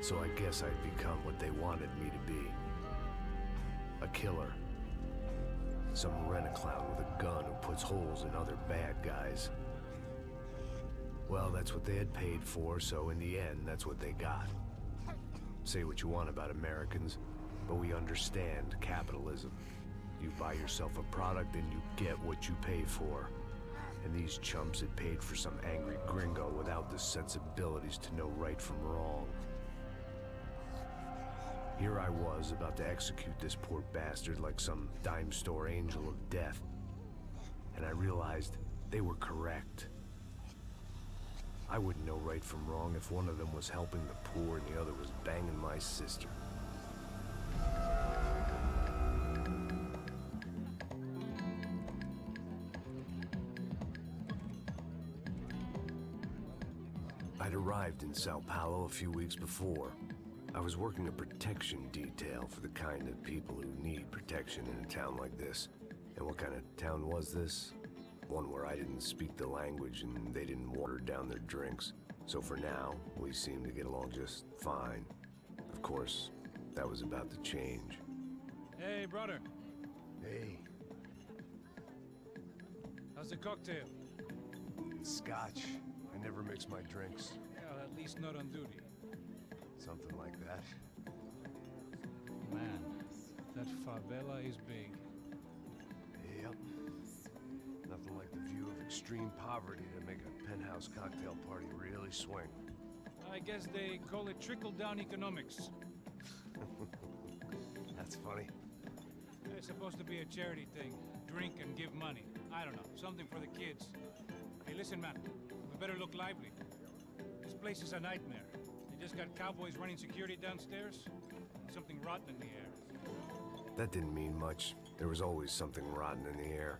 So I guess I'd become what they wanted me to be. A killer. Some rent-a-clown with a gun who puts holes in other bad guys. Well, that's what they had paid for, so in the end, that's what they got. Say what you want about Americans, but we understand capitalism. You buy yourself a product and you get what you pay for. And these chumps had paid for some angry gringo without the sensibilities to know right from wrong. Here I was, about to execute this poor bastard like some dime store angel of death. And I realized they were correct. I wouldn't know right from wrong if one of them was helping the poor and the other was banging my sister. I'd arrived in Sao Paulo a few weeks before. I was working a protection detail for the kind of people who need protection in a town like this. And what kind of town was this? One where I didn't speak the language and they didn't water down their drinks. So for now, we seemed to get along just fine. Of course, that was about to change. Hey, brother. Hey. How's the cocktail? It's scotch. I never mix my drinks. Well, at least not on duty. Something like that. Man, that favela is big. Yep. Nothing like the view of extreme poverty to make a penthouse cocktail party really swing. I guess they call it trickle-down economics. That's funny. It's supposed to be a charity thing. Drink and give money. I don't know, something for the kids. Hey, listen, man. We better look lively. This place is a nightmare. They just got cowboys running security downstairs. Something rotten in the air. That didn't mean much. There was always something rotten in the air.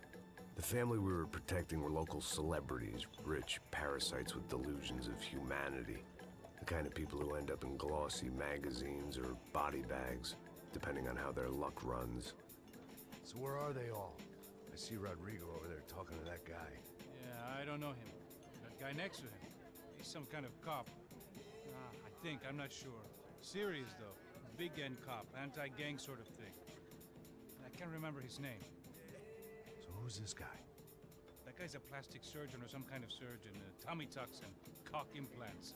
The family we were protecting were local celebrities, rich parasites with delusions of humanity. The kind of people who end up in glossy magazines or body bags, depending on how their luck runs. So where are they all? I see Rodrigo over there talking to that guy. Yeah, I don't know him. That guy next to him. He's some kind of cop. I think, I'm not sure. Serious, though. Big N cop, anti-gang sort of thing. I can't remember his name. So who's this guy? That guy's a plastic surgeon or some kind of surgeon. Tummy tucks and cock implants.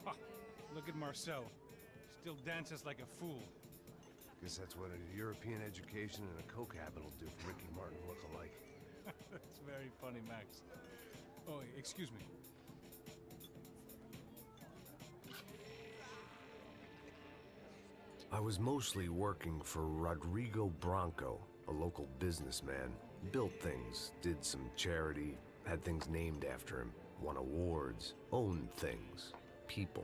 Ha! Look at Marcel. Still dances like a fool. Guess that's what a European education and a coke habit will do for Ricky Martin look alike. That's very funny, Max. Oh, excuse me. I was mostly working for Rodrigo Branco, a local businessman. Built things, did some charity, had things named after him, won awards, owned things, people.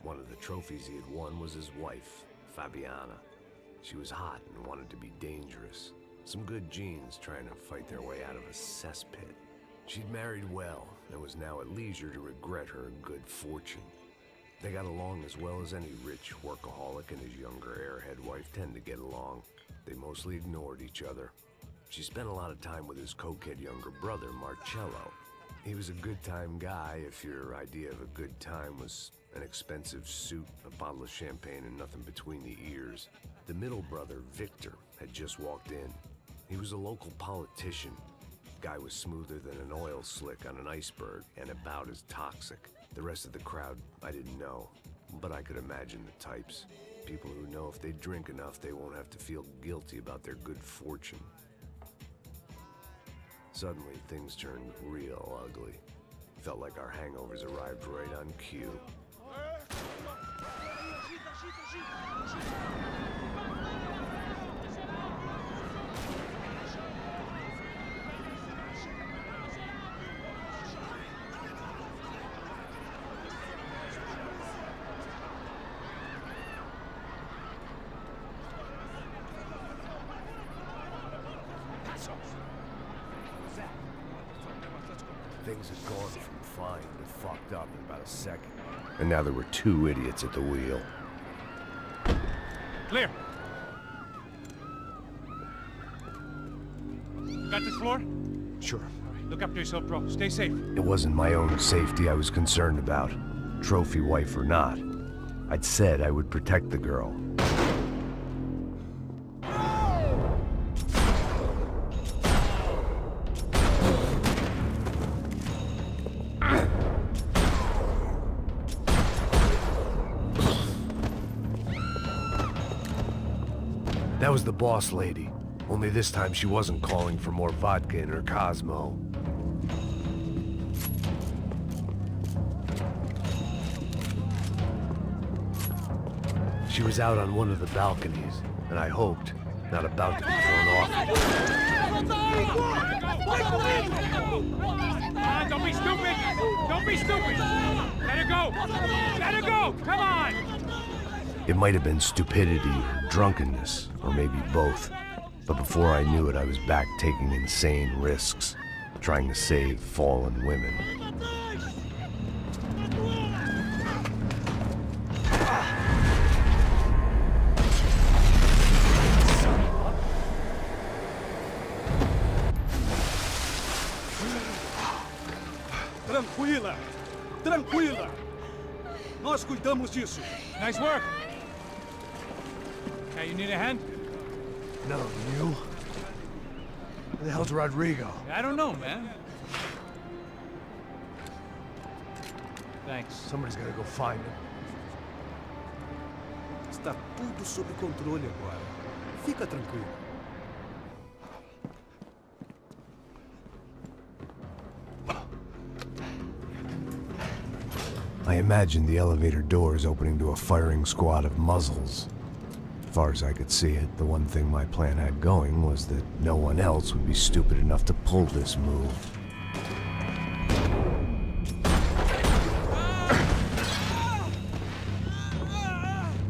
One of the trophies he had won was his wife, Fabiana. She was hot and wanted to be dangerous. Some good genes trying to fight their way out of a cesspit. She'd married well and was now at leisure to regret her good fortune. They got along as well as any rich workaholic and his younger airhead wife tend to get along. They mostly ignored each other. She spent a lot of time with his cokehead younger brother, Marcello. He was a good-time guy if your idea of a good time was an expensive suit, a bottle of champagne, and nothing between the ears. The middle brother, Victor, had just walked in. He was a local politician. Guy was smoother than an oil slick on an iceberg and about as toxic. The rest of the crowd, I didn't know, but I could imagine the types. People who know if they drink enough, they won't have to feel guilty about their good fortune. Suddenly, things turned real ugly. Felt like our hangovers arrived right on cue. Things had gone from fine to fucked up in about a second. And now there were two idiots at the wheel. Clear! Got this floor? Sure. All right, look after yourself, bro. Stay safe. It wasn't my own safety I was concerned about, trophy wife or not. I'd said I would protect the girl. That was the boss lady. Only this time she wasn't calling for more vodka in her Cosmo. She was out on one of the balconies, and I hoped, not about to be thrown off. Don't be stupid! Don't be stupid! Let her go! Let her go! Come on! It might have been stupidity or drunkenness, or maybe both. But before I knew it, I was back taking insane risks, trying to save fallen women. Tranquila! Tranquila! Nós cuidamos disso. Nice work! Hey, you need a hand? No, you? Where the hell's Rodrigo? I don't know, man. Thanks. Somebody's gotta go find him. Está tudo sob controle agora. Fica tranquilo. I imagined the elevator doors opening to a firing squad of muzzles. As far as I could see it, the one thing my plan had going was that no one else would be stupid enough to pull this move.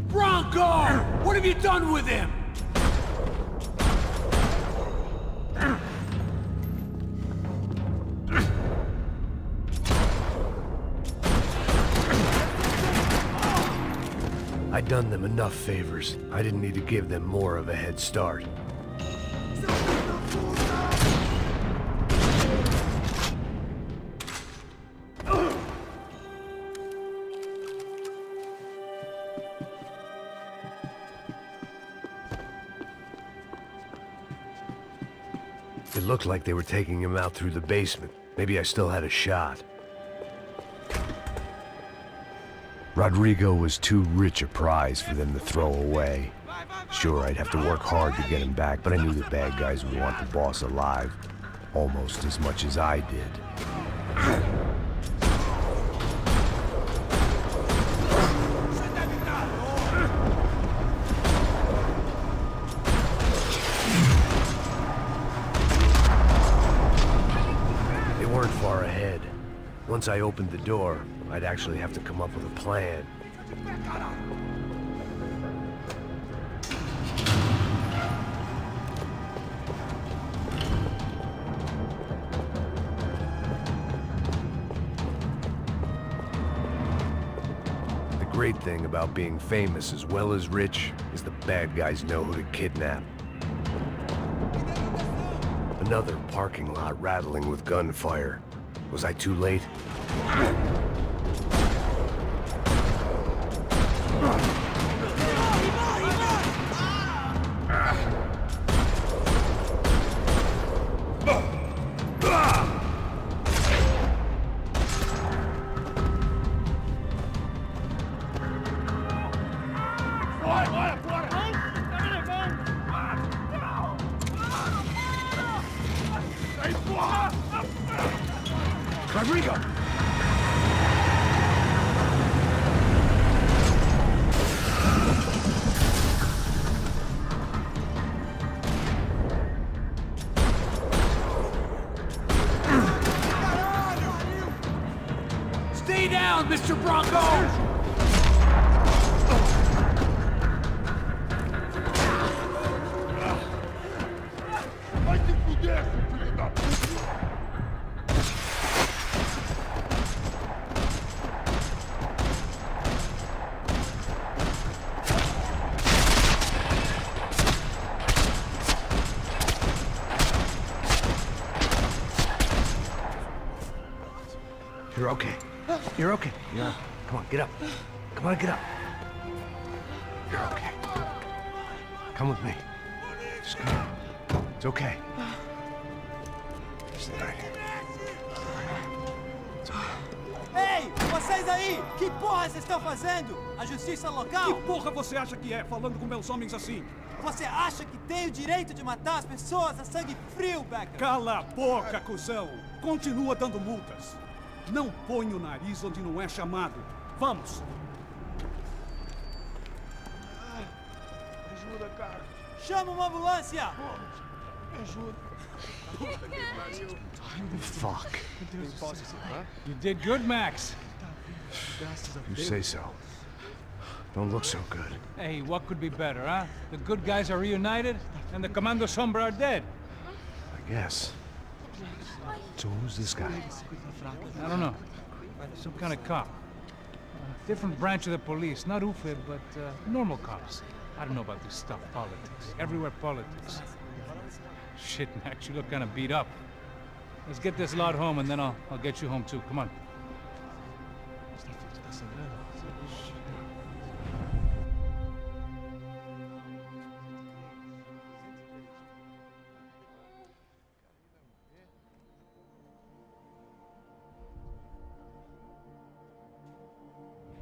Bronco! What have you done with him? I'd done them enough favors. I didn't need to give them more of a head start. It looked like they were taking him out through the basement. Maybe I still had a shot. Rodrigo was too rich a prize for them to throw away. Sure, I'd have to work hard to get him back, but I knew the bad guys would want the boss alive almost as much as I did. They weren't far ahead. Once I opened the door, I'd actually have to come up with a plan. The great thing about being famous as well as rich is the bad guys know who to kidnap. Another parking lot rattling with gunfire. Was I too late? Rodrigo! Stay down, Mr. Bronco! You're okay. You're okay. Yeah. Come on, get up. Come on, get up. Come with me. Just come. It's okay. Stay right here. It's okay. Ei, vocês aí! Que porra vocês estão fazendo? A justiça local? Que porra você acha que é, falando com meus homens assim? Você acha que tem o direito de matar as pessoas a sangue frio, Becker? Cala a boca, cuzão! Continua dando multas. Não põe o nariz onde não é chamado. Vamos! Ajuda, cara. Chama uma ambulância! Me ajuda. Fuck. You did good, Max. You say so. Don't look so good. Hey, what could be better, huh? The good guys are reunited, and the Commando Sombra are dead. I guess. So who's this guy? I don't know. Some kind of cop. Different branch of the police. Not UFID, but normal cops. I don't know about this stuff, politics. Everywhere politics. Shit, Max, you look kind of beat up. Let's get this lot home, and then I'll get you home too. Come on.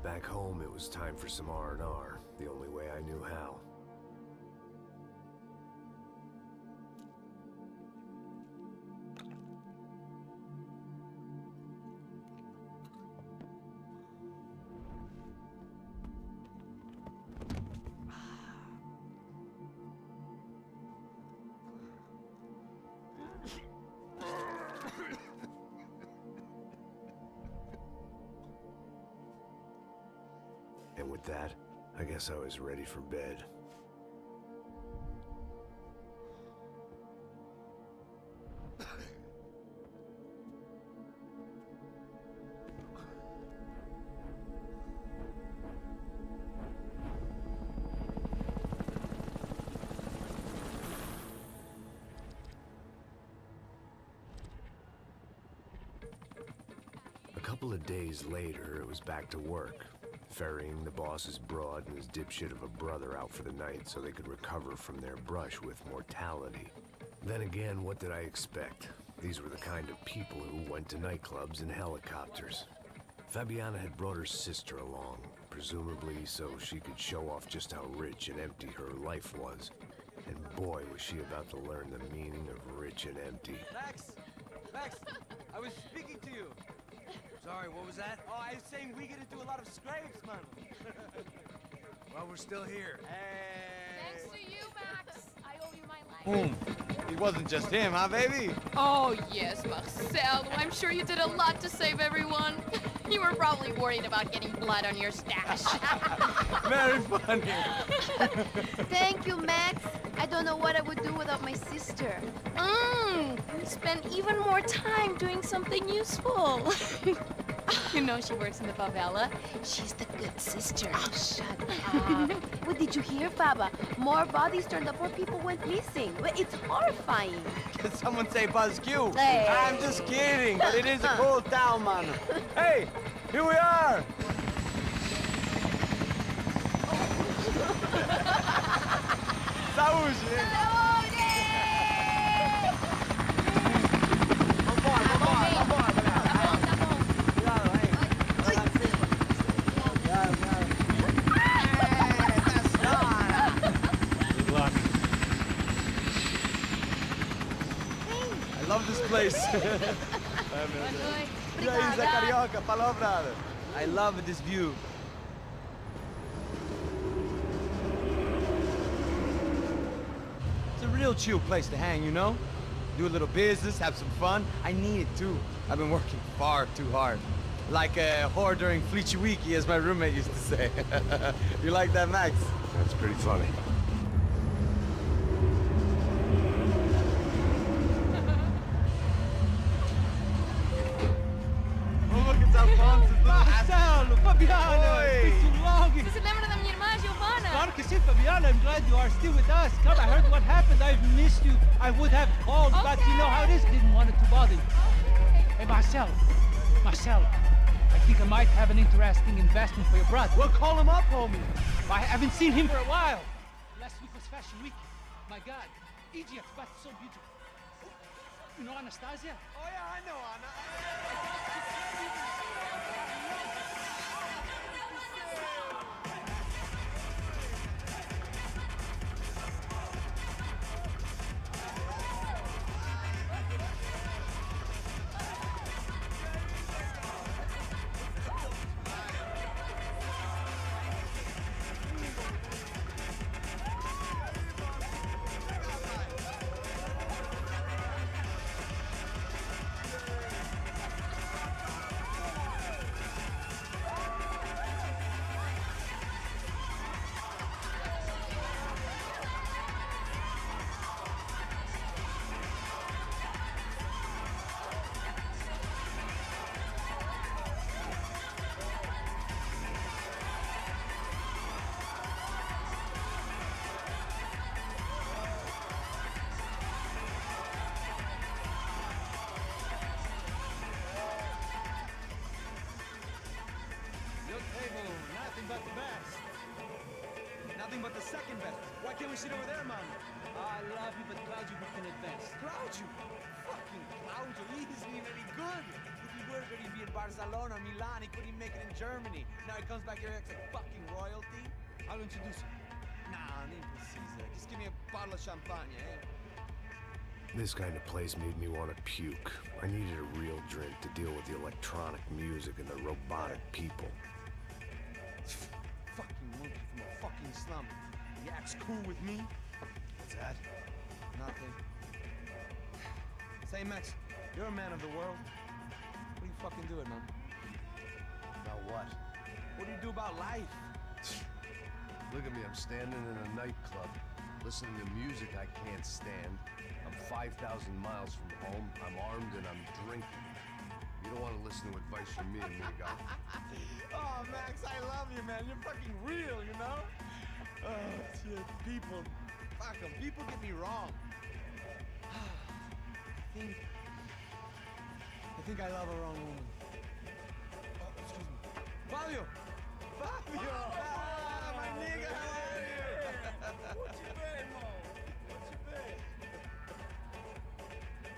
Back home, it was time for some R&R, the only way I knew how. And with that, I guess I was ready for bed. A couple of days later, it was back to work. Ferrying the boss's broad and his dipshit of a brother out for the night so they could recover from their brush with mortality. Then again, what did I expect? These were the kind of people who went to nightclubs in helicopters. Fabiana had brought her sister along, presumably so she could show off just how rich and empty her life was. And boy, was she about to learn the meaning of rich and empty. Max! Max! I was speaking to you! Sorry, what was that? Oh, I was saying we get to do a lot of scrapes, man. Well, we're still here. Hey! Thanks to you, Max. I owe you my life. Boom! It wasn't just him, huh, baby? Oh, yes, Marcel. I'm sure you did a lot to save everyone. You were probably worried about getting blood on your stash. Very funny. Thank you, Max. I don't know what I would do without my sister. Spend even more time doing something useful. You know she works in the favela. She's the good sister. Oh, shut up. What did you hear, Baba? More bodies turned up, more people went missing. It's horrifying. Did someone say Buzz Q? Hey. I'm just kidding, but it is a cool town, man. Hey, here we are. Saúde! I love this place. Carioca, palavra. I love this view. It's a real chill place to hang, you know? Do a little business, have some fun. I need it too. I've been working far too hard. Like a whore during Fleechy Weeky, as my roommate used to say. You like that, Max? That's pretty funny. Marcelo, Fabiana, it's been too long. Você se lembra da minha irmã, Giovanna? Claro que sim, Fabiana. I'm glad you are still with us. Come, I heard what happened. I've missed you. I would have called, but you know how it is. Didn't want it to bother you. Hey, Marcel, I think I might have an interesting investment for your brother. Well, call him up, homie. I haven't seen him for a while. Last week was Fashion Week. My God, Egypt, but so beautiful. You know Anastasia? Oh yeah, I know Anna. But the best. Nothing but the second best. Why can't we sit over there, man? I love you, but Claudio booked in advance. Claudio? Fucking Claudio, he isn't even any good. If he were good, he'd be in Barcelona, Milan. He couldn't even make it in Germany. Now he comes back here and acts like fucking royalty. I'll introduce you. Nah, need Caesar. Just give me a bottle of champagne, eh? This kind of place made me want to puke. I needed a real drink to deal with the electronic music and the robotic people. Fucking monkey from a fucking slum. He acts cool with me. What's that? Nothing. Say, Max, you're a man of the world. What do you fucking do it, man? About what? What do you do about life? Look at me, I'm standing in a nightclub, listening to music I can't stand. I'm 5,000 miles from home, I'm armed, and I'm drinking. You don't want to listen to advice from me, amigo. Oh, Max, I love you, man. You're fucking real, you know? Oh, shit. People. Fuck them. People get me wrong. I think I love a wrong woman. Oh, excuse me. Fabio! Fabio! Ah, my nigga, how are you? What you been, Mo? What you been?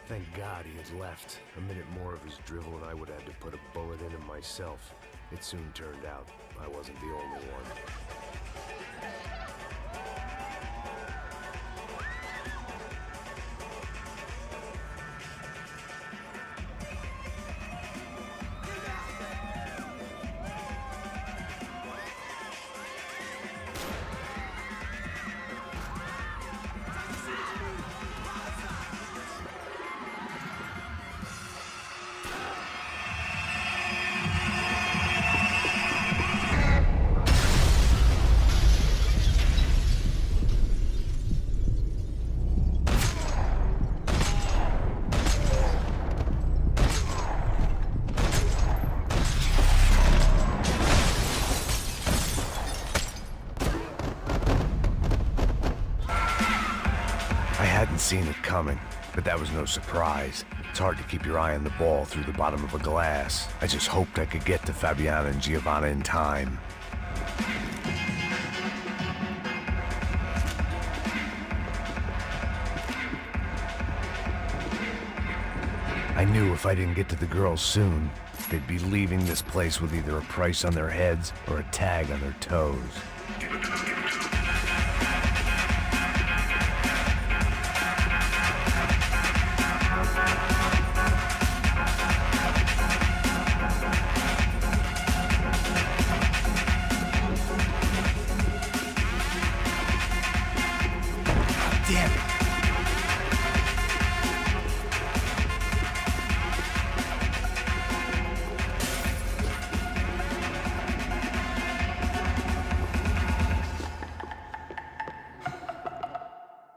Thank God he had left. A minute more of his drivel and I would have had to put a bullet in him myself. It soon turned out I wasn't the only one. Seen it coming, but that was no surprise. It's hard to keep your eye on the ball through the bottom of a glass. I just hoped I could get to Fabiana and Giovanna in time. I knew if I didn't get to the girls soon, they'd be leaving this place with either a price on their heads or a tag on their toes.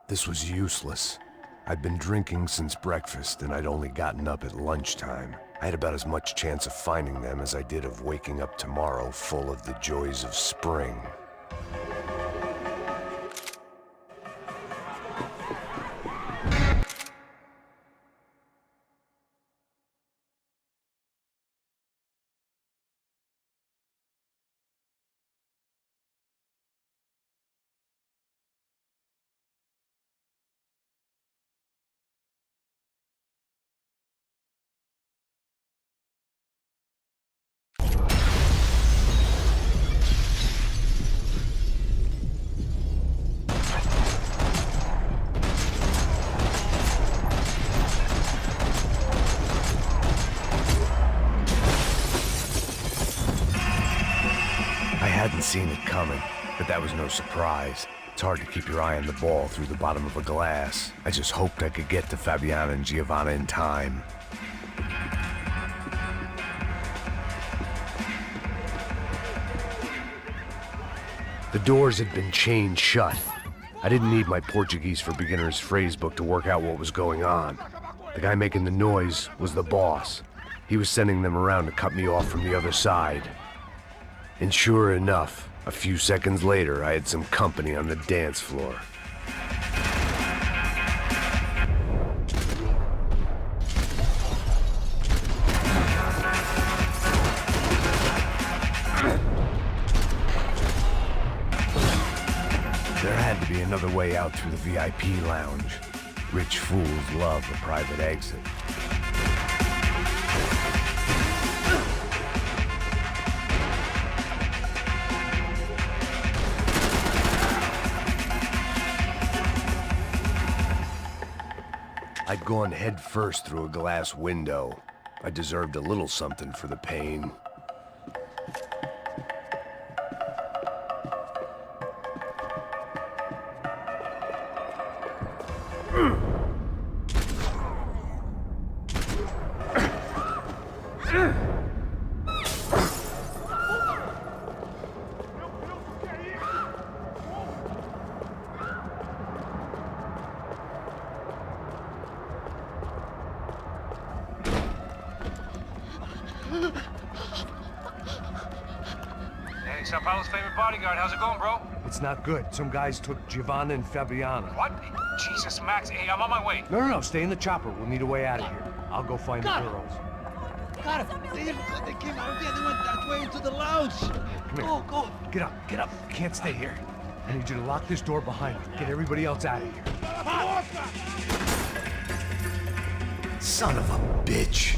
This was useless. I'd been drinking since breakfast, and I'd only gotten up at lunchtime. I had about as much chance of finding them as I did of waking up tomorrow full of the joys of spring. seen it coming, but that was no surprise. It's hard to keep your eye on the ball through the bottom of a glass. I just hoped I could get to Fabiana and Giovanna in time. The doors had been chained shut. I didn't need my Portuguese for Beginners phrase book to work out what was going on. The guy making the noise was the boss. He was sending them around to cut me off from the other side. And sure enough, a few seconds later, I had some company on the dance floor. There had to be another way out through the VIP lounge. Rich fools love a private exit. I'd gone head first through a glass window. I deserved a little something for the pain. Hey, Sao Paulo's favorite bodyguard. How's it going, bro? It's not good. Some guys took Giovanna and Fabiana. What? Jesus, Max. Hey, I'm on my way. No, stay in the chopper. We'll need a way out of here. I'll go find the girls. God, they came out here. They went that way into the lounge. Come here. Go. Get up. You can't stay here. I need you to lock this door behind you. Get everybody else out of here. Son of a bitch.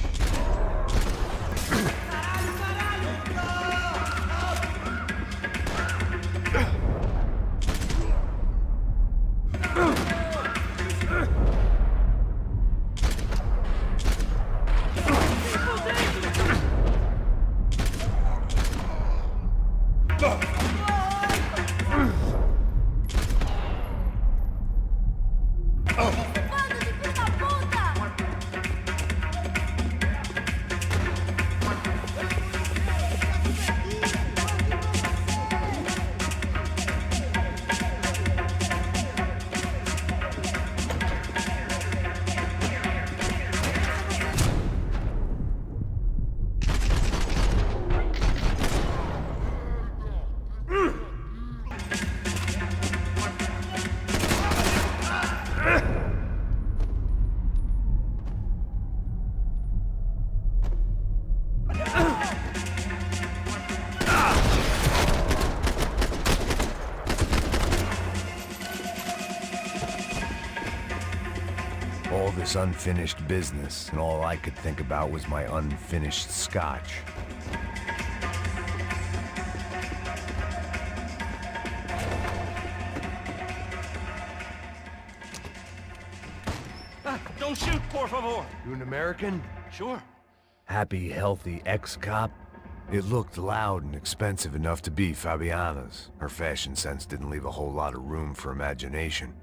All this unfinished business, and all I could think about was my unfinished scotch. Don't shoot, por favor. You an American? Sure. Happy, healthy ex-cop? It looked loud and expensive enough to be Fabiana's. Her fashion sense didn't leave a whole lot of room for imagination,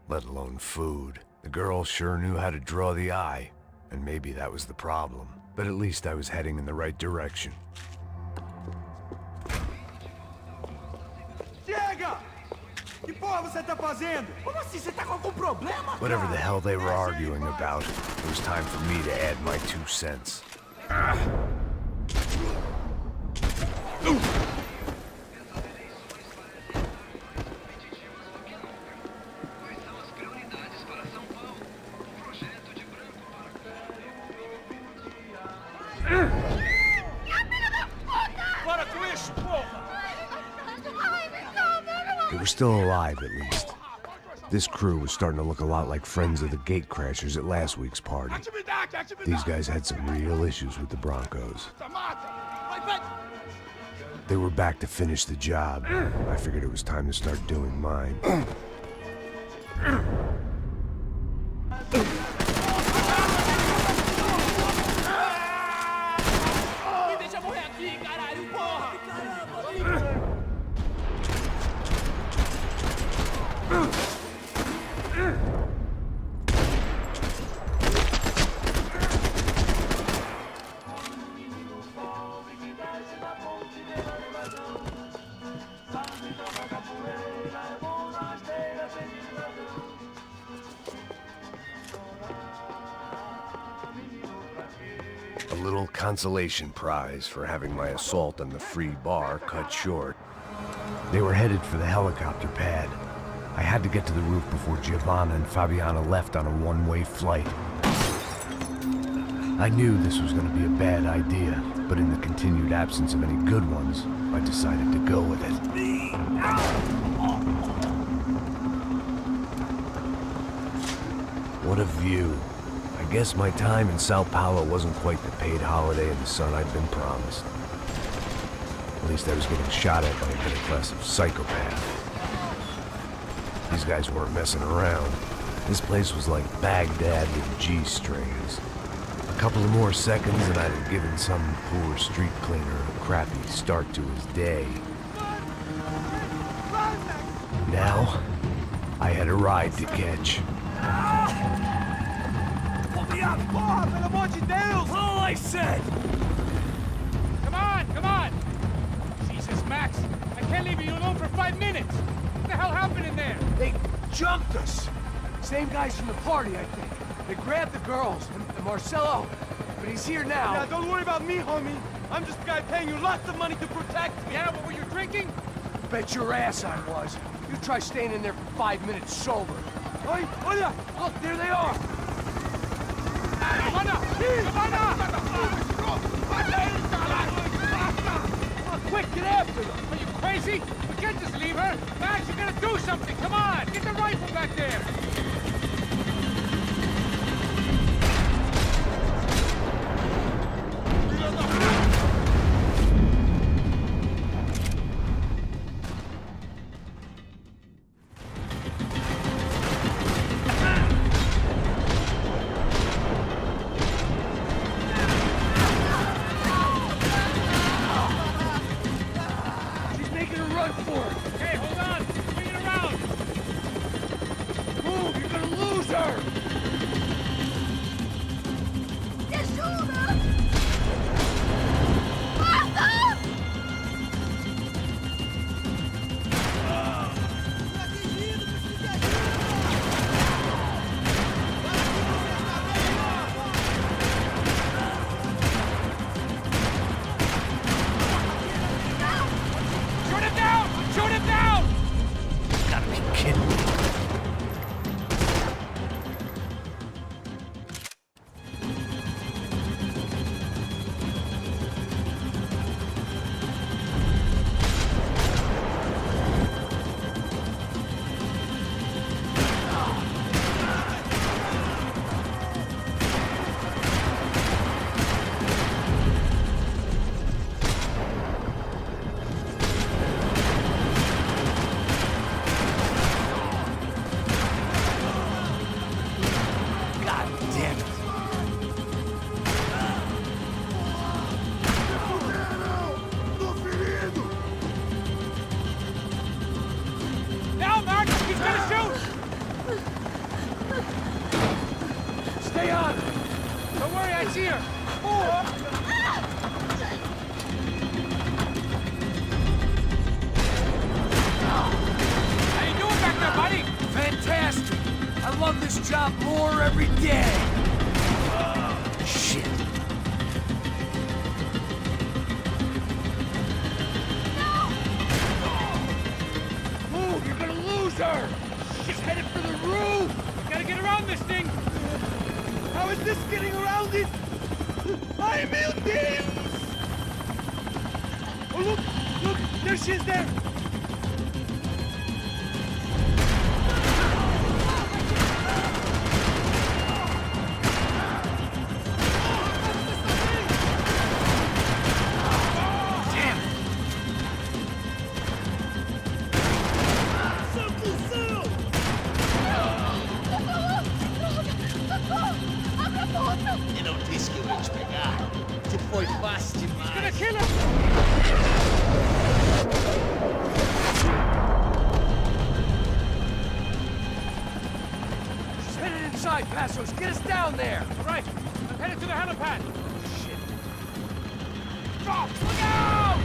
let alone food. The girl sure knew how to draw the eye, and maybe that was the problem. But at least I was heading in the right direction. Chega! Que porra você tá fazendo? Como assim? Você tá com algum problema? Whatever the hell they were arguing about, it was time for me to add my 2 cents. They were still alive, at least. This crew was starting to look a lot like friends of the gatecrashers at last week's party. These guys had some real issues with the Broncos. They were back to finish the job. I figured it was time to start doing mine. A little consolation prize for having my assault on the free bar cut short. They were headed for the helicopter pad. I had to get to the roof before Giovanna and Fabiana left on a one-way flight. I knew this was going to be a bad idea, but in the continued absence of any good ones, I decided to go with it. What a view. I guess my time in Sao Paulo wasn't quite the paid holiday in the sun I'd been promised. At least I was getting shot at by a better class of psychopath. These guys weren't messing around. This place was like Baghdad with G-strings. A couple of more seconds and I'd have given some poor street cleaner a crappy start to his day. Now, I had a ride to catch. All I said! Come on! Jesus, Max, I can't leave you alone for 5 minutes! What the hell happened in there? They jumped us! Same guys from the party, I think. They grabbed the girls, and Marcelo, but he's here now. Yeah, don't worry about me, homie. I'm just a guy paying you lots of money to protect me. Yeah, what were you drinking? Bet your ass I was. You try staying in there for 5 minutes sober. Oi, hola! Look, there they are! Quick, get after them! Are you crazy? We can't just leave her! Max, you gotta do something! Come on! Get the rifle back there! Get us down there! All right, I'm headed to the helipad. Shit. Drop! Look out!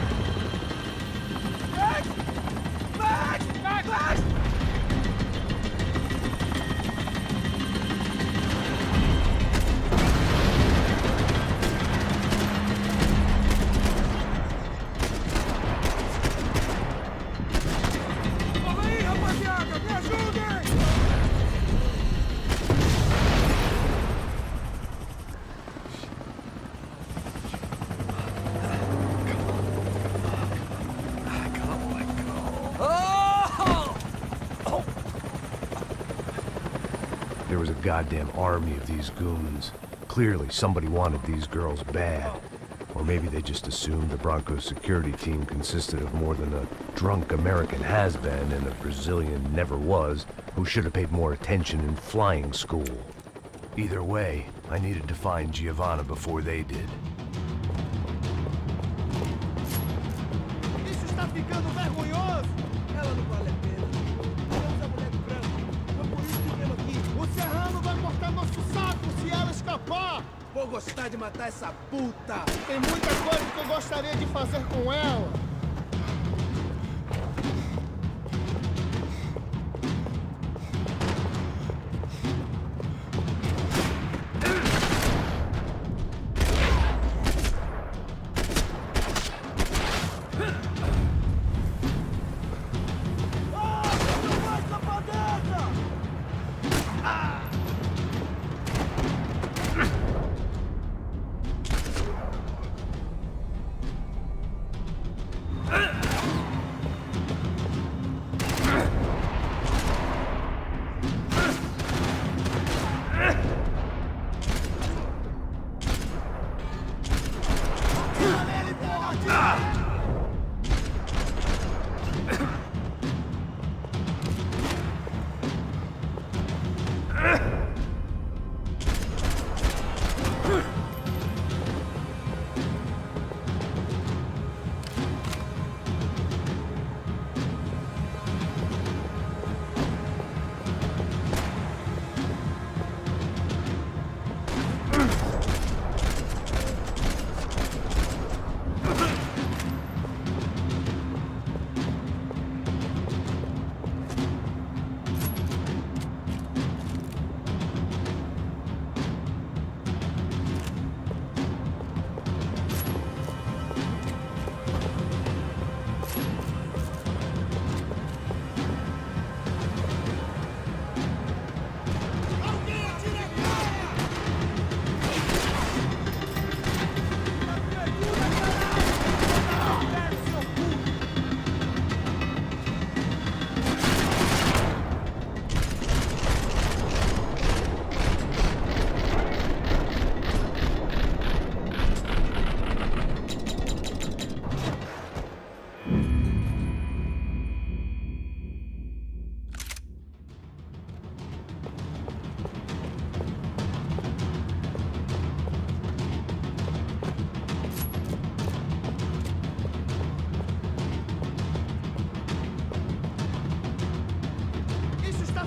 Max! Max! Max! Max! There was a goddamn army of these goons. Clearly, somebody wanted these girls bad. Or maybe they just assumed the Broncos security team consisted of more than a drunk American has-been and a Brazilian never-was who should have paid more attention in flying school. Either way, I needed to find Giovanna before they did. Isso está ficando vergonhoso! Ela não vale a pena. Temos a mulher do branco. Foi por isso que viemos aqui. O Serrano vai cortar nosso saco se ela escapar! Vou gostar de matar essa puta! Tem muita coisa que eu gostaria de fazer com ela!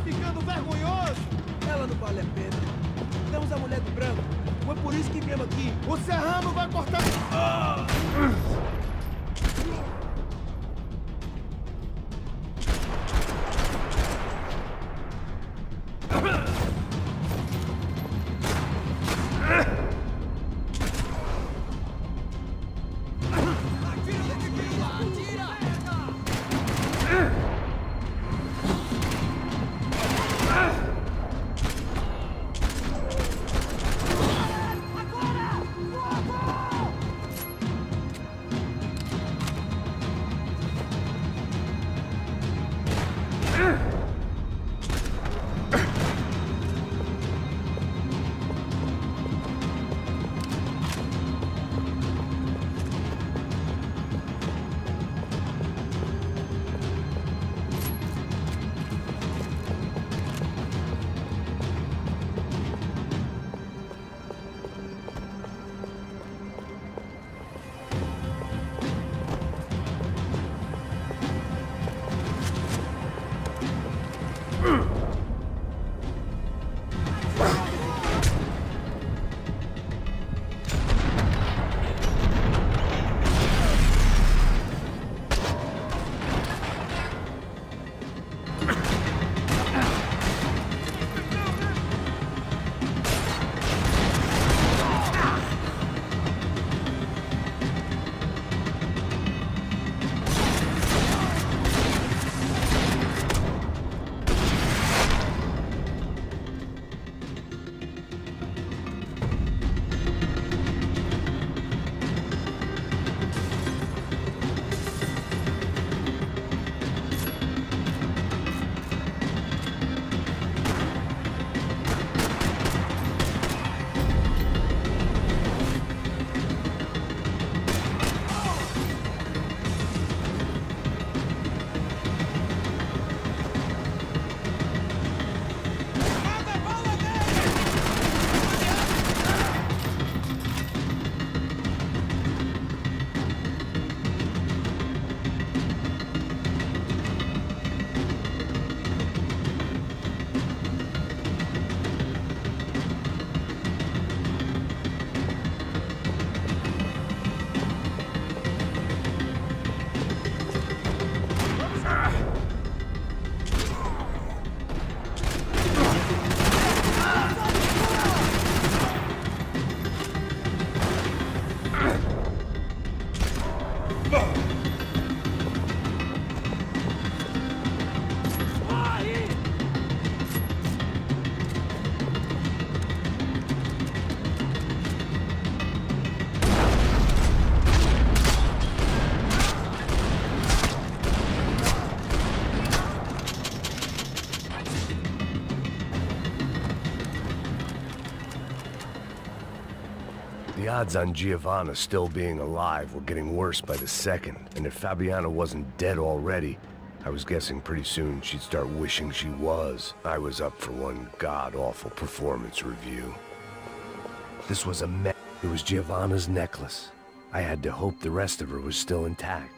Ficando vergonhoso! Ela não vale a pena. Temos a mulher do branco. Foi por isso que viemos aqui. O Serrano vai cortar... The odds on Giovanna still being alive were getting worse by the second, and if Fabiana wasn't dead already, I was guessing pretty soon she'd start wishing she was. I was up for one god-awful performance review. This was a mess. It was Giovanna's necklace. I had to hope the rest of her was still intact.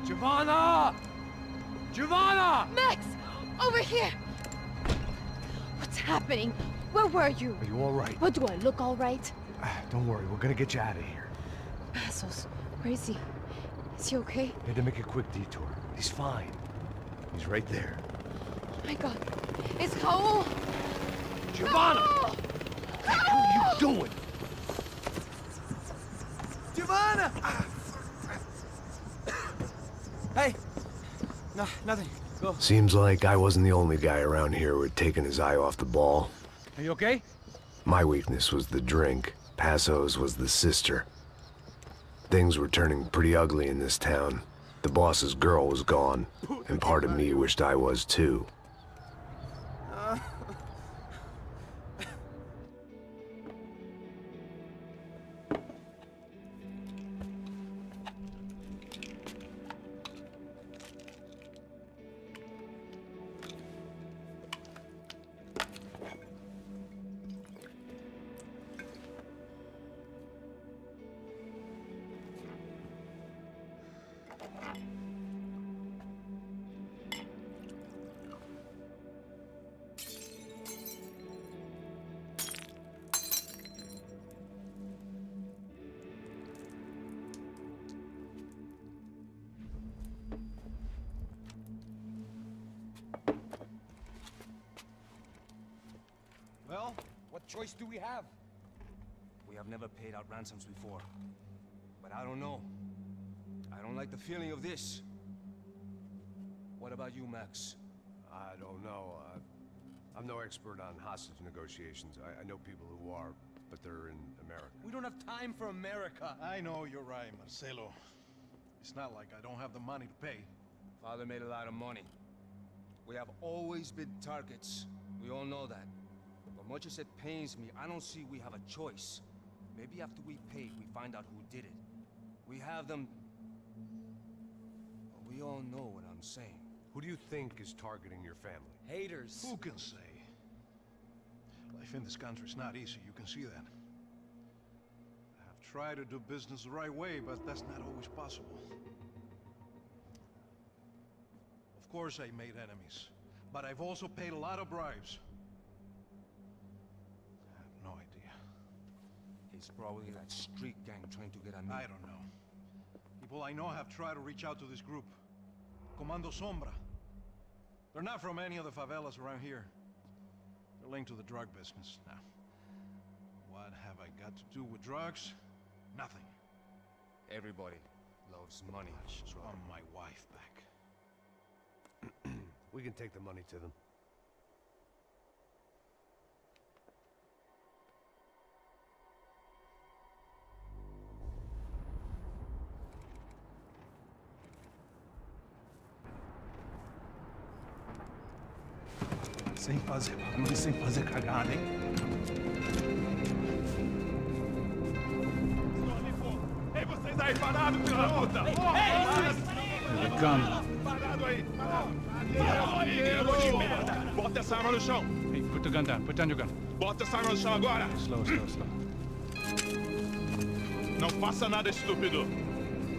Giovanna! Giovanna! Max! Over here! What's happening? Where were you? Are you all right? What, do I look all right? Don't worry, we're gonna get you out of here. Passos, where is he? Is he okay? Had to make a quick detour. He's fine. He's right there. Oh my God. It's Raul! Giovanna! Raul! What are you doing? Giovanna! Hey! No, nothing. Go. Seems like I wasn't the only guy around here who had taken his eye off the ball. Are you okay? My weakness was the drink. Passo's was the sister. Things were turning pretty ugly in this town. The boss's girl was gone, and part of me wished I was too. Well, what choice do we have? We have never paid out ransoms before. But I don't know. I don't like the feeling of this. What about you, Max? I don't know. I'm no expert on hostage negotiations. I know people who are, but they're in America. We don't have time for America. I know you're right, Marcelo. It's not like I don't have the money to pay. Father made a lot of money. We have always been targets. We all know that. But much as it pains me, I don't see we have a choice. Maybe after we pay, we find out who did it. We have them... But we all know what I'm saying. Who do you think is targeting your family? Haters. Who can say? Life in this country is not easy, you can see that. I have tried to do business the right way, but that's not always possible. Of course I made enemies, but I've also paid a lot of bribes. I have no idea. It's probably that street gang trying to get at me. I don't know. People I know have tried to reach out to this group. Comando Sombra. They're not from any of the favelas around here. They're linked to the drug business. Now, what have I got to do with drugs? Nothing. Everybody loves money. I just want my wife back. We can take the money to them. Sem fazer barulho, sem fazer cagada, hein? Ei, vocês aí parados, filho da puta! Here they come. Parado aí! Bota essa arma no chão! Hey, put the gun down. Put down your gun. Bota essa arma no chão agora! Slow. Não faça nada, estúpido!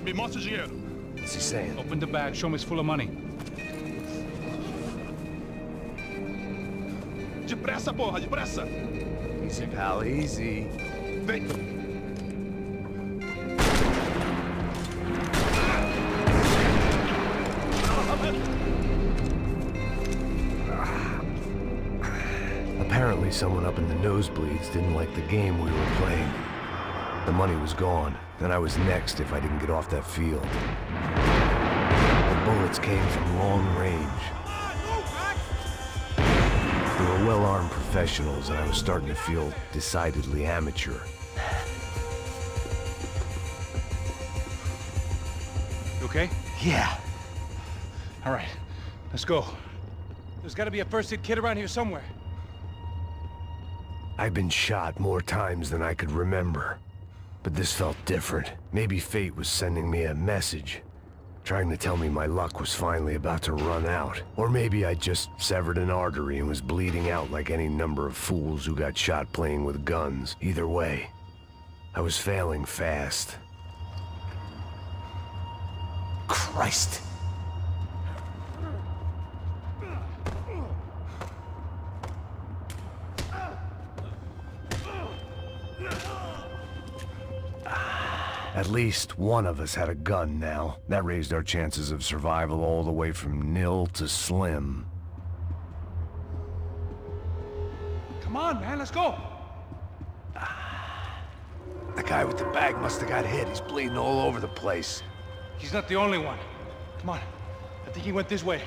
Me mostre o dinheiro! What's he saying? Open the bag. Show me it's full of money. Depressa, porra, depressa! Easy, pal, easy. Vem! Apparently someone up in the nosebleeds didn't like the game we were playing. The money was gone, and I was next if I didn't get off that field. The bullets came from long range. They were well-armed professionals, and I was starting to feel decidedly amateur. You okay? Yeah. All right, let's go. There's gotta be a first aid kit around here somewhere. I've been shot more times than I could remember. But this felt different. Maybe fate was sending me a message, trying to tell me my luck was finally about to run out. Or maybe I just severed an artery and was bleeding out like any number of fools who got shot playing with guns. Either way, I was failing fast. Christ! At least one of us had a gun now. That raised our chances of survival all the way from nil to slim. Come on, man, let's go! The guy with the bag must have got hit. He's bleeding all over the place. He's not the only one. Come on, I think he went this way.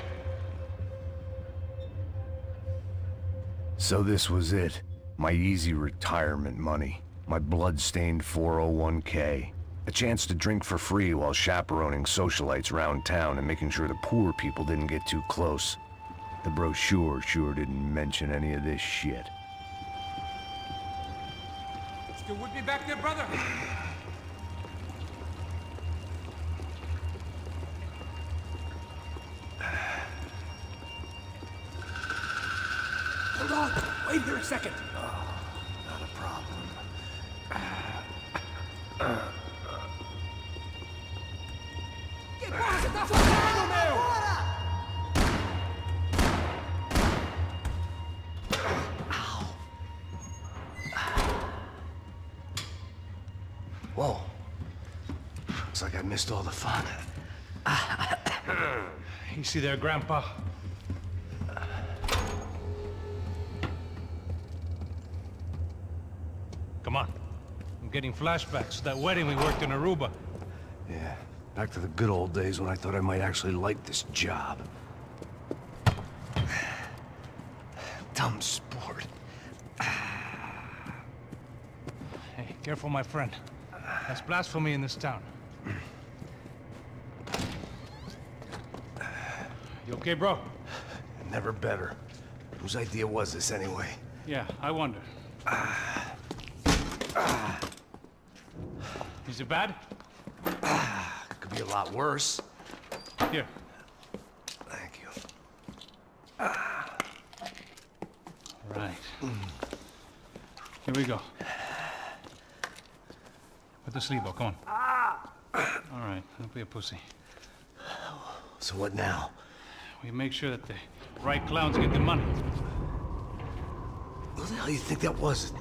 So this was it. My easy retirement money. My blood-stained 401k. A chance to drink for free while chaperoning socialites around town and making sure the poor people didn't get too close. The brochure sure didn't mention any of this shit. Still with me back there, brother? Hold on! Wait here a second! Not a problem. Que porra você tá fazendo, meu? Whoa. Looks like I missed all the fun. Easy there, Grandpa. Come on. I'm getting flashbacks to that wedding we worked in Aruba. Yeah, back to the good old days when I thought I might actually like this job. Dumb sport. Hey, careful, my friend. That's blasphemy in this town. You okay, bro? Never better. Whose idea was this anyway? Yeah, I wonder. Is it bad? Could be a lot worse. Here. Thank you. Right. Here we go. Put the sleeve on, come on. All right, don't be a pussy. So what now? We make sure that the right clowns get the money. Who the hell do you think that was?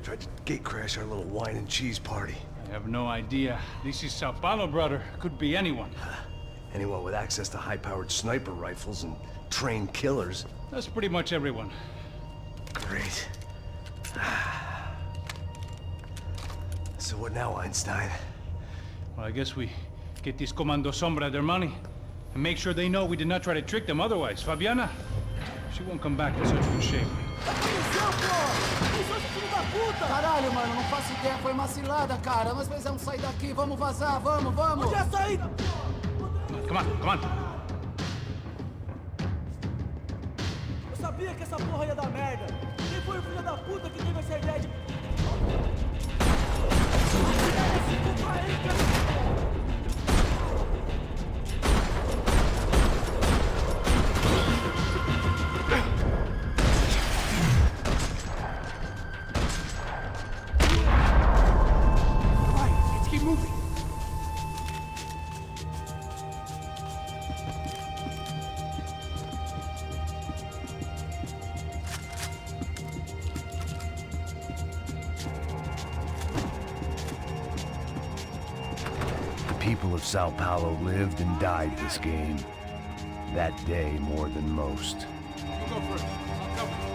Tried to gate crash our little wine and cheese party. I have no idea. This is Sao Paulo, brother. Could be anyone. Anyone with access to high-powered sniper rifles and trained killers. That's pretty much everyone. Great. So what now, Einstein? Well, I guess we get these Comando Sombra their money and make sure they know we did not try to trick them otherwise. Fabiana, she won't come back in such good shape. Caralho, mano, não faço ideia, foi uma cilada, cara. Nós precisamos sair daqui, vamos vazar, vamos, vamos! Onde é a saída? Come on, come on. Eu sabia que essa porra ia dar merda. Quem foi o filho da puta que teve essa ideia de... People of Sao Paulo lived and died this game. That day more than most. You go first. I'll cover you.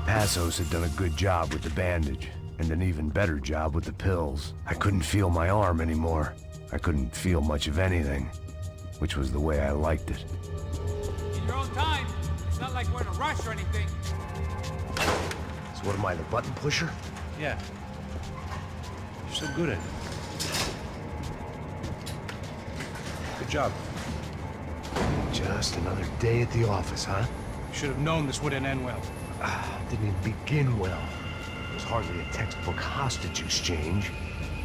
Passos had done a good job with the bandage, and an even better job with the pills. I couldn't feel my arm anymore. I couldn't feel much of anything, which was the way I liked it. In your own time. It's not like we're in a rush or anything. So what am I, the button pusher? Yeah. You're so good at it. Good job. Just another day at the office, huh? Should have known this wouldn't end well. Didn't even begin well. It was hardly a textbook hostage exchange.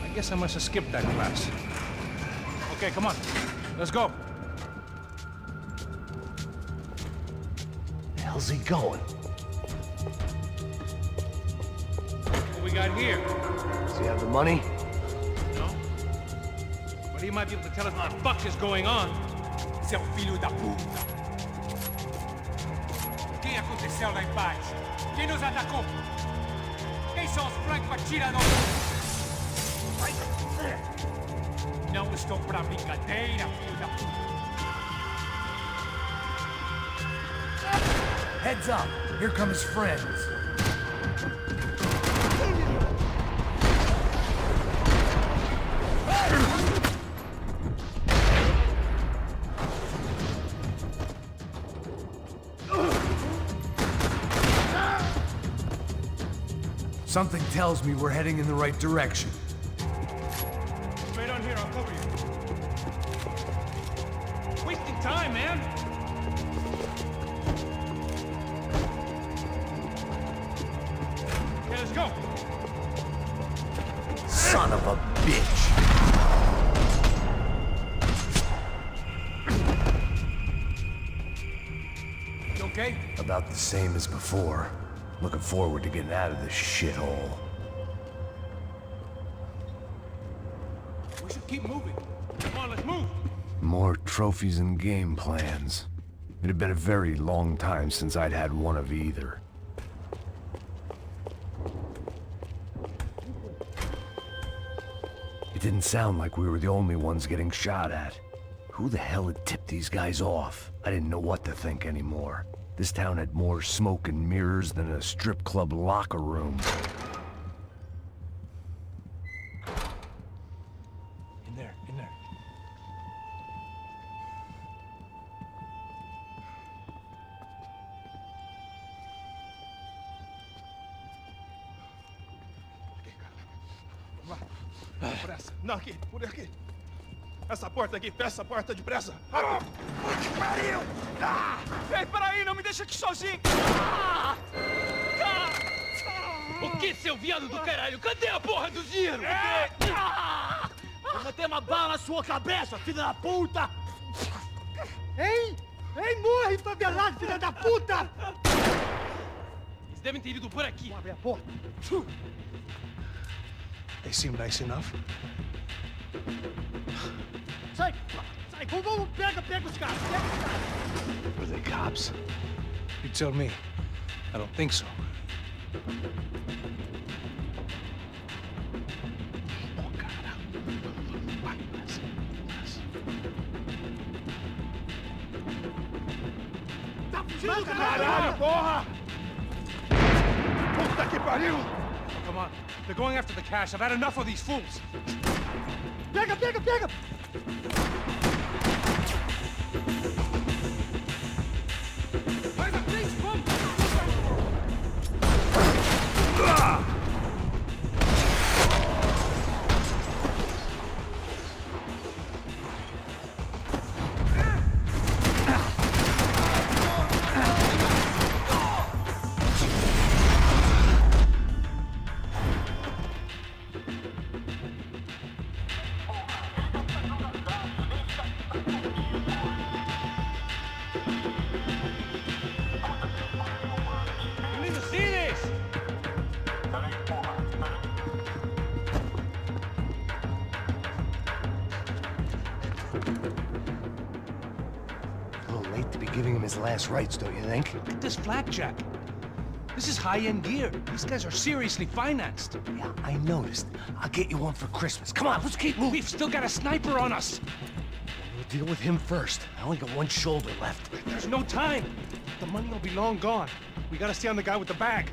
I guess I must have skipped that class. Okay, come on. Let's go. The hell's he going? What we got here? Does he have the money? No? But he might be able to tell us what the fuck is going on. Seu filho da puta! O que aconteceu lá embaixo? Quem nos atacou? Quem são os franco-atiradores? Não estou pra brincadeira, filho da puta! Heads up. Here come his friends. Something tells me we're heading in the right direction. Straight on here, I'll cover you. Wasting time, man! Okay, let's go! Son of a bitch! You okay? About the same as before. Looking forward to getting out of this shithole. We should keep moving. Come on, let's move! More trophies and game plans. It had been a very long time since I'd had one of either. It didn't sound like we were the only ones getting shot at. Who the hell had tipped these guys off? I didn't know what to think anymore. This town had more smoke and mirrors than a strip club locker room. In there, in there. Pressa. Não, aqui, por aqui. Essa porta aqui, fecha essa porta depressa. Que pariu! Ei, peraí, não me deixa aqui sozinho! O que, seu viado do caralho? Cadê a porra do dinheiro? Vou meter uma bala na sua cabeça, filha da puta! Ei! Ei, morre, favelado, filha da puta! Eles devem ter ido por aqui. Vamos abrir a porta. They seem nice enough. Sai! Sai! Vamos, pega os caras! Pega os caras! Were they cops? You tell me. I don't think so. Tá fugindo, caralho, porra! Puta que pariu! Come on. They're going after the cash. I've had enough of these fools. Pega, pega, pega! Where's the police? Come! You need to see this! A little late to be giving him his last rites, don't you think? Look at this flapjack. This is high-end gear. These guys are seriously financed. Yeah, I noticed. I'll get you one for Christmas. Come on, let's keep moving. We've still got a sniper on us. We'll deal with him first. I only got one shoulder left. There's no time. The money will be long gone. We gotta stay on the guy with the bag.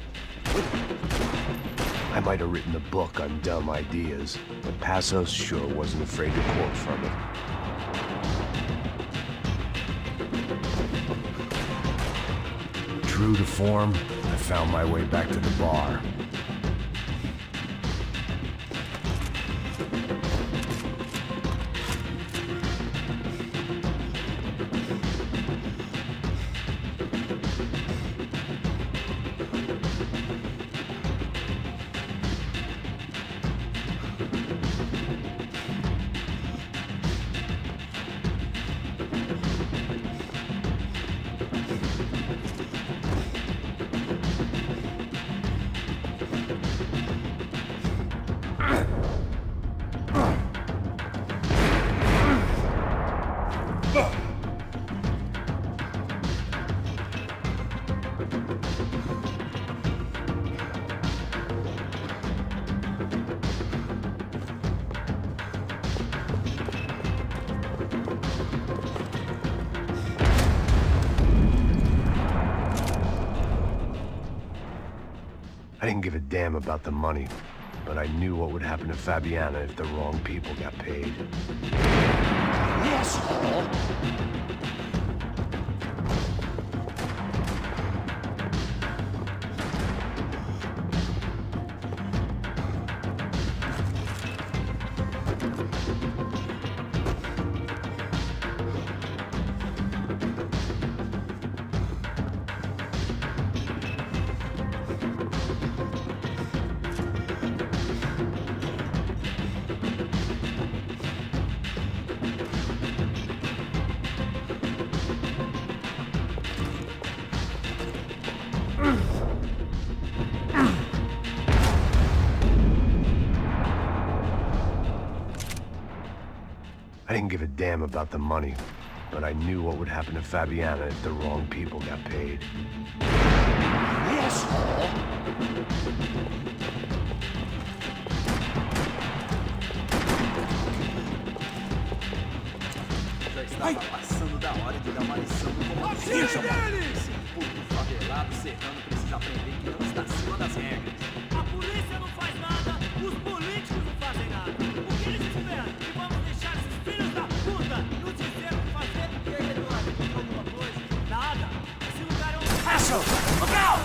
I might have written a book on dumb ideas, but Passos sure wasn't afraid to quote from it. true to form, I found my way back to the bar. I didn't give a damn about the money, but I knew what would happen to Fabiana if the wrong people got paid. Asshole! I didn't give a damn about the money, but I knew what would happen to Fabiana if the wrong people got paid. Asshole! Já estava passando da hora de dar uma lição no comando. Esse puto favelado serrano precisa aprender que não está acima das regras. A polícia não faz nada, os políticos não fazem nada. O que eles esperam? Que vamos deixar esses filhos da puta nos dizer o que fazer? E aí, Eduardo, encontrou alguma coisa? Nada. Esse lugar é um... Asshole! Look out!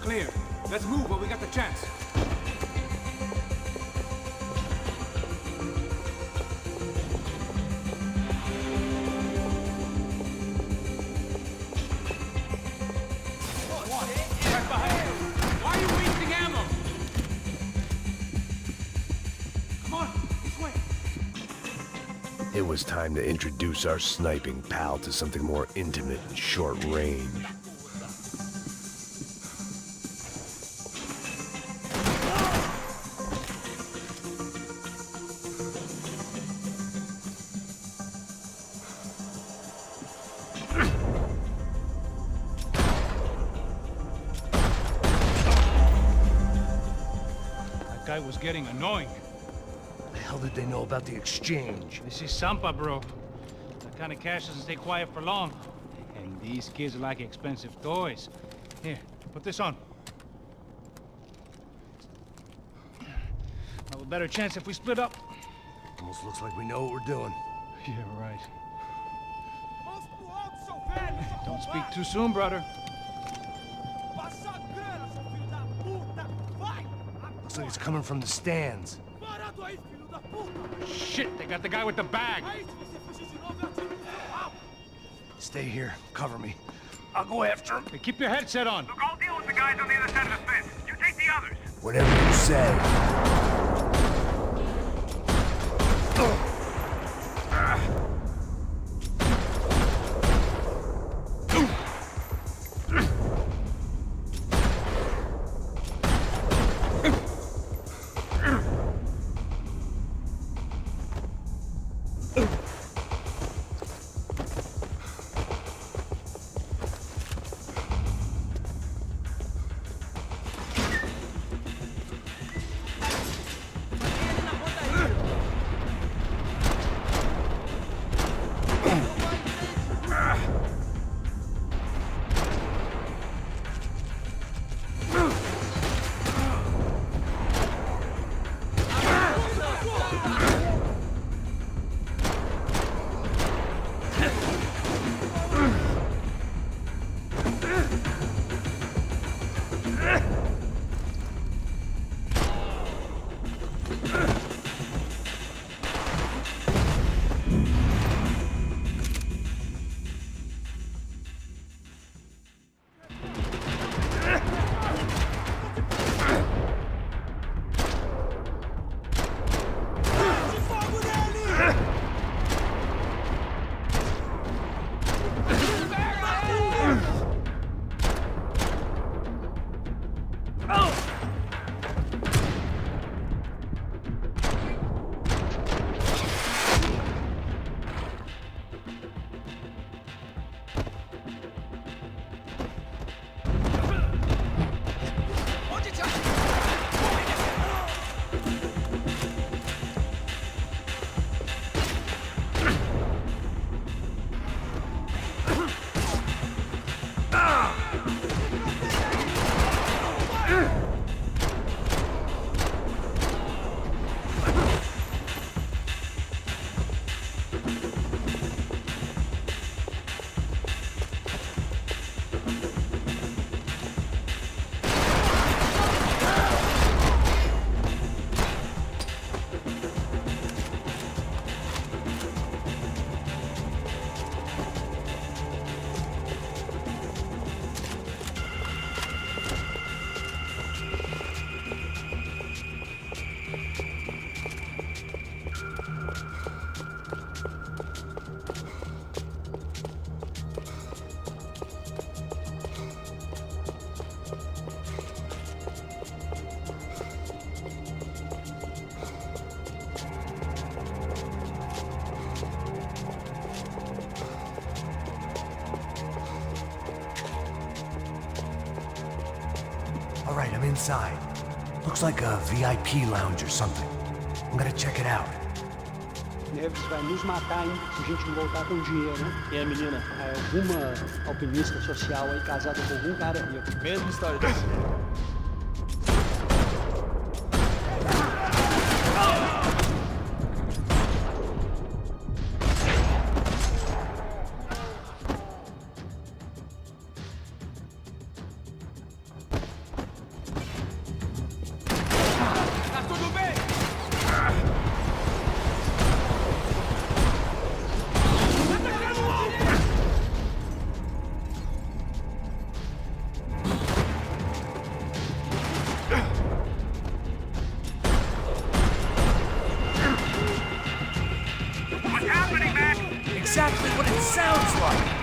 Clear. Let's move while we got the chance. Right behind you. Why are you wasting ammo? Come on, this way. It was time to introduce our sniping pal to something more intimate and short range. That guy was getting annoying. The hell did they know about the exchange? This is Sampa, bro. That kind of cash doesn't stay quiet for long. And these kids like expensive toys. Here, put this on. Have a better chance if we split up. Almost looks like we know what we're doing. Yeah, right. Don't speak too soon, brother. Looks like it's coming from the stands. Shit, they got the guy with the bag. Stay here. Cover me. I'll go after him. Hey, keep your headset on. Look, I'll deal with the guys on the other side of the fence. You take the others. Whatever you say. All right, I'm inside. Looks like a VIP lounge or something. I'm gonna check it out. Neves vai nos matar, hein, se a gente não voltar com dinheiro, né? E a menina, alguma alpinista social aí casada com algum cara rico. Mesma história desse. Exactly what it sounds like!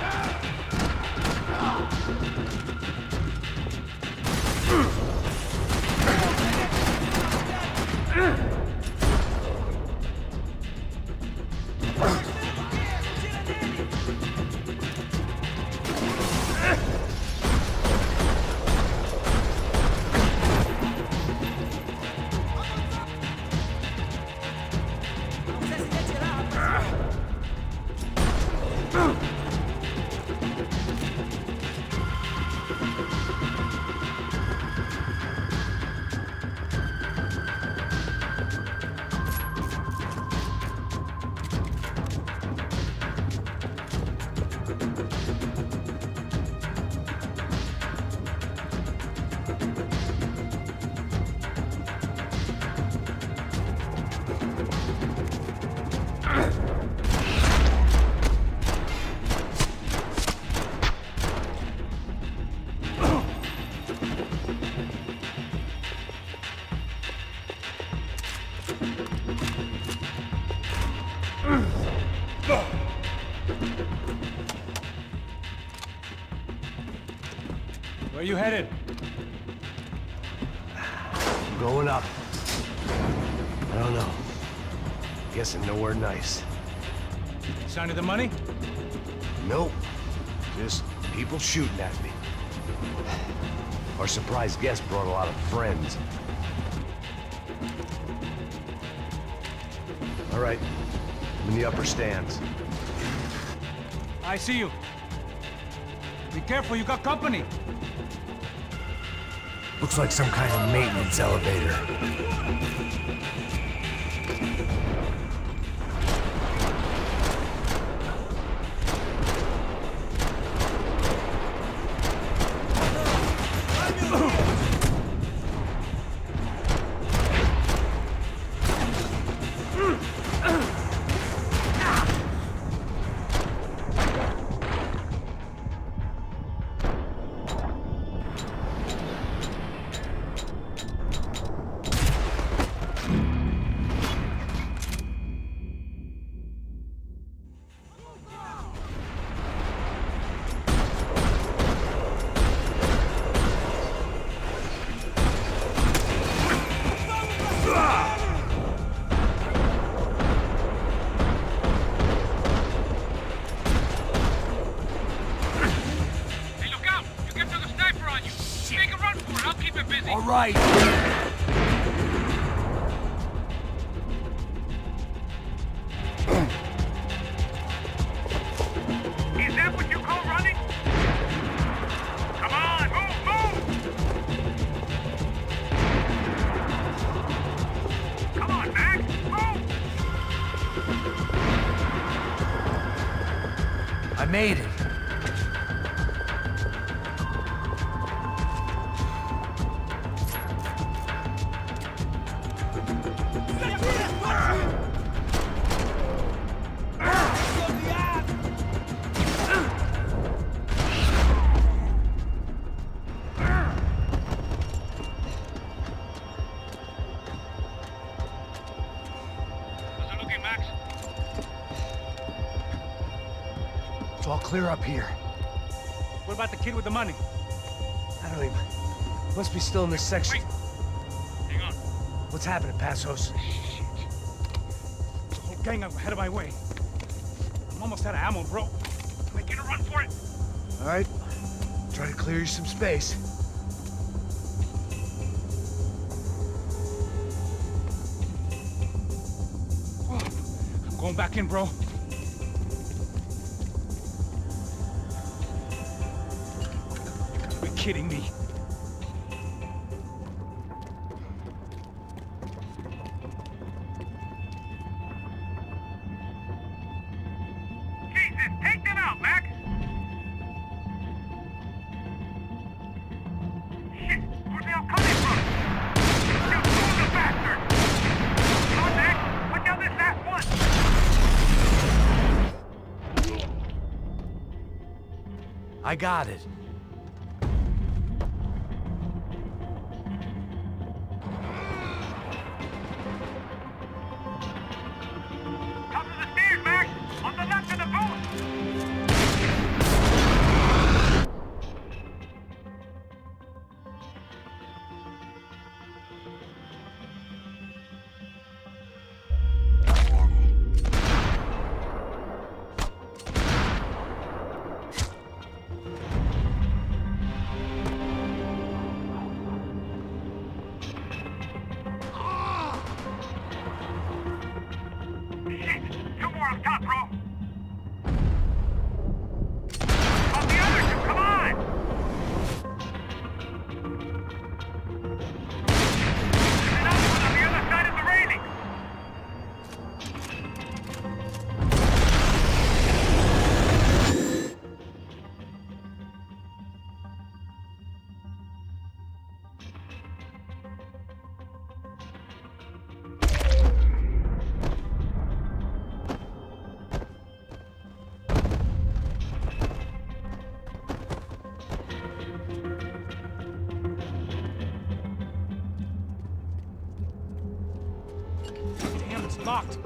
Where you headed? I'm going up. I don't know. Guessing nowhere nice. Sign of the money? Nope. Just people shooting at me. Our surprise guest brought a lot of friends. All right. I'm in the upper stands. I see you. Be careful, you got company. Looks like some kind of maintenance elevator. All right. Is that what you call running? Come on, move, move! made it. It's all clear up here. What about the kid with the money? I don't even... Must be still in this section. Wait. Hang on. What's happening, Passos? The whole gang ahead of my way. I'm almost out of ammo, bro. Making a run for it. All right. Try to clear you some space. I'm going back in, bro. You're kidding me. Jesus, take them out, Mac! Shit, where they all coming from? You fool the bastard! Come on, Mac, put down this last one! I got it. Top of the stairs, Mac! On the left of the booth! Shit! Two more up top, bro! On the other two, come on! There's another one on the other side of the railing! Damn, it's locked. I'm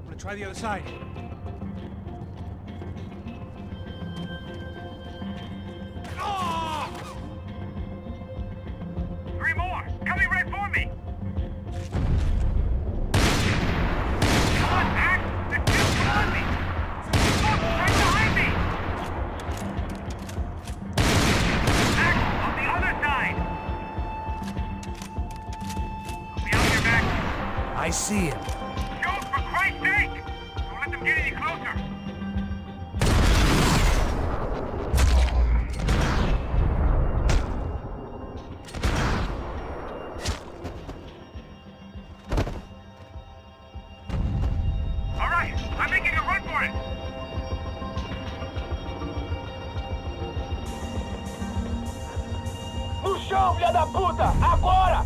gonna try the other side. Three more! Coming right for me! Come on, Mac! They're still on me! Look, right behind me! Mac, on the other side! I'll be out here, Mac. I see him. Shoot, for Christ's sake! Don't let them get any closer! All right, I'm making a run for it! No chão, filha da puta! Agora!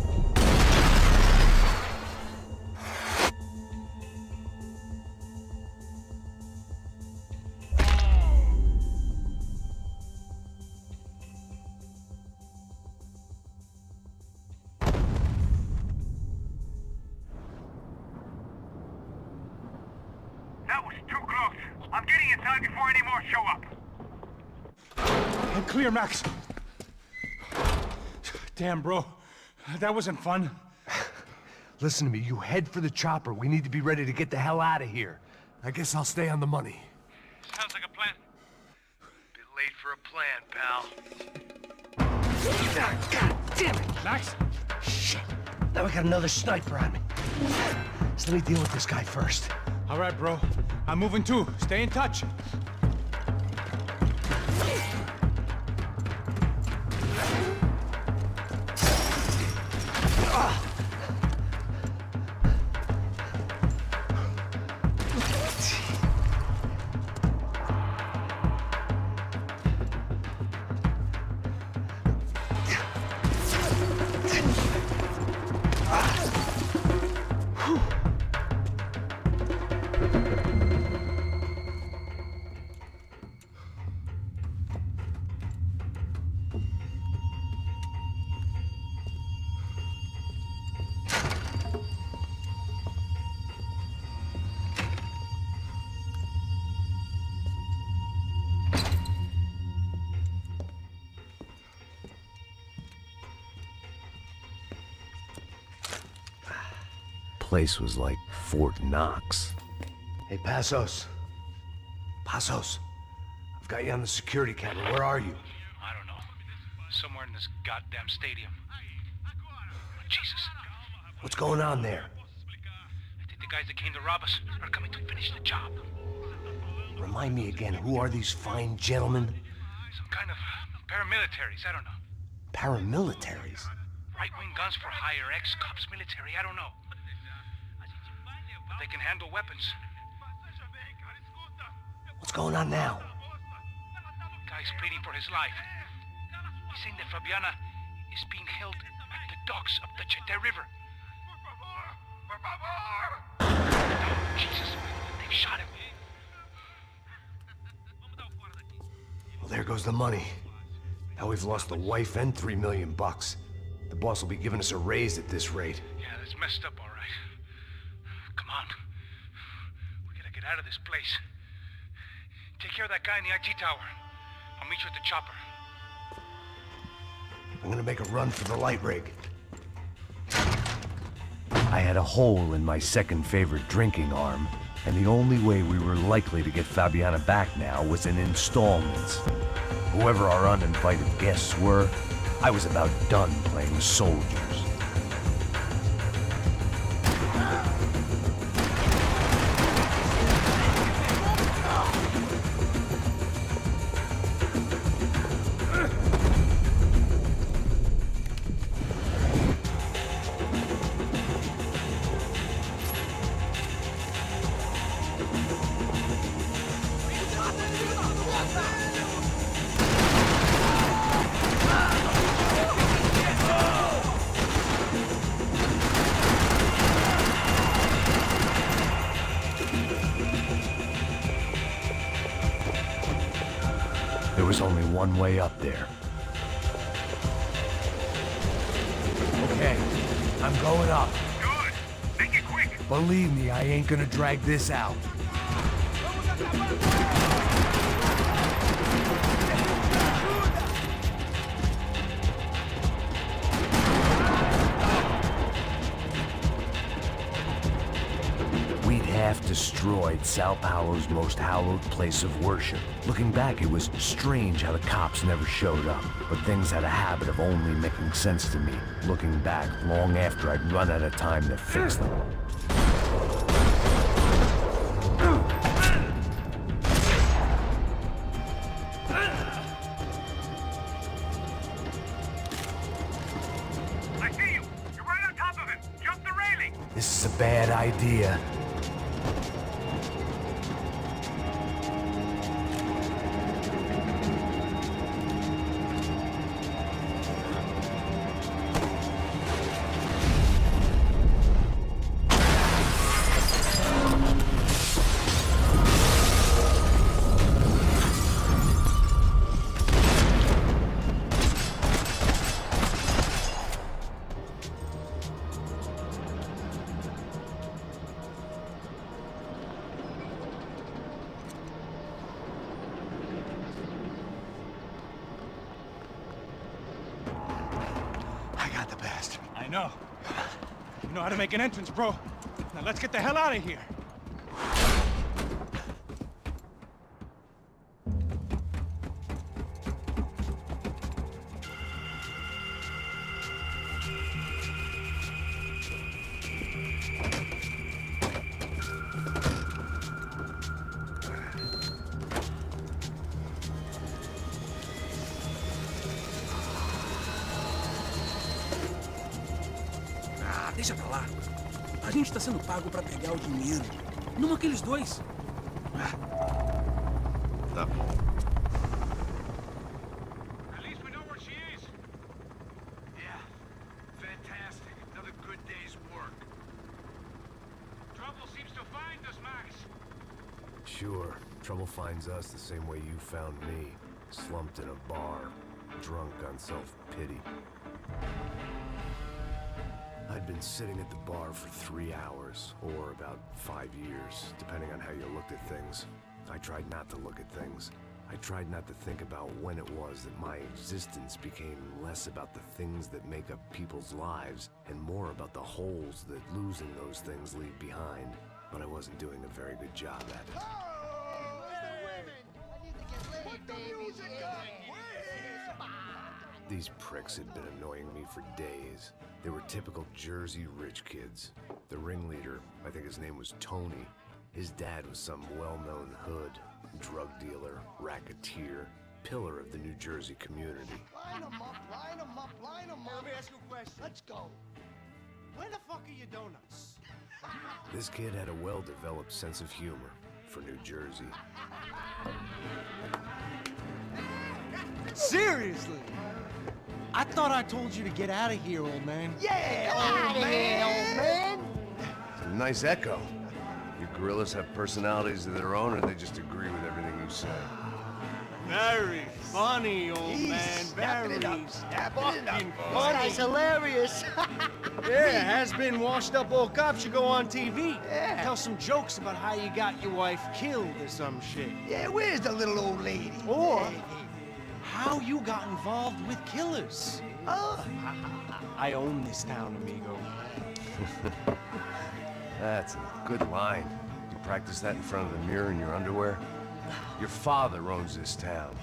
That was too close. I'm getting inside before any more show up. I'm clear, Max. Damn, bro. That wasn't fun. Listen to me, you head for the chopper. We need to be ready to get the hell out of here. I guess I'll stay on the money. Sounds like a plan. Bit late for a plan, pal. God damn it! Max? Shit. Now we got another sniper on me. So let me deal with this guy first. All right, bro. I'm moving too. Stay in touch. place was like Fort Knox. Hey, Passos. Passos. I've got you on the security camera. Where are you? I don't know. Somewhere in this goddamn stadium. Jesus. What's going on there? I think the guys that came to rob us are coming to finish the job. Remind me again, who are these fine gentlemen? Some kind of paramilitaries, I don't know. Paramilitaries? Right-wing guns for hire, ex-cops, military, I don't know. But they can handle weapons. What's going on now? Guy's pleading for his life. He's saying that Fabiana is being held at the docks of the Chete River. Oh, Jesus, they've shot him. Well, there goes the money. Now we've lost the wife and $3 million bucks. The boss will be giving us a raise at this rate. Yeah, that's messed up, all right. Come on. We gotta get out of this place. Take care of that guy in the IT tower. I'll meet you at the chopper. I'm gonna make a run for the light rig. I had a hole in my second favorite drinking arm, and the only way we were likely to get Fabiana back now was in installments. Whoever our uninvited guests were, I was about done playing soldiers. There was only one way up there. Okay, I'm going up. Good. Make it quick. Believe me, I ain't gonna drag this out. We'd half destroyed Sao Paulo's most hallowed place of worship. Looking back, it was strange how the cops never showed up, but things had a habit of only making sense to me, looking back long after I'd run out of time to fix them. I see you. You're right on top of him. Jump the railing. This is a bad idea. I know. You know how to make an entrance, bro. Now let's get the hell out of here. Deixa pra lá. A gente tá sendo pago pra pegar o dinheiro. Não aqueles dois. Tá bom. At least we know where she is. Yeah. Fantastic. Another good day's work. Trouble seems to find us, Max. Sure. Trouble finds us the same way you found me. Slumped in a bar. Drunk on self-pity. I'd been sitting at the bar for 3 hours, or about 5 years, depending on how you looked at things. I tried not to look at things. I tried not to think about when it was that my existence became less about the things that make up people's lives and more about the holes that losing those things leave behind. But I wasn't doing a very good job at it. These pricks had been annoying me for days. They were typical Jersey rich kids. The ringleader, I think his name was Tony. His dad was some well-known hood, drug dealer, racketeer, pillar of the New Jersey community. Line them up, line them up, line them up. Let me ask you a question. Let's go. Where the fuck are your donuts? This kid had a well-developed sense of humor for New Jersey. Seriously? I thought I told you to get out of here, old man. Yeah, old man. It's a nice echo. You gorillas have personalities of their own, or they just agree with everything you say? Very funny, old man. Very fucking funny. That's hilarious. Yeah, has-been washed-up old cop should go on TV. Yeah. Tell some jokes about how you got your wife killed or some shit. Yeah, where's the little old lady? Or how you got involved with killers. Oh. I own this town, amigo. That's a good line. You practice that in front of the mirror in your underwear? Your father owns this town.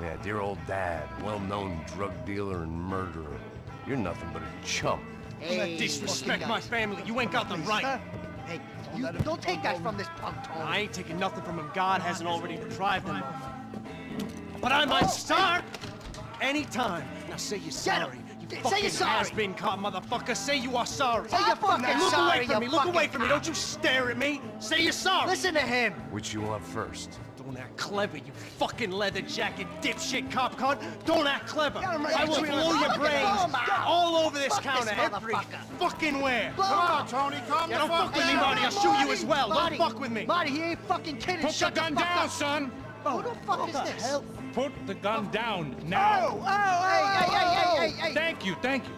Yeah, dear old dad, well-known drug dealer and murderer. You're nothing but a chump. Hey, disrespect my family. You ain't got the right. Hey, you don't take that from this punk, Tony. I ain't taking nothing from him. God hasn't already deprived him of. But I might start anytime. Now say you're sorry. You fucking has-been caught, motherfucker. Say you are sorry. Say you're fucking Look sorry, away from me. Look away from me. Don't you stare at me. Say you're sorry. Listen to him. Which you want first? Don't act clever, you fucking leather jacket dipshit cop cunt. Don't act clever. I will blow your brains all over this counter, every fucking where. Come on, Tony, calm Yeah, don't fuck with me, Marty. I'll shoot you as well. Marty, Don't fuck with me. Marty, he ain't fucking kidding. Put the gun down, son! Who the fuck is this? Hell? Put the gun down now! Hey. Thank you, thank you.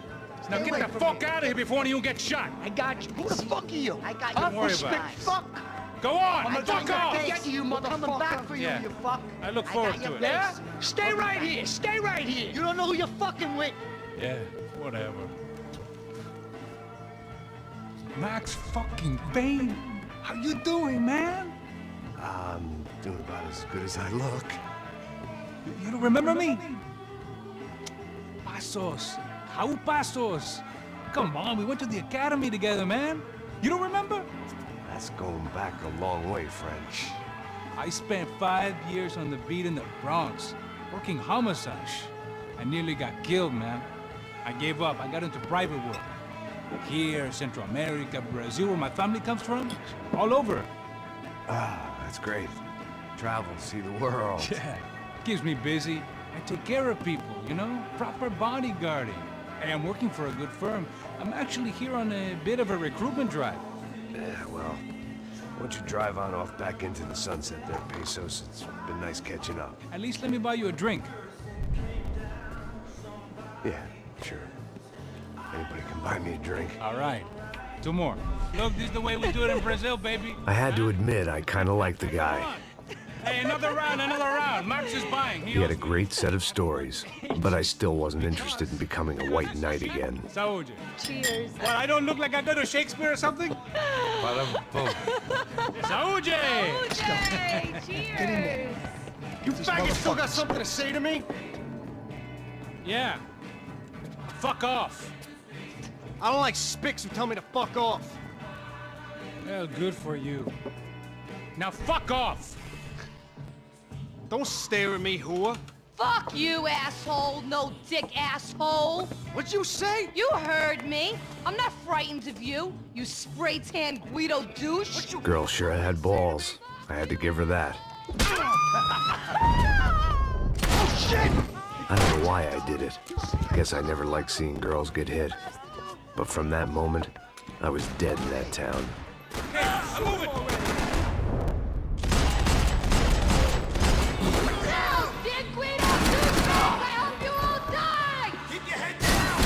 Now Stay get away the from fuck me. out of here before one of you get shot. I got you. Who the fuck are you? I got you. Don't worry about it. Fuck. Go on, I'm fuck off! get you, motherfucker. I'm coming back for you, Yeah. you fuck. I look forward to it. Yeah? Stay right here. Stay right here. You don't know who you're fucking with. Yeah, whatever. Max fucking Payne, how you doing, man? I'm doing about as good as I look. You don't remember me? Pasos. How Pasos? Come on, we went to the academy together, man. You don't remember? That's going back a long way, French. I spent 5 years on the beat in the Bronx, working homicide. I nearly got killed, man. I gave up. I got into private work. Here, Central America, Brazil, where my family comes from, all over. Ah, that's great. Travel, see the world. Yeah, keeps me busy. I take care of people, you know? Proper bodyguarding. Hey, I'm working for a good firm. I'm actually here on a bit of a recruitment drive. Yeah, well, why don't you drive on off back into the sunset there, Pesos? It's been nice catching up. At least let me buy you a drink. Yeah, sure. Anybody can buy me a drink. All right. 2 more. Look, this is the way we do it in Brazil, baby. I had to admit, I kind of liked the guy. Hey, another round, another round. Max is buying. He had a great set of stories, but I still wasn't interested in becoming a white knight again. Saúde. Cheers. What, I don't look like I go to Shakespeare or something? Saúde! Cheers. You faggots still got something to say to me? Yeah. Fuck off. I don't like spicks who tell me to fuck off. Well, good for you. Now fuck off! Don't stare at me, whore. Fuck you, asshole. No dick, asshole. What'd you say? You heard me. I'm not frightened of you, you spray-tan Guido douche. Girl sure had balls. I had to give her that. Oh, shit! I don't know why I did it. Guess I never liked seeing girls get hit. But from that moment, I was dead in that town. Hey, I'm moving! No! Dick Guido douche! I hope you all die! Keep your head down!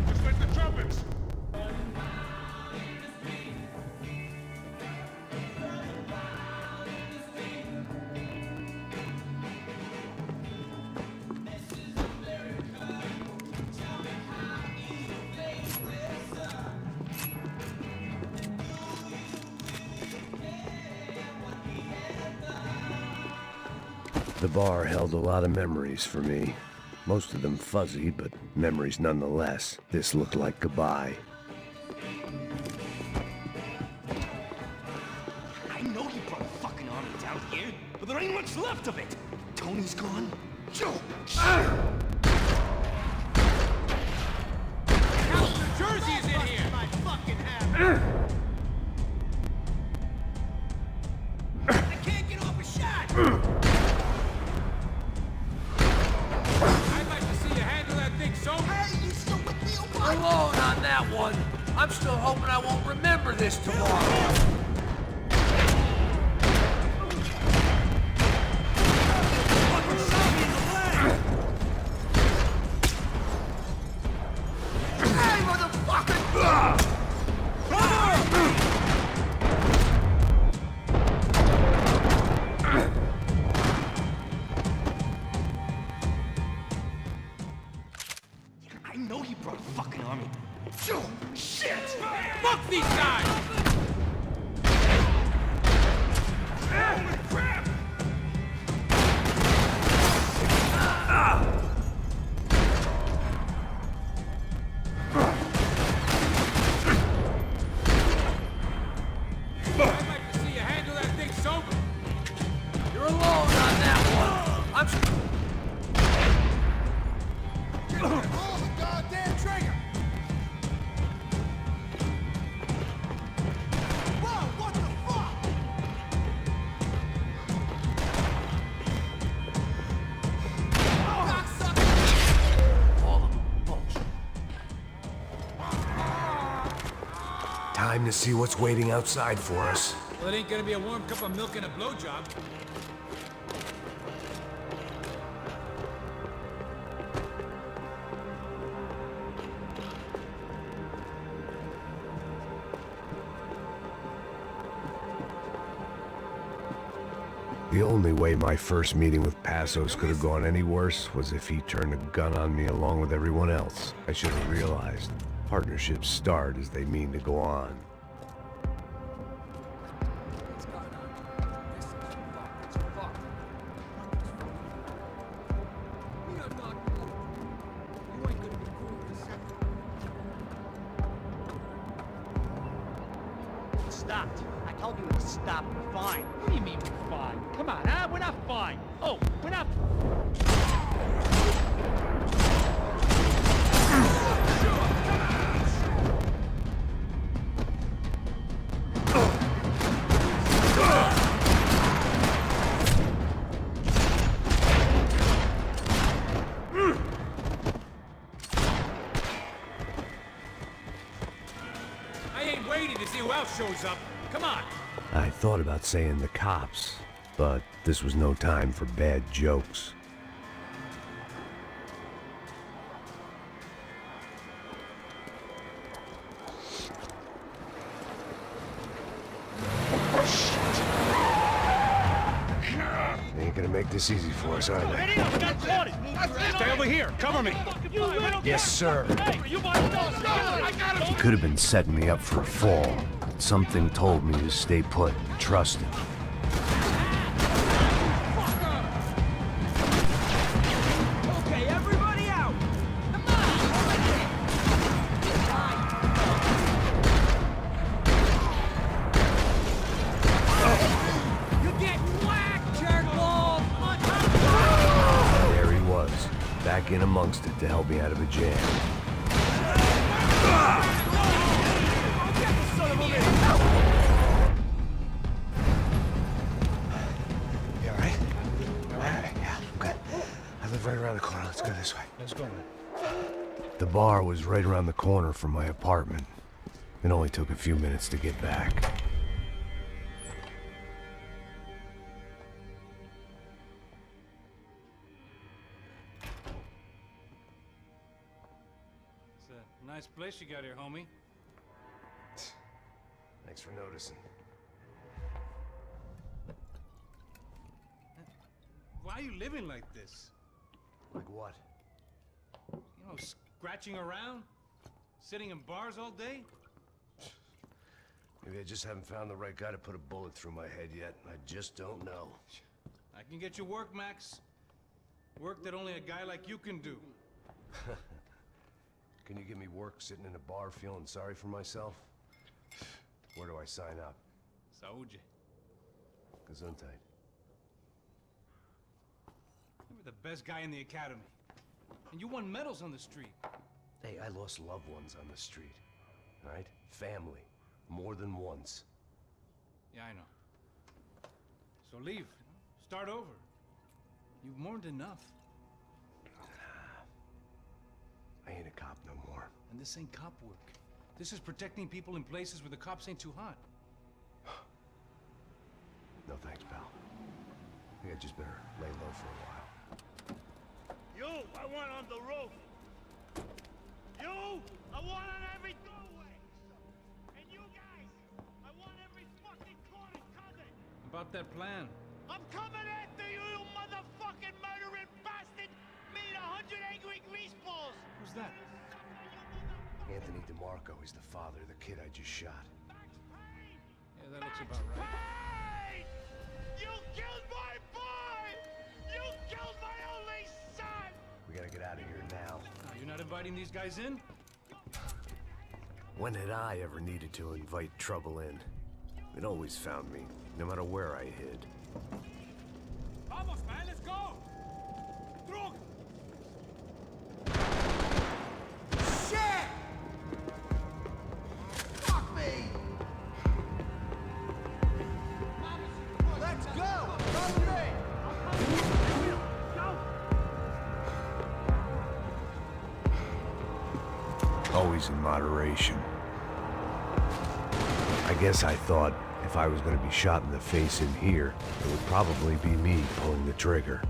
Just like the trumpets! The bar held a lot of memories for me. Most of them fuzzy, but memories nonetheless. This looked like goodbye. I know you brought a fucking army down here, but there ain't much left of it. Tony's gone. Joe! New Jersey is in here! My fucking hammer! I can't get off a shot! I'd like to see you handle that thing sober. Hey, you still with me or what? Alone on that one. I'm still hoping I won't remember this tomorrow. I know you brought a fucking army. Joe! Shit! Fuck these guys! Holy crap! I'd like to see you handle that thing sober. You're alone on that one. I'm Pull the goddamn trigger! Whoa, what the fuck? Time to see what's waiting outside for us. Well, it ain't gonna be a warm cup of milk and a blowjob. The only way my first meeting with Passos could have gone any worse was if he turned a gun on me along with everyone else. I should have realized. Partnerships start as they mean to go on. It stopped. I told you it stopped. We're fine. What do you mean we're fine? Come on, huh? We're not fine. Oh, we're not... I ain't waiting to see who else shows up. Come on. I thought about saying the cops, but this was no time for bad jokes. They ain't gonna make this easy for us, are they? Ready up, got 20. Stay over here. Cover me. Yes, sir. Hey, you boys don't I got him. He could have been setting me up for a fall. Something told me to stay put and trust him. Okay, everybody out! You're getting whacked, jerkwall! There he was, back in amongst it to help me out of a jam. You all right? Yeah, I'm good. I live right around the corner. Let's go this way. Let's go, man. The bar was right around the corner from my apartment. It only took a few minutes to get back. It's a nice place you got here, homie. Thanks for noticing. Why are you living like this? Like what? You know, scratching around? Sitting in bars all day? Maybe I just haven't found the right guy to put a bullet through my head yet. I just don't know. I can get you work, Max. Work that only a guy like you can do. Can you give me work sitting in a bar feeling sorry for myself? Where do I sign up? Saúde. Gesundheit. You were the best guy in the academy. And you won medals on the street. Hey, I lost loved ones on the street. Right? Family. More than once. Yeah, I know. So leave. Start over. You've mourned enough. I ain't a cop no more. And this ain't cop work. This is protecting people in places where the cops ain't too hot. No thanks, pal. I think I just better lay low for a while. You, I want on the roof. You, I want on every doorway. And you guys, I want every fucking corner covered. About that plan. I'm coming after you, you motherfucking murdering bastard! Meet 100 angry greaseballs! Who's that? Anthony DeMarco. He's the father of the kid I just shot. Yeah, that looks about right. Payne! You killed my boy! You killed my only son! We gotta get out of here now. You're not inviting these guys in? When had I ever needed to invite trouble in? It always found me, no matter where I hid. Vamos, man, let's go! Drug! Shit! Fuck me! Let's go! Always in moderation. I guess I thought if I was going to be shot in the face in here, it would probably be me pulling the trigger.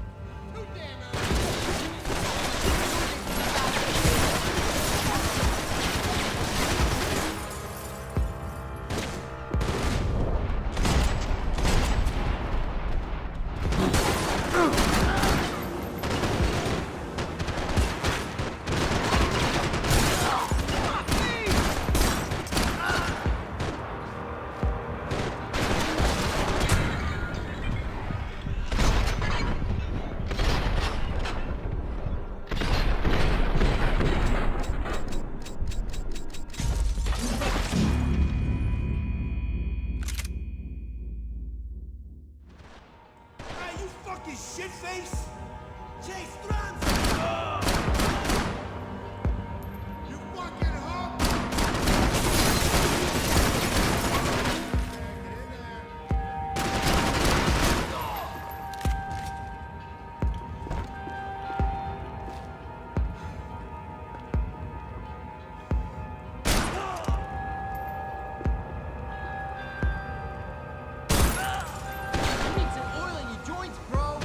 Shitface! Chase Thruns! You fucking hoe! You need some oil in your joints, bro.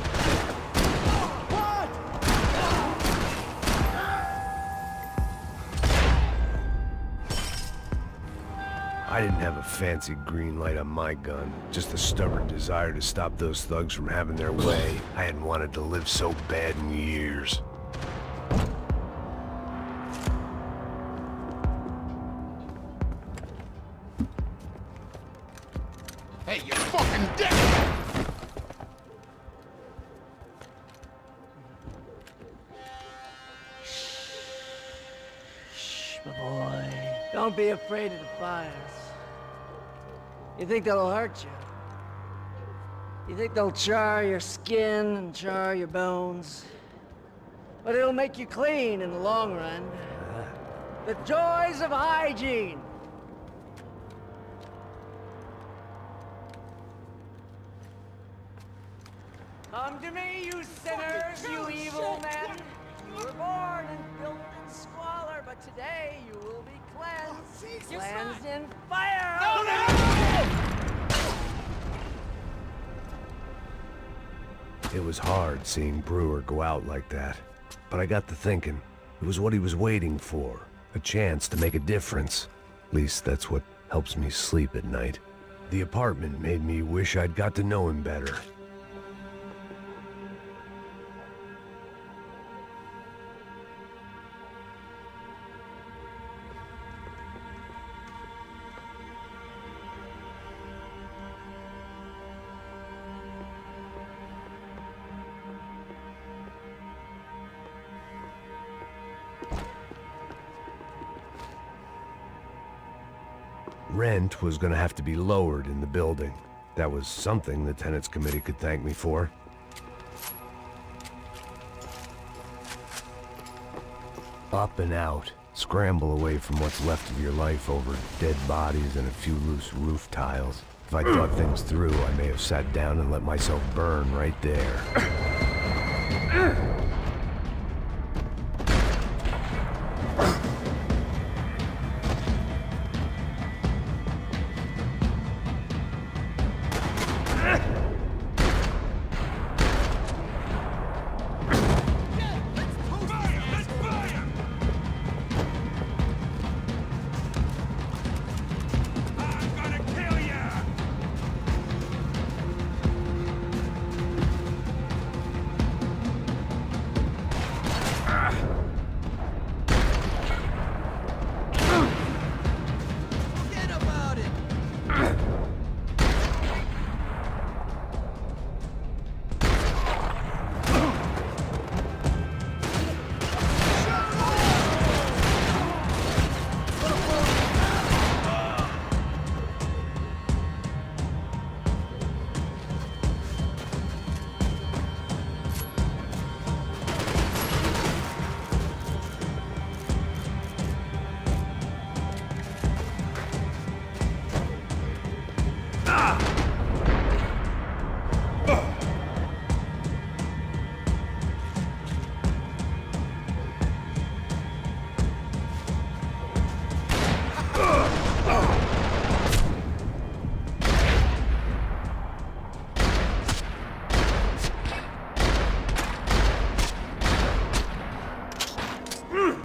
I didn't have a fancy green light on my gun, just a stubborn desire to stop those thugs from having their way. I hadn't wanted to live so bad in years. Hey, you fucking dick! Shh, my boy. Don't be afraid of the fires. You think they'll hurt you? You think they'll char your skin and char your bones? But it'll make you clean in the long run. The joys of hygiene! Come to me, you sinners, you evil men! You were born and built in squalor, but today you will be cleansed. Cleansed in fire! It was hard seeing Brewer go out like that, but I got to thinking, it was what he was waiting for, a chance to make a difference. At least that's what helps me sleep at night. The apartment made me wish I'd got to know him better. Rent was gonna have to be lowered in the building. That was something the tenants committee could thank me for. Up and out. Scramble away from what's left of your life over dead bodies and a few loose roof tiles. If I thought things through, I may have sat down and let myself burn right there.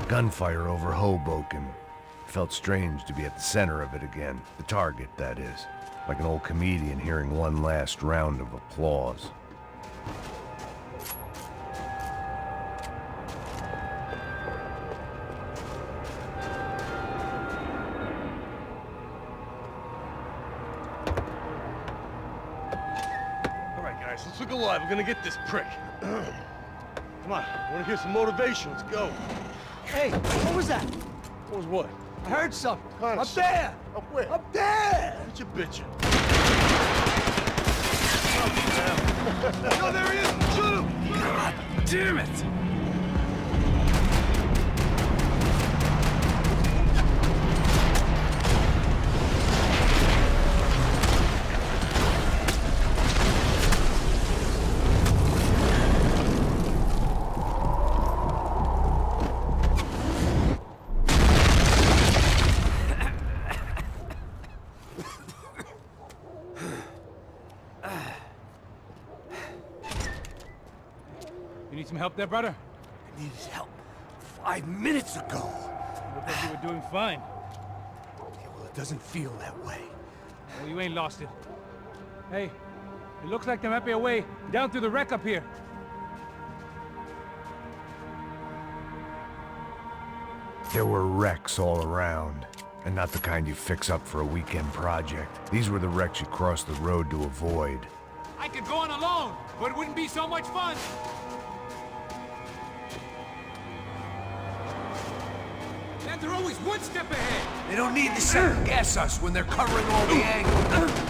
Gunfire over Hoboken. Felt strange to be at the center of it again. The target, that is. Like an old comedian hearing one last round of applause. All right, guys, let's look alive. We're gonna get this prick. Come on, I wanna hear some motivation. Let's go. Hey, what was that? What was what? I heard something. Kind of Up there! Up where? Up there! What you bitching? Oh, there he is! Shoot him! God damn it! You need some help there, brother? I needed help 5 minutes ago. I thought you were doing fine. Yeah, well, it doesn't feel that way. Well, you ain't lost it. Hey, it looks like there might be a way down through the wreck up here. There were wrecks all around, and not the kind you fix up for a weekend project. These were the wrecks you cross the road to avoid. I could go on alone, but it wouldn't be so much fun. And they're always one step ahead. They don't need to second guess us when they're covering all the angles.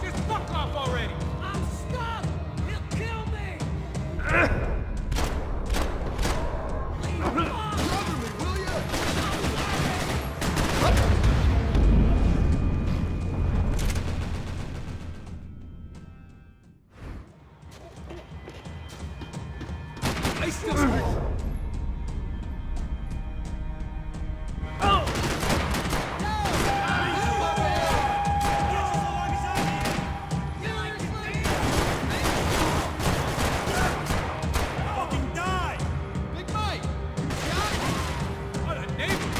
Just fuck off already! I'm stuck! He'll kill me! I still small. Fucking die! Big Mike! What a neighbor!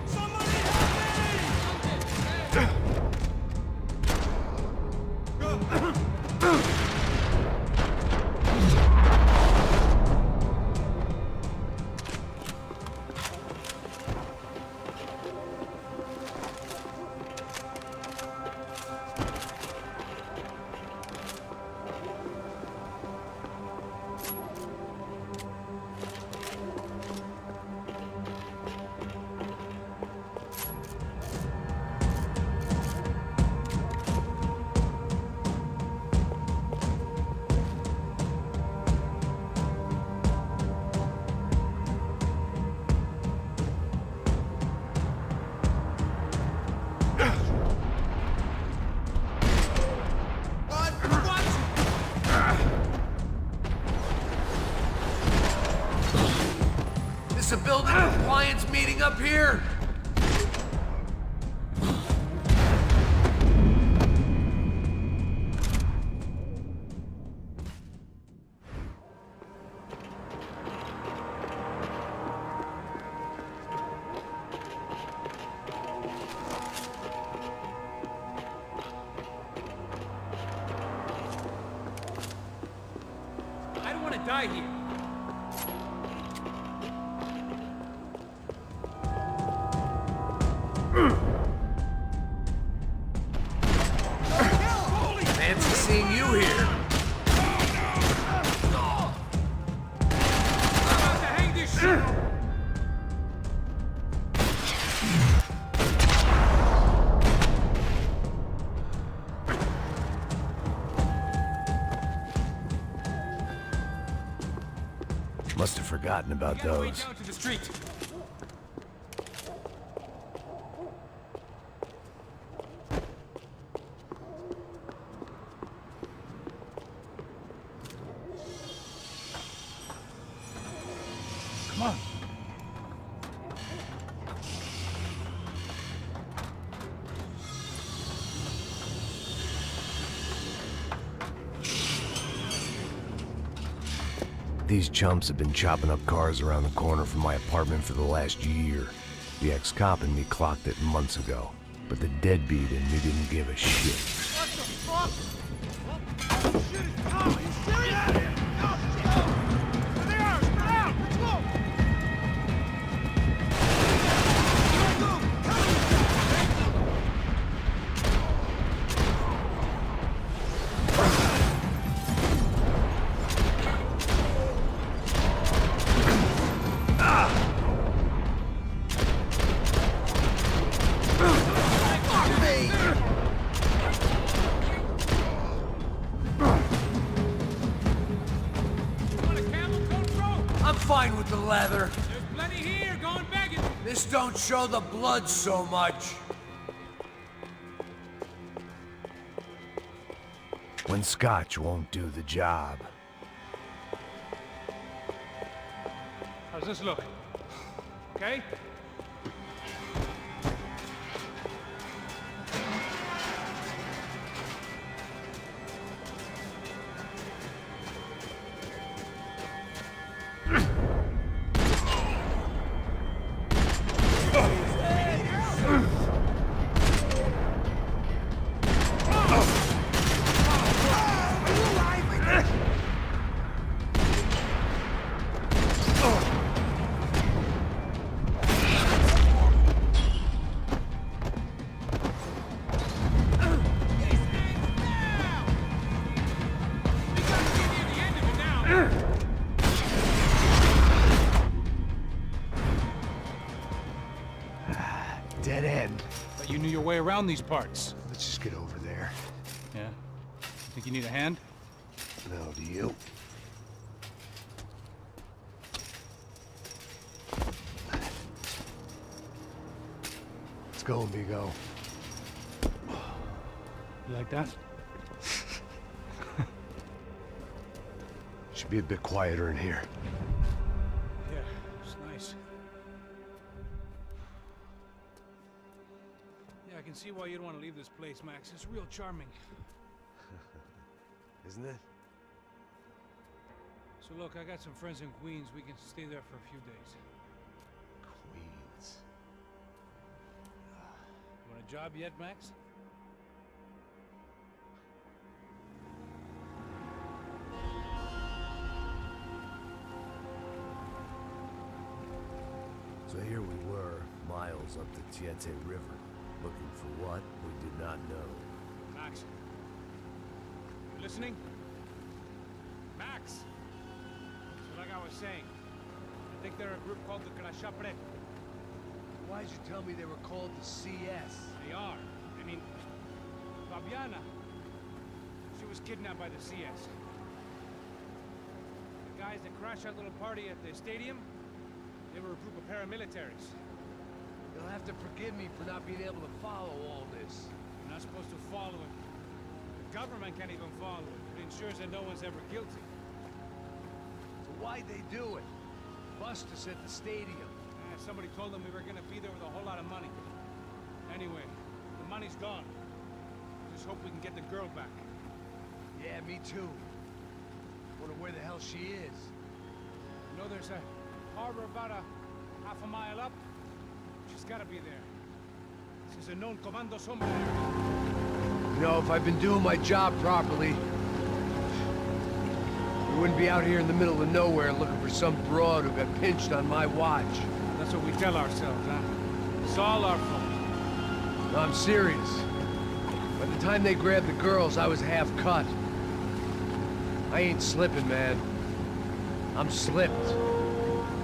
Somebody help me! This a building compliance meeting up here? I don't want to die here. Fancy seeing you here. I'm about to hang this shit. Must have forgotten about Get way those. down to the street. Come on. These chumps have been chopping up cars around the corner from my apartment for the last year. The ex-cop in me clocked it months ago, but the deadbeat in me didn't give a shit. What the fuck? Oh, shit is Tom! Are you serious? No, shit! There they are! Spread out! Let's go! I'm fine with the leather. There's plenty here. Go and bag it. This don't show the blood so much. When scotch won't do the job. How's this look? Okay? Dead end. But you knew your way around these parts. Let's just get over there. Yeah? Think you need a hand? No, do you? Let's go, amigo. You like that? Should be a bit quieter in here. Yeah, it's nice. Yeah, I can see why you'd want to leave this place, Max. It's real charming. Isn't it? So look, I got some friends in Queens. We can stay there for a few days. Queens. You want a job yet, Max? So here we were, miles up the Tiete River, looking for what we did not know. Max. You listening? Max! So like I was saying, I think they're a group called the Crashapre. Why'd you tell me they were called the CS? They are. I mean, Fabiana, she was kidnapped by the CS. The guys that crashed that little party at the stadium, they were a group of paramilitaries. You'll have to forgive me for not being able to follow all this. You're not supposed to follow it. The government can't even follow it. It ensures that no one's ever guilty. So why'd they do it? Bust us at the stadium. Somebody told them we were gonna be there with a whole lot of money. Anyway, the money's gone. Just hope we can get the girl back. Yeah, me too. Wonder where the hell she is. You know there's a harbor about a half a mile up? She's gotta be there. This is a known Comando Sombra area. You know, if I've been doing my job properly, we wouldn't be out here in the middle of nowhere looking for some broad who got pinched on my watch. That's what we tell ourselves, huh? It's all our fault. No, I'm serious. By the time they grabbed the girls, I was half cut. I ain't slipping, man. I'm slipped.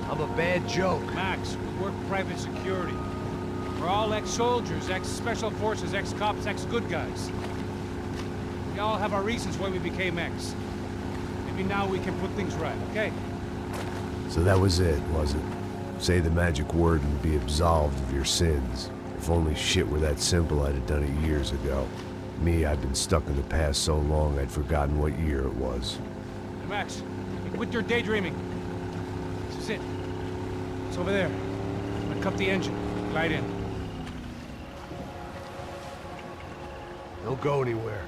I'm a bad joke. Max, we work private security. We're all ex-soldiers, ex-special forces, ex-cops, ex-good guys. We all have our reasons why we became ex. Maybe now we can put things right, okay? So that was it, was it? Say the magic word and be absolved of your sins. If only shit were that simple, I'd have done it years ago. Me, I've been stuck in the past so long I'd forgotten what year it was. Hey, Max, quit your daydreaming. This is it. It's over there. I'm gonna cut the engine. Glide in. Don't go anywhere.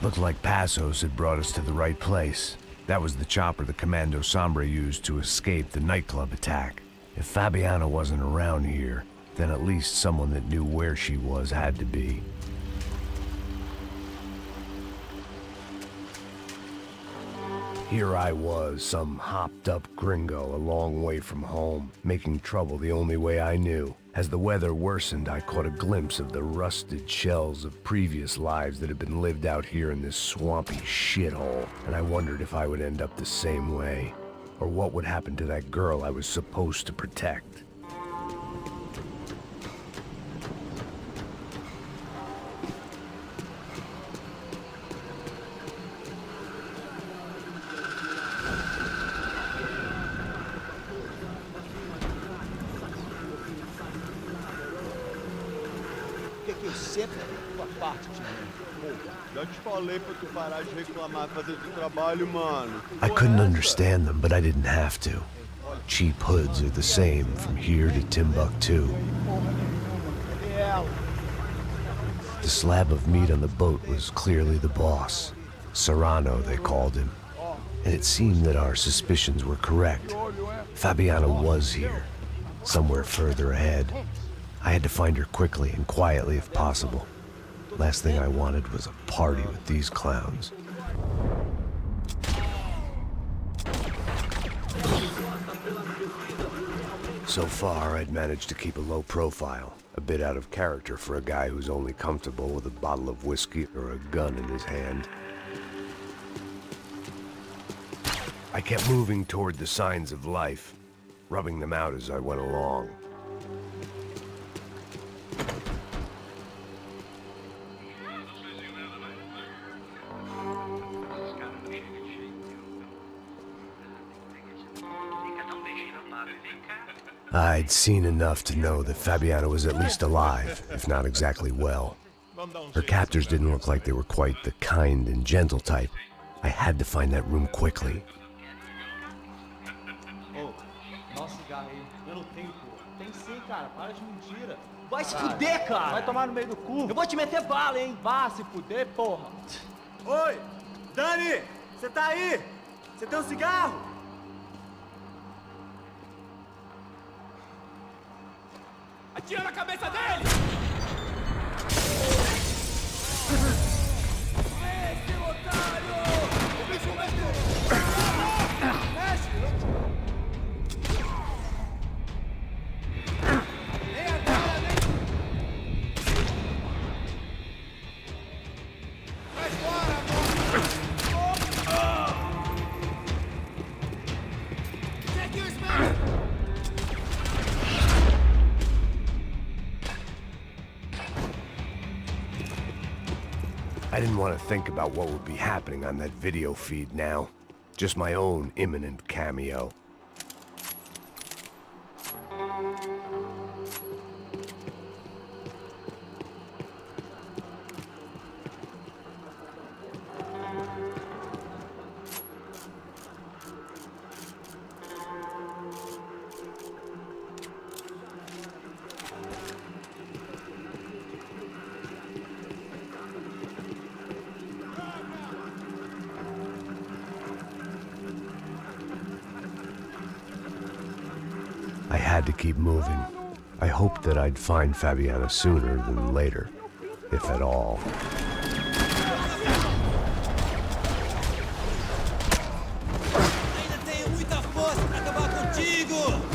Looked like Passos had brought us to the right place. That was the chopper the Comando Sombra used to escape the nightclub attack. If Fabiana wasn't around here, then at least someone that knew where she was had to be. Here I was, some hopped-up gringo a long way from home, making trouble the only way I knew. As the weather worsened, I caught a glimpse of the rusted shells of previous lives that had been lived out here in this swampy shithole, and I wondered if I would end up the same way, or what would happen to that girl I was supposed to protect. O que é esse? Uma parte de mim. Porra. Já te falei pra tu parar de reclamar e fazer teu trabalho, mano. I couldn't understand them, but I didn't have to. Cheap hoods are the same from here to Timbuktu. The slab of meat on the boat was clearly the boss. Serrano, they called him. And it seemed that our suspicions were correct. Fabiana was here, somewhere further ahead. I had to find her quickly and quietly if possible. Last thing I wanted was a party with these clowns. So far, I'd managed to keep a low profile, a bit out of character for a guy who's only comfortable with a bottle of whiskey or a gun in his hand. I kept moving toward the signs of life, rubbing them out as I went along. I'd seen enough to know that Fabiana was at least alive, if not exactly well. Her captors didn't look like they were quite the kind and gentle type. I had to find that room quickly. Tem sim, cara. Para de mentira. Vai se fuder, cara. Vai tomar no meio do cu. Eu vou te meter bala, hein. Vá se fuder, porra. Oi, Dani, você tá aí? Você tem um cigarro? Atira na cabeça dele! Esse otário! O bicho vai I didn't want to think about what would be happening on that video feed now. Just my own imminent cameo. I had to keep moving. I hoped that I'd find Fabiana sooner than later, if at all. Ainda tenho muita força pra acabar contigo!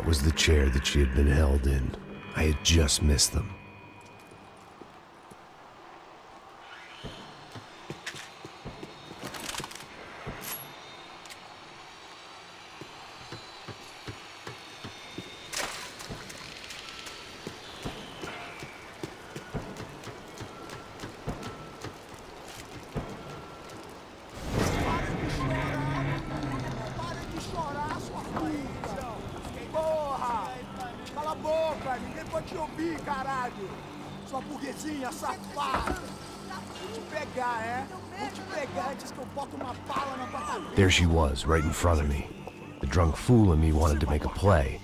That was the chair that she had been held in. I had just missed them. Ninguém pode te ouvir, caralho! Sua burguesinha safada! Vou te pegar, é? Vou te pegar antes que eu boto uma bala na tua cabeça! There she was, right in front of me. The drunk fool in me wanted to make a play.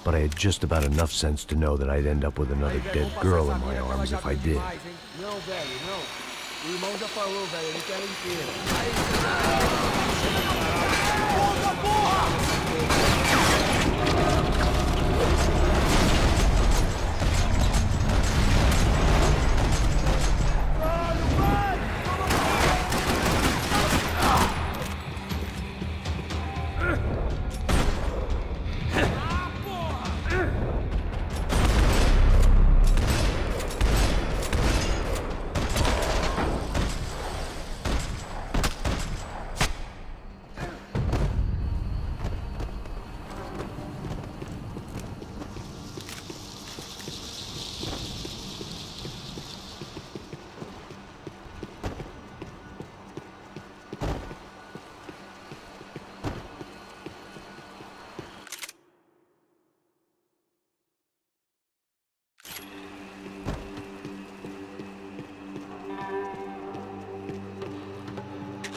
But I had just about enough sense to know that I'd end up with another dead girl in my arms if I did. Não, velho, não. O irmão já falou, velho, ele quer ela inteira. Porra, porra!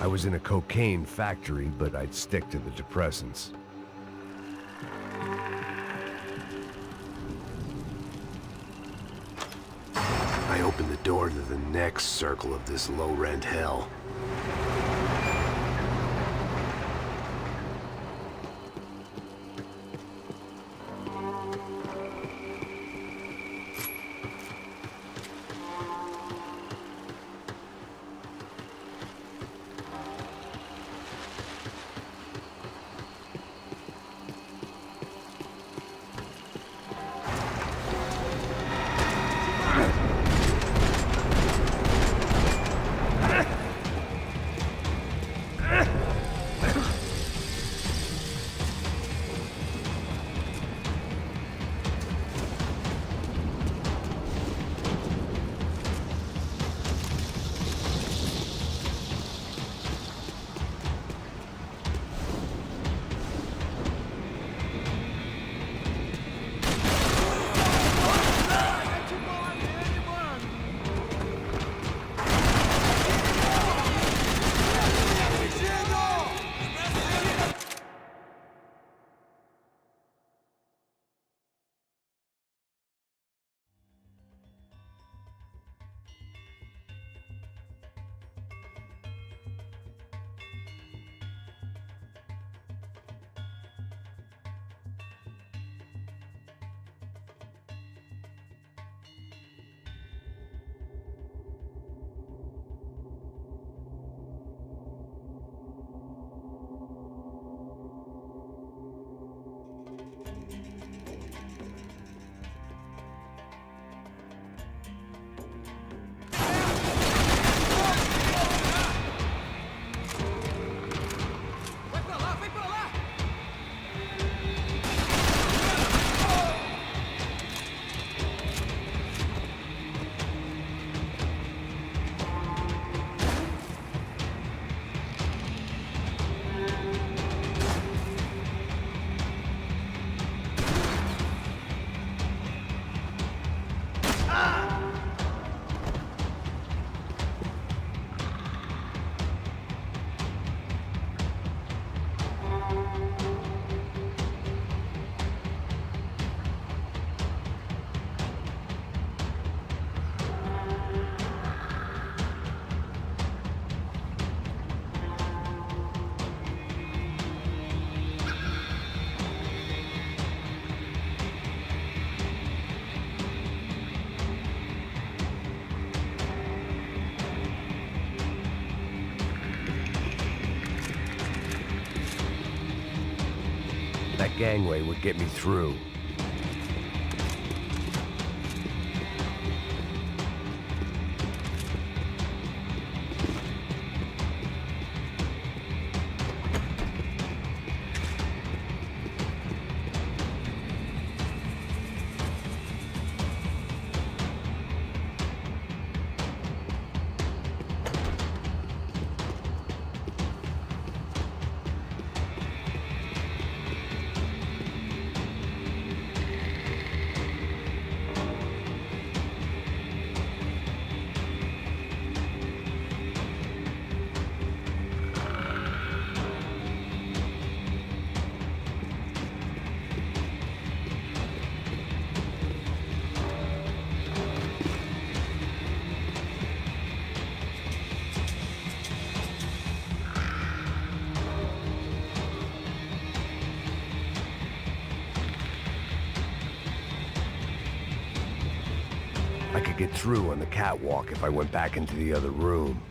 I was in a cocaine factory, but I'd stick to the depressants. I opened the door to the next circle of this low-rent hell. That gangway would get me through. I could get through on the catwalk if I went back into the other room.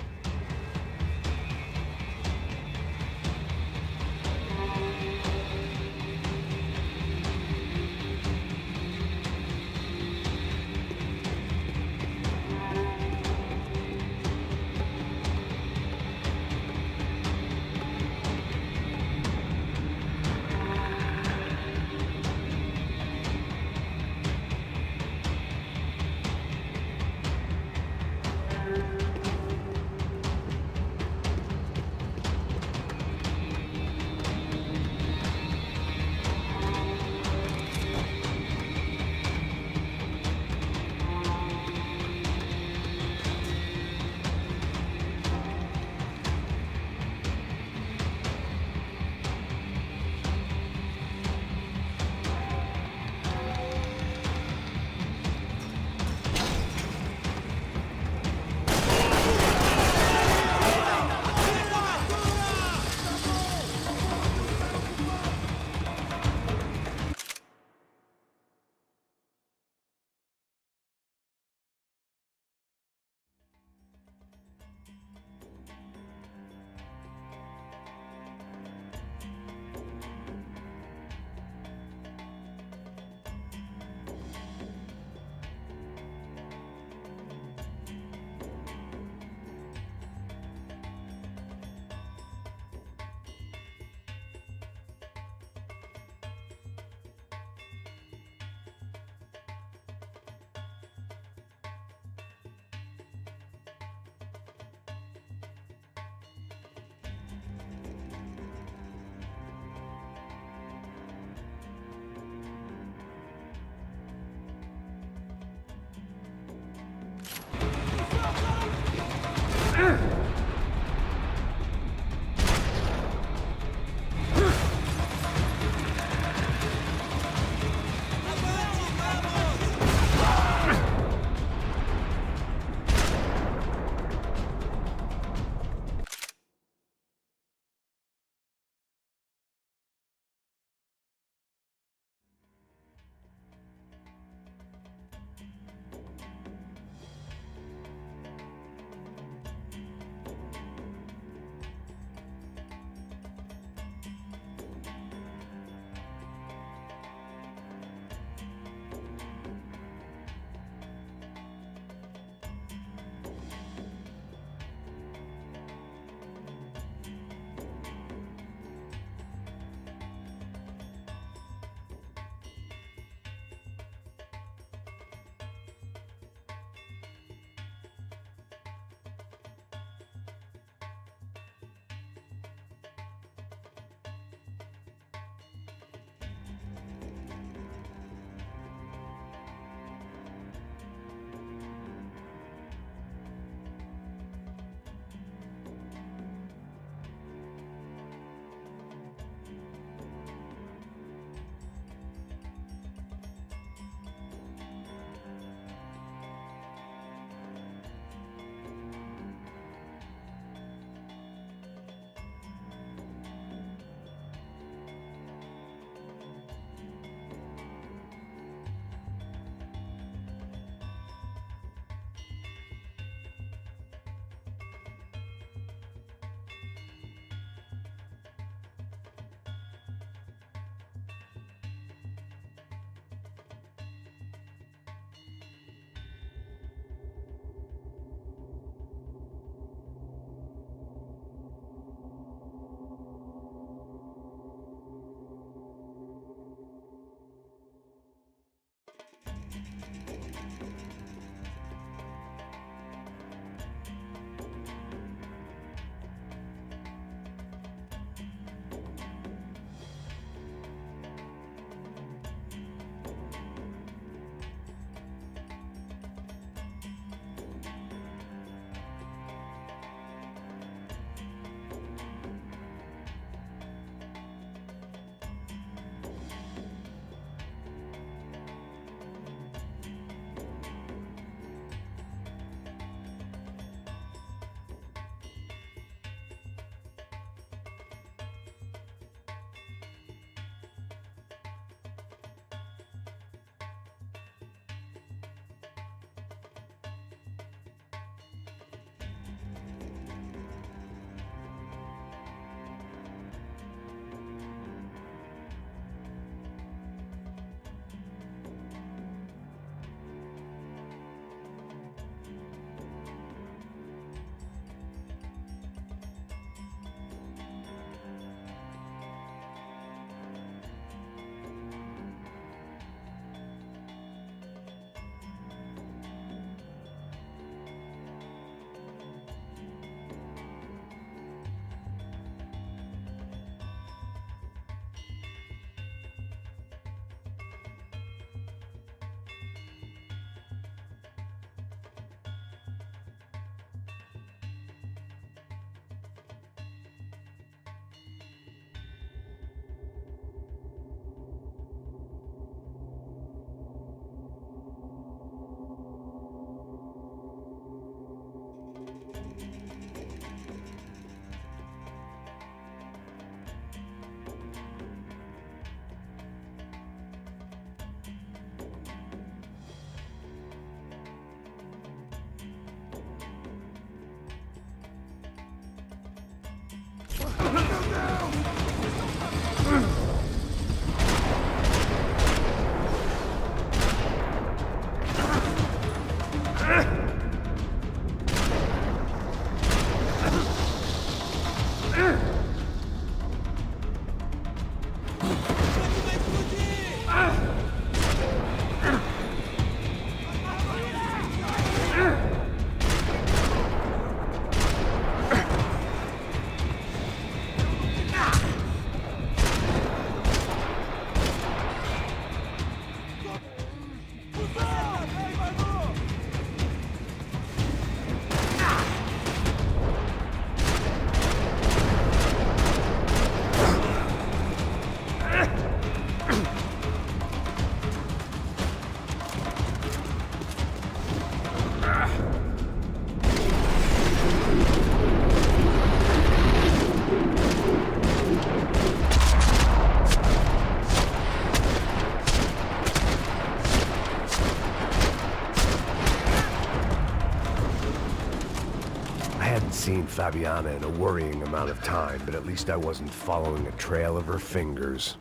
hadn't seen Fabiana in a worrying amount of time, but at least I wasn't following a trail of her fingers.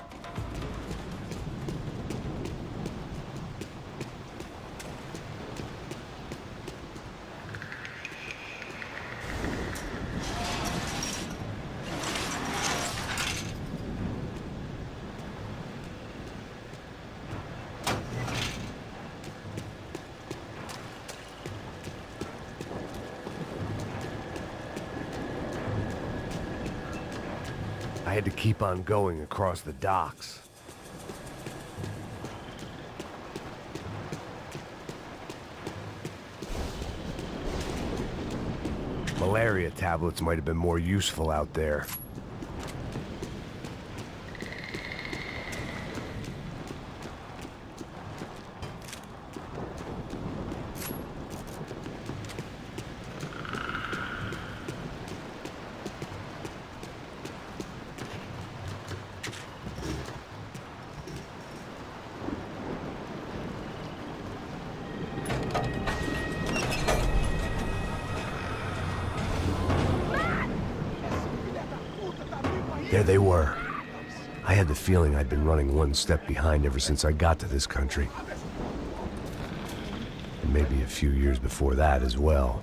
I had to keep on going across the docks. Malaria tablets might have been more useful out there. There they were. I had the feeling I'd been running one step behind ever since I got to this country. And maybe a few years before that as well.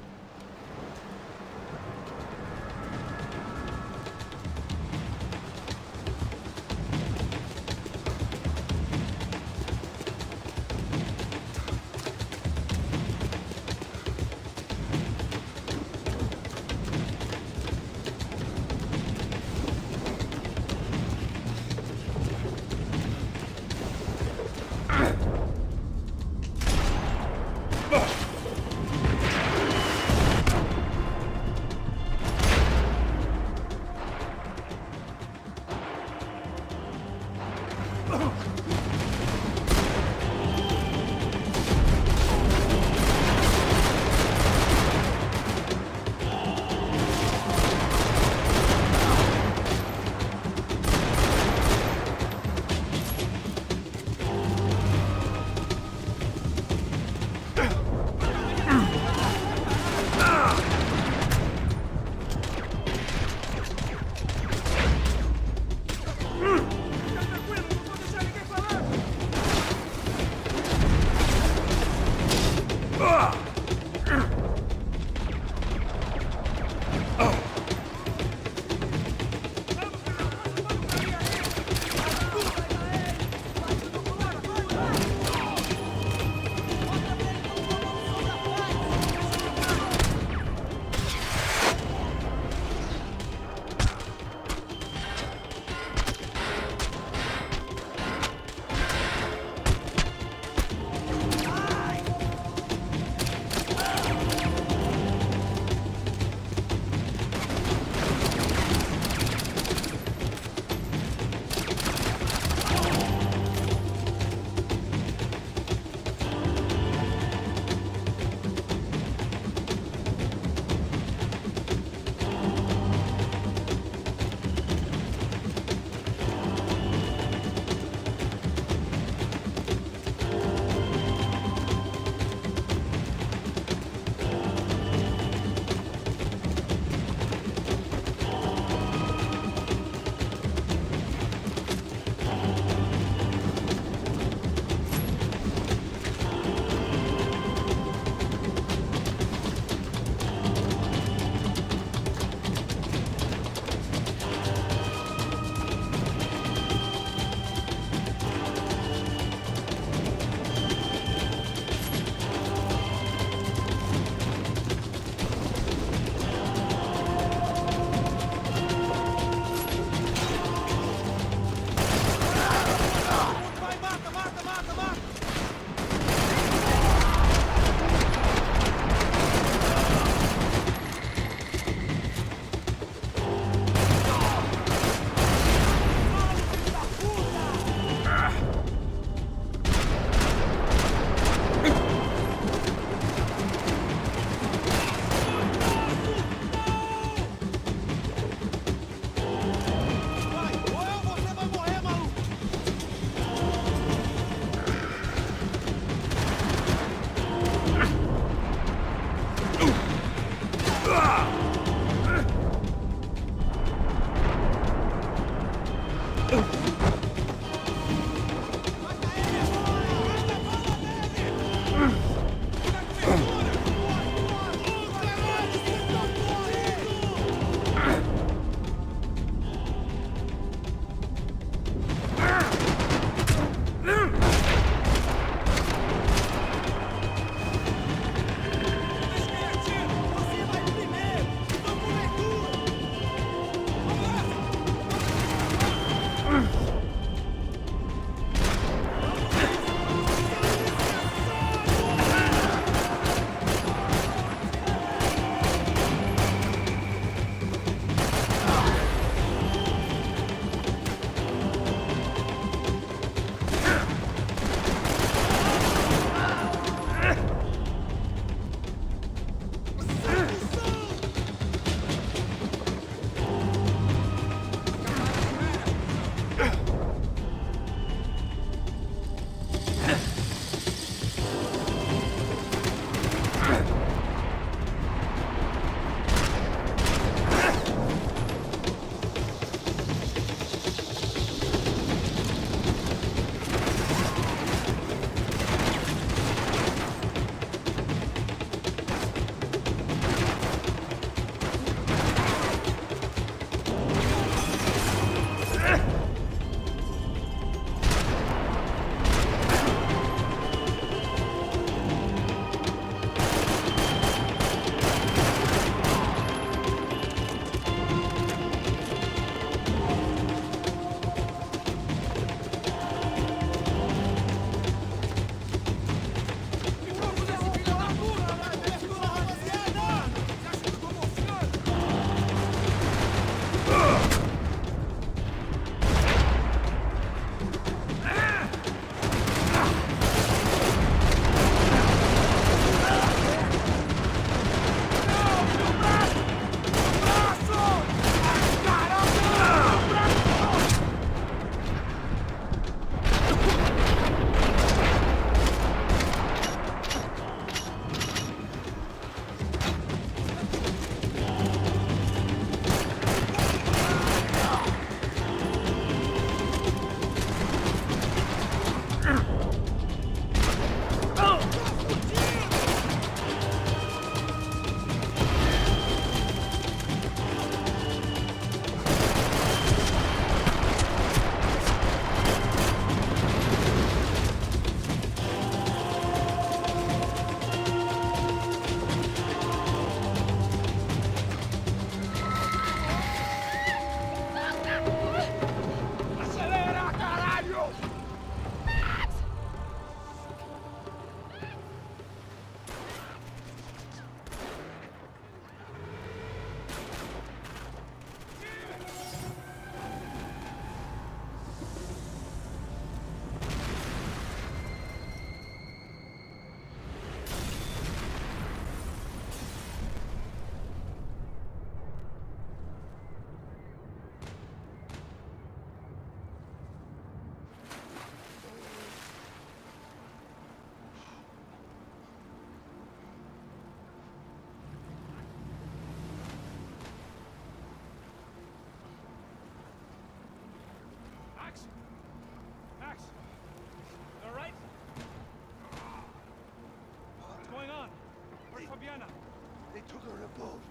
took her in a boat.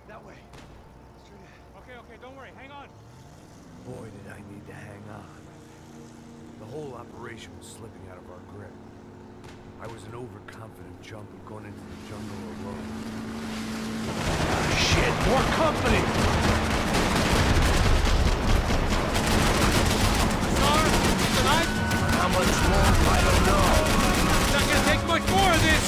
That way. Straight ahead. Okay, don't worry. Hang on. Boy, did I need to hang on. The whole operation was slipping out of our grip. I was an overconfident junkie going into the jungle alone. Shit, more company! Tonight? How much longer, I don't know. It's not gonna take much more of this!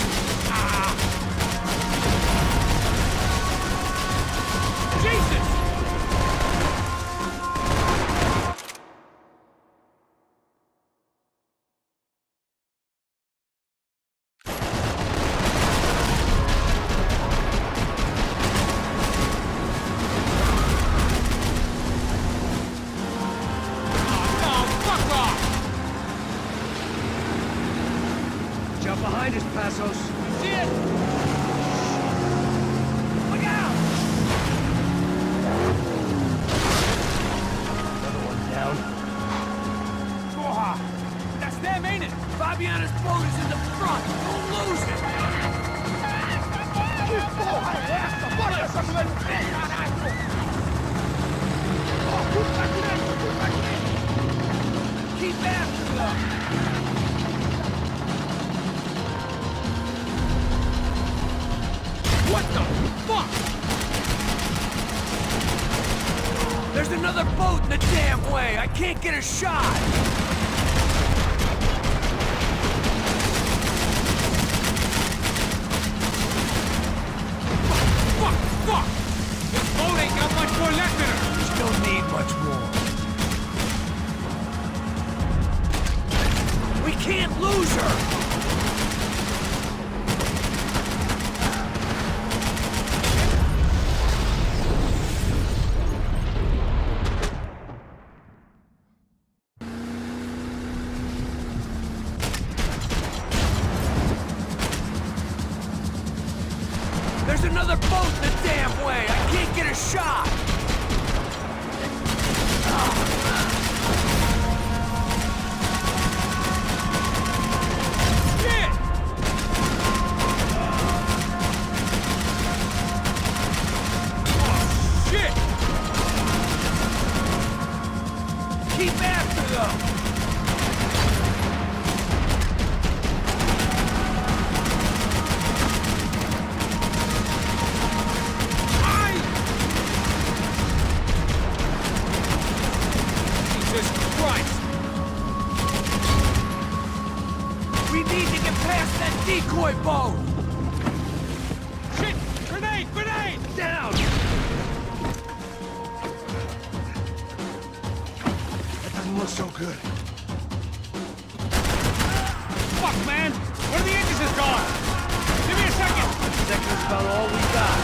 Jesus! Jump behind us, Passos. See it! Look out! Another one down. Porra! That's them, ain't it? Fabiana's boat is in the front! Don't lose it! Que porra é essa? Bora essa mulher no pé, caralho! Ó, tudo pra direita, tudo pra direita! Keep after them! What the fuck? There's another boat in the damn way! I can't get a shot! Fuck! This boat ain't got much more left in her! We don't need much more. We can't lose her! There's another boat in the damn way! I can't get a shot! Shit! Oh, shit! Keep after them! Jesus Christ! We need to get past that decoy boat! Shit! Grenade! Down! That doesn't look so good. Fuck, man! One of the engines is gone! Give me a second! Second's about all we got.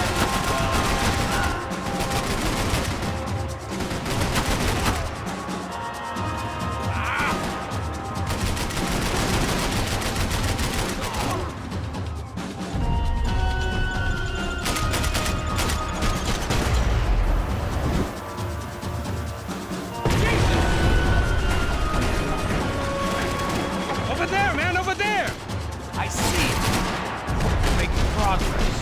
Over there, man! Over there! I see it. We're making progress.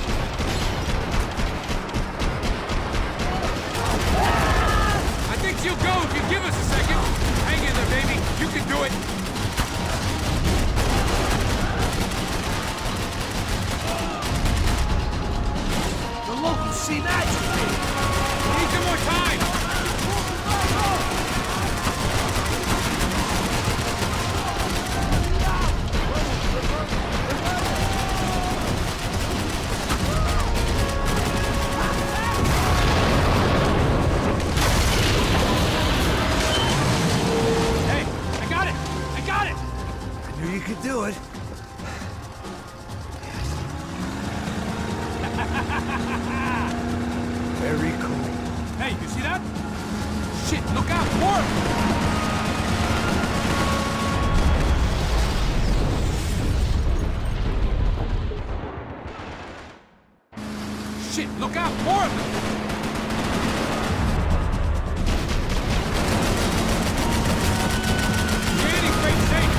I think she'll go if you give us a second. Hang in there, baby. You can do it. The locals seem agitated. We need some more time. Hey, I got it. I knew you could do it. Very cool. Hey, you see that? Shit, look out! More! Shit, look out! More of them! You're in great shape!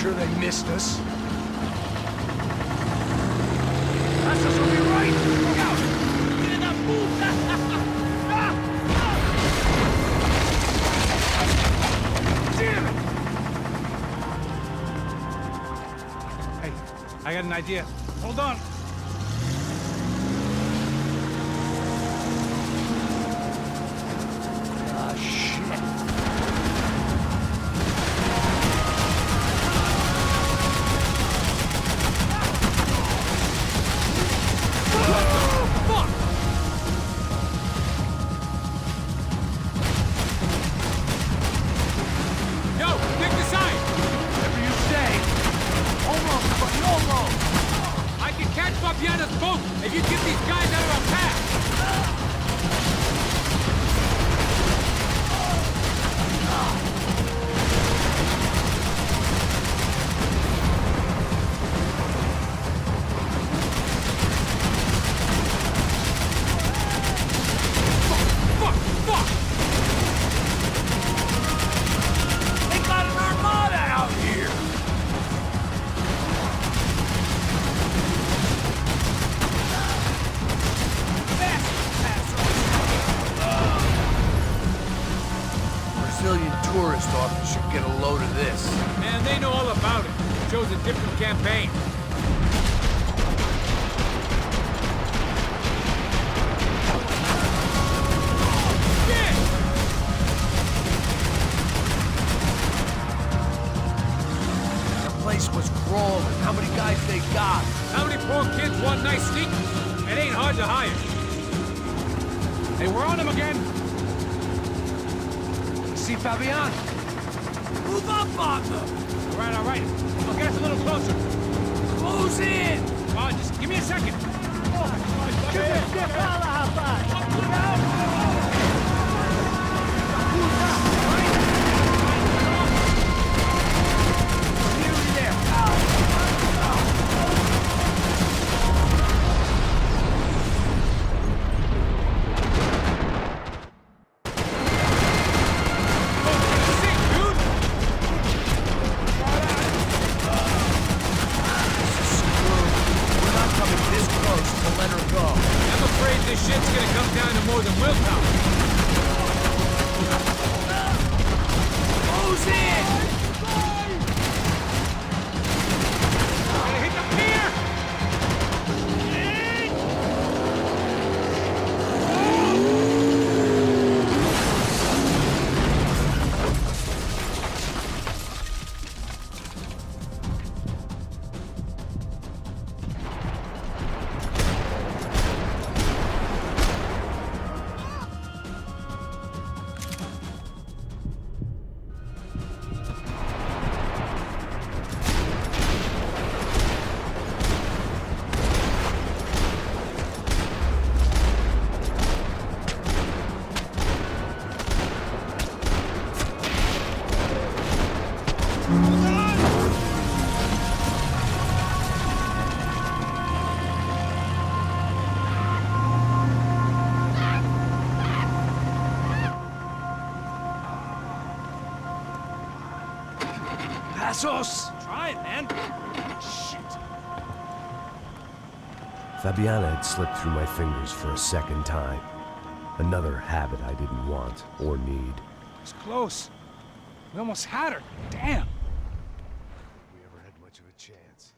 sure they missed us? That's will be right! Look out! Filha da puta! Damn it! Hey, I got an idea. Hold on. Ah, shit. Fabiana's boat if you get these guys out of our path! Fuck! They got an armada out here! Brazilian tourist office should get a load of this. Man, they know all about it. Shows a different campaign. The place was crawling. How many guys they got? How many poor kids want nice sneakers? It ain't hard to hire. Hey, we're on them again. See Fabian? Move up on them! All right. I'll get us a little closer. Close in! Come on, just give me a second. This shit's gonna come down to more than willpower. Close in! Gonna hit the pier! Passos! Try it, man. Shit. Fabiana had slipped through my fingers for a second time. Another habit I didn't want or need. It's close. We almost had her. Damn. We ever had much of a chance.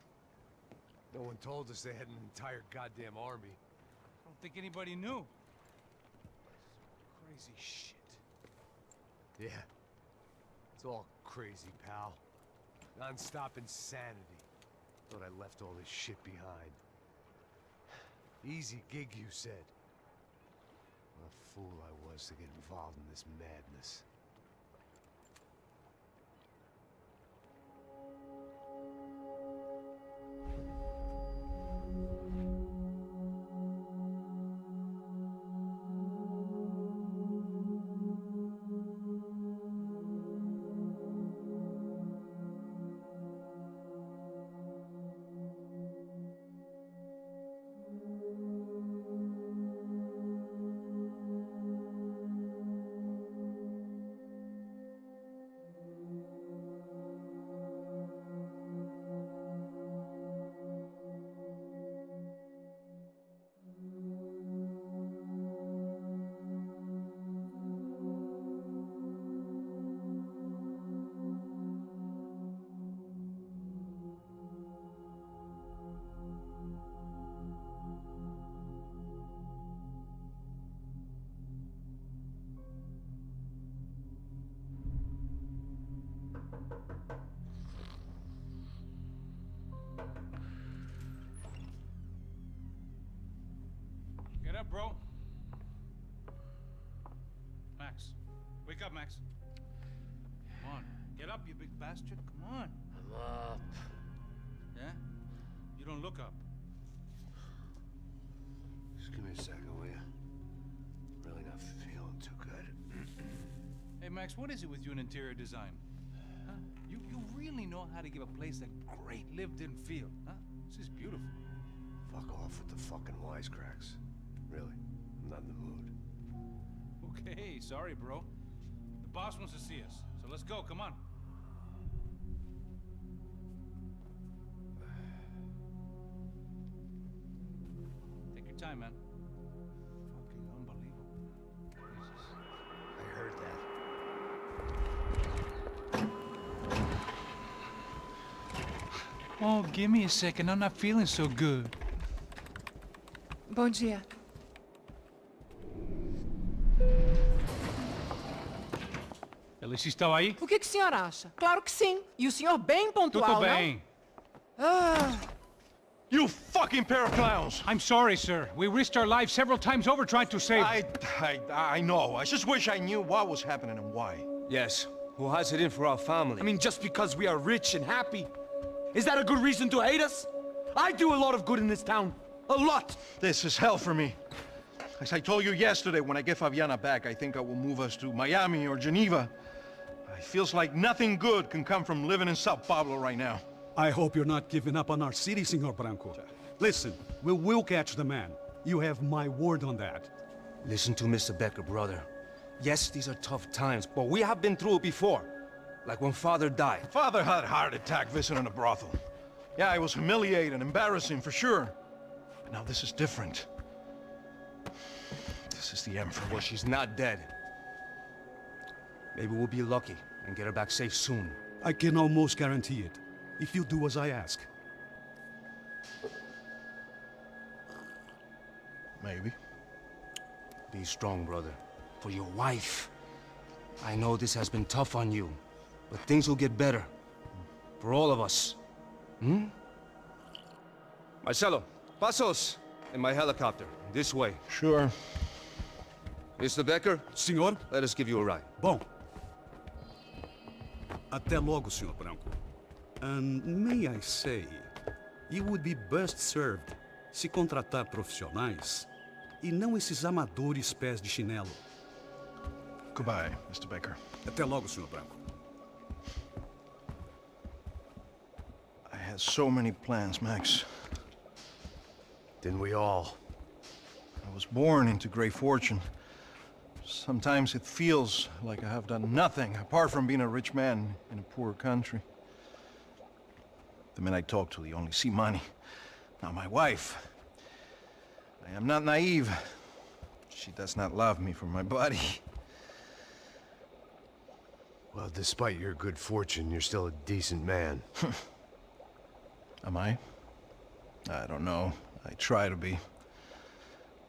No one told us they had an entire goddamn army. I don't think anybody knew. Crazy shit. Yeah. It's all crazy, pal. Non-stop insanity. Thought I left all this shit behind. Easy gig, you said. What a fool I was to get involved in this madness. bro. Max. Wake up, Max. Come on. Get up, you big bastard. Come on. I'm up. Yeah? You don't look up. Just give me a second, will you? Really not feeling too good. Hey, Max, what is it with you in interior design? Huh? You really know how to give a place a great lived-in feel, huh? This is beautiful. Fuck off with the fucking wisecracks. Really, I'm not in the mood. Okay, sorry, bro. The boss wants to see us, so let's go, come on. Take your time, man. Fucking unbelievable. Jesus. I heard that. Oh, give me a second. I'm not feeling so good. Bom dia. Alice estava aí? O que o senhor acha? Claro que sim. E o senhor bem pontual, Tudo bem. não? Ah. You fucking pair of clowns! I'm sorry, sir. We risked our lives several times over trying to save... I know. I just wish I knew what was happening and why. Yes. Who has it in for our family? I mean, just because we are rich and happy, is that a good reason to hate us? I do a lot of good in this town. A lot! This is hell for me. As I told you yesterday, when I get Fabiana back, I think I will move us to Miami or Geneva. It feels like nothing good can come from living in Sao Paulo right now. I hope you're not giving up on our city, Senor Branco. Listen, we will catch the man. You have my word on that. Listen to Mr. Becker, brother. Yes, these are tough times, but we have been through it before. Like when Father died. Father had a heart attack visiting a brothel. Yeah, it was humiliating, embarrassing, for sure. But now this is different. This is the Emperor. Well, she's not dead. Maybe we'll be lucky and get her back safe soon. I can almost guarantee it, if you do as I ask. Maybe. Be strong, brother. For your wife. I know this has been tough on you, but things will get better. For all of us. Hmm? Marcelo, pasos in my helicopter. This way. Sure. Mr. Becker? Senhor? Let us give you a ride. Bom. Até logo, Senhor Branco. And may I say, you would be best served se contratar profissionais e não esses amadores pés de chinelo. Goodbye, Mr. Becker. Até logo, Senhor Branco. I had so many plans, Max. Didn't we all? I was born into great fortune. Sometimes it feels like I have done nothing apart from being a rich man in a poor country. The men I talk to, they only see money. Now my wife, I am not naive. She does not love me for my body. Well, despite your good fortune, you're still a decent man. Am I? I don't know. I try to be.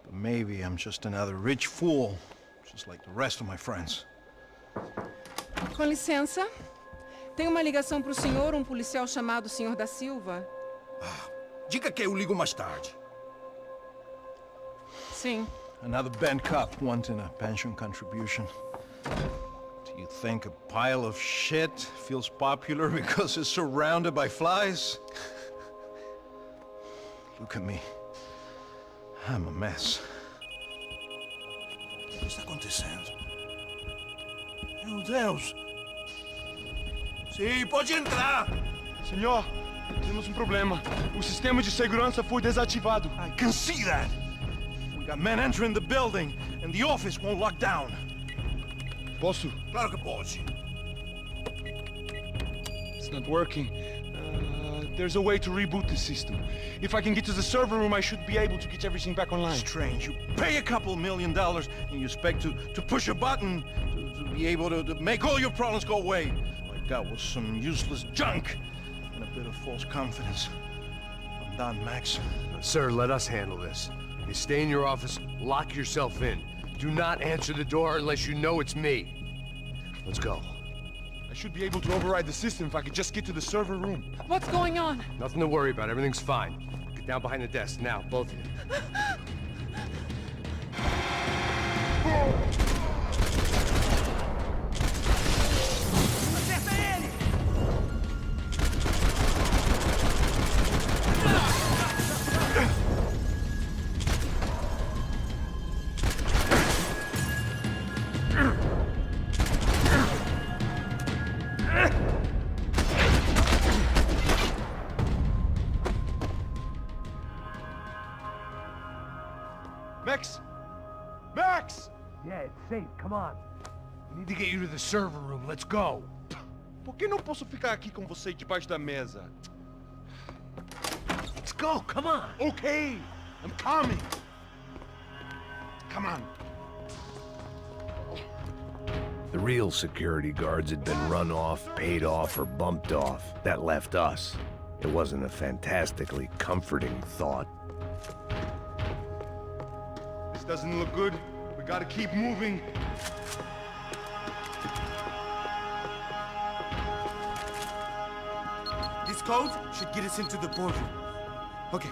But maybe I'm just another rich fool, just like the rest of my friends. Com licença. Tem uma ligação pro senhor, policial chamado Sr. da Silva. Diga que eu ligo mais tarde. Sim. Another bent cop wanting a pension contribution. Do you think a pile of shit feels popular because it's surrounded by flies? Look at me. I'm a mess. O que está acontecendo? Meu Deus! Sim, pode entrar! Senhor, temos problema. O sistema de segurança foi desativado. I can see that! We got men entering the building, and the office won't lock down. Posso? Claro que pode. It's not working. There's a way to reboot the system. If I can get to the server room, I should be able to get everything back online. Strange. You pay a couple $1 million, and you expect to push a button to be able to make all your problems go away. All I got was some useless junk and a bit of false confidence. I'm done, Max. Sir, let us handle this. You stay in your office, lock yourself in. Do not answer the door unless you know it's me. Let's go. I should be able to override the system if I could just get to the server room. What's going on? Nothing to worry about. Everything's fine. Get down behind the desk now, both of you. Max! Max! Yeah, it's safe. Come on. We need to get you to the server room. Let's go. Por que não posso ficar aqui com você debaixo da mesa? Let's go. Come on. Okay, I'm coming. Come on. The real security guards had been run off, paid off, or bumped off. That left us. It wasn't a fantastically comforting thought. This doesn't look good. We gotta keep moving. This code should get us into the boardroom. Okay.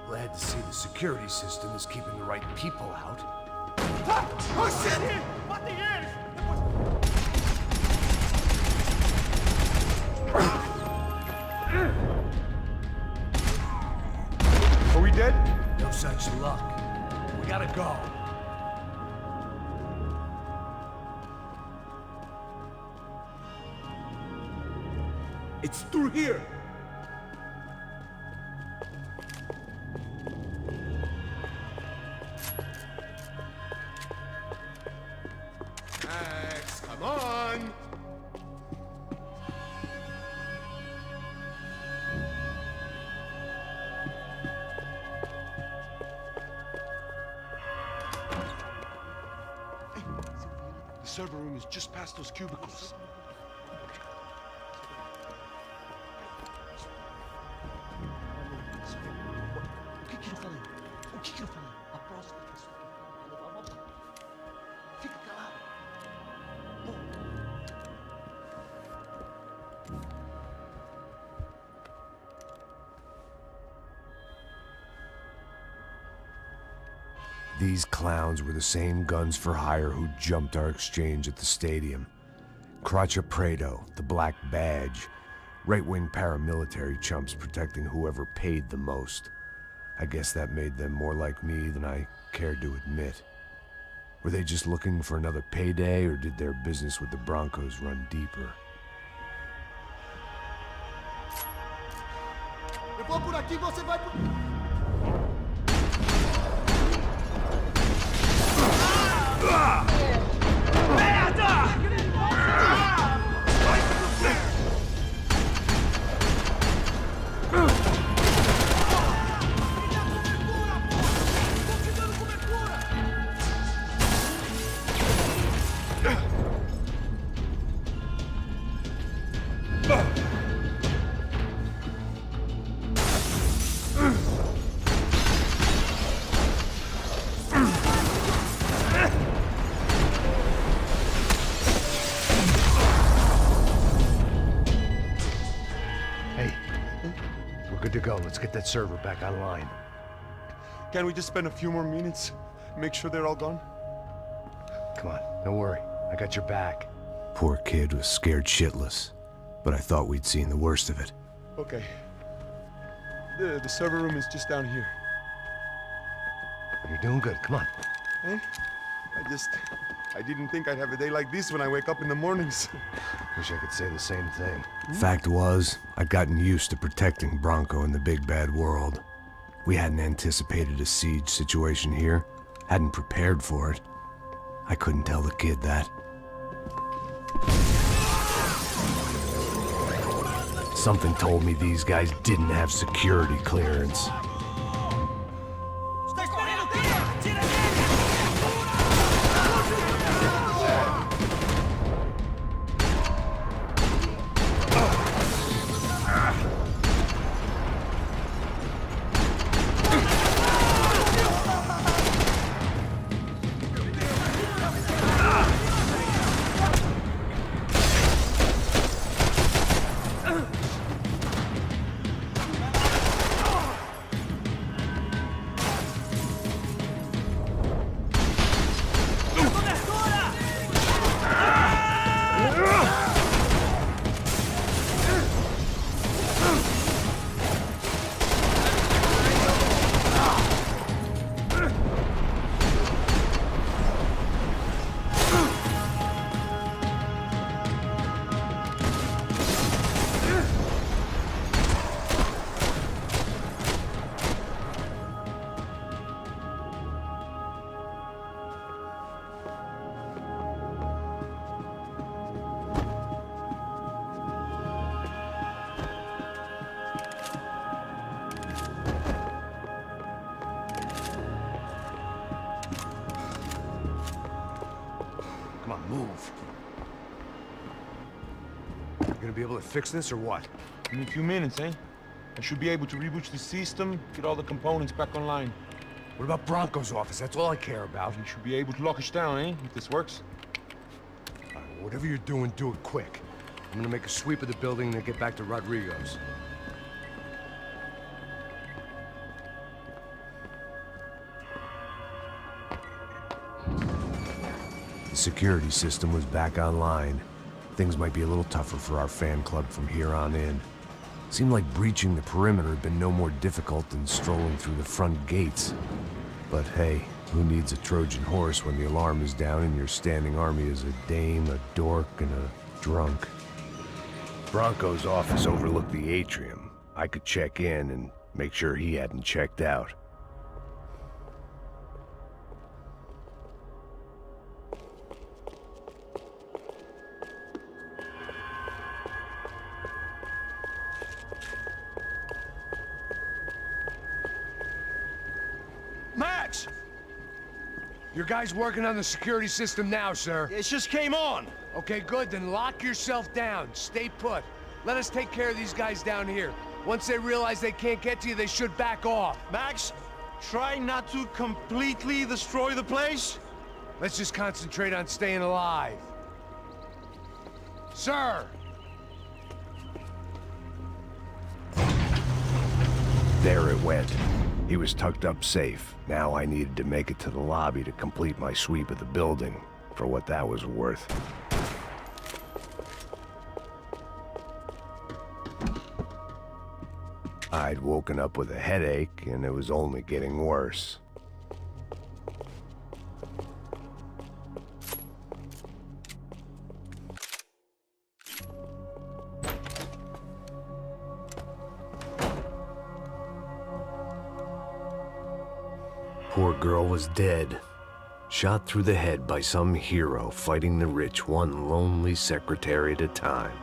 Glad to see the security system is keeping the right people out. Ah! Oh shit! What the hell? Are we dead? No such luck. We gotta go. It's through here. Max, come on! Hey, the server room is just past those cubicles. O que eu falei? O que eu falei? A próxima pessoa que levar uma bala. Fica calado. These clowns were the same guns for hire who jumped our exchange at the stadium. Craccia Prado, the Black Badge. Right-wing paramilitary chumps protecting whoever paid the most. I guess that made them more like me than I cared to admit. Were they just looking for another payday, or did their business with the Broncos run deeper? Eu vou por aqui, você vai por... Good to go. Let's get that server back online. Can't we just spend a few more minutes? Make sure they're all gone? Come on, don't worry. I got your back. Poor kid was scared shitless, but I thought we'd seen the worst of it. Okay. The server room is just down here. You're doing good. Come on. Eh? I didn't think I'd have a day like this when I wake up in the mornings. Wish I could say the same thing. Fact was, I'd gotten used to protecting Bronco in the big bad world. We hadn't anticipated a siege situation here, hadn't prepared for it. I couldn't tell the kid that. Something told me these guys didn't have security clearance. Move. You gonna be able to fix this or what? Give me a few minutes, eh? I should be able to reboot the system, get all the components back online. What about Bronco's office? That's all I care about. You should be able to lock us down, eh? If this works. Whatever you're doing, do it quick. I'm gonna make a sweep of the building and then get back to Rodrigo's. The security system was back online. Things might be a little tougher for our fan club from here on in. Seemed like breaching the perimeter had been no more difficult than strolling through the front gates. But hey, who needs a Trojan horse when the alarm is down and your standing army is a dame, a dork, and a drunk? Bronco's office overlooked the atrium. I could check in and make sure he hadn't checked out. Max! Your guy's working on the security system now, sir. It just came on. Okay, good. Then lock yourself down. Stay put. Let us take care of these guys down here. Once they realize they can't get to you, they should back off. Max, try not to completely destroy the place. Let's just concentrate on staying alive. Sir! There it went. He was tucked up safe. Now I needed to make it to the lobby to complete my sweep of the building, for what that was worth. I'd woken up with a headache, and it was only getting worse. Poor girl was dead. Shot through the head by some hero fighting the rich one lonely secretary at a time.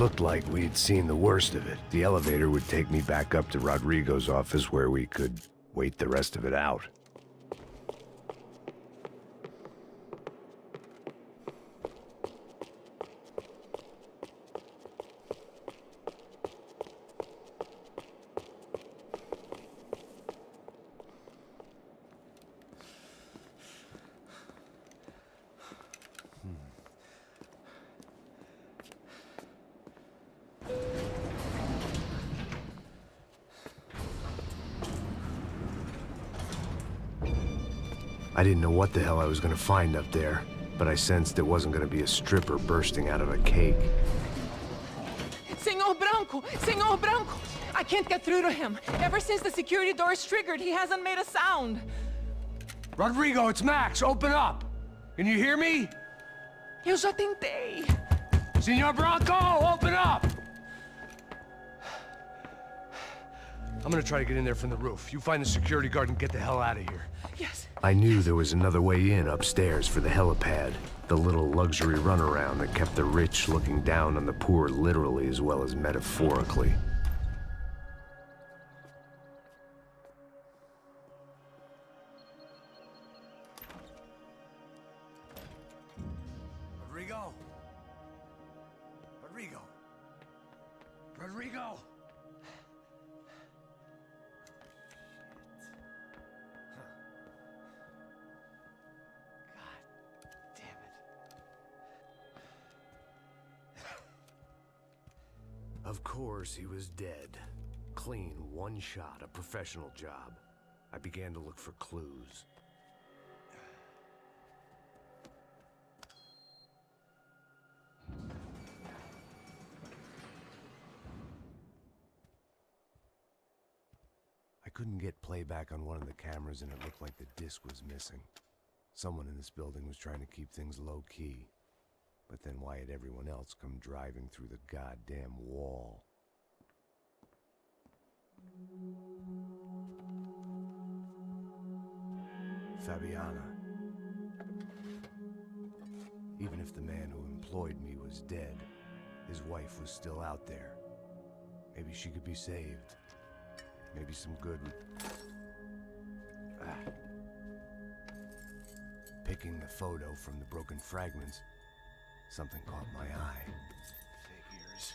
looked like we'd seen the worst of it. The elevator would take me back up to Rodrigo's office where we could wait the rest of it out. I didn't know what the hell I was gonna find up there, but I sensed it wasn't gonna be a stripper bursting out of a cake. Senor Branco! Senor Branco! I can't get through to him. Ever since the security door is triggered, he hasn't made a sound. Rodrigo, it's Max! Open up! Can you hear me? Eu já tentei. Senor Branco, open up! I'm gonna try to get in there from the roof. You find the security guard and get the hell out of here. Yes. I knew there was another way in upstairs for the helipad. The little luxury runaround that kept the rich looking down on the poor literally as well as metaphorically. Rodrigo? Rodrigo? Rodrigo? Of course, he was dead. Clean, one shot, a professional job. I began to look for clues. I couldn't get playback on one of the cameras and it looked like the disc was missing. Someone in this building was trying to keep things low-key. But then why had everyone else come driving through the goddamn wall? Fabiana. Even if the man who employed me was dead, his wife was still out there. Maybe she could be saved. Maybe some good would... Picking the photo from the broken fragments, something caught my eye. Figures.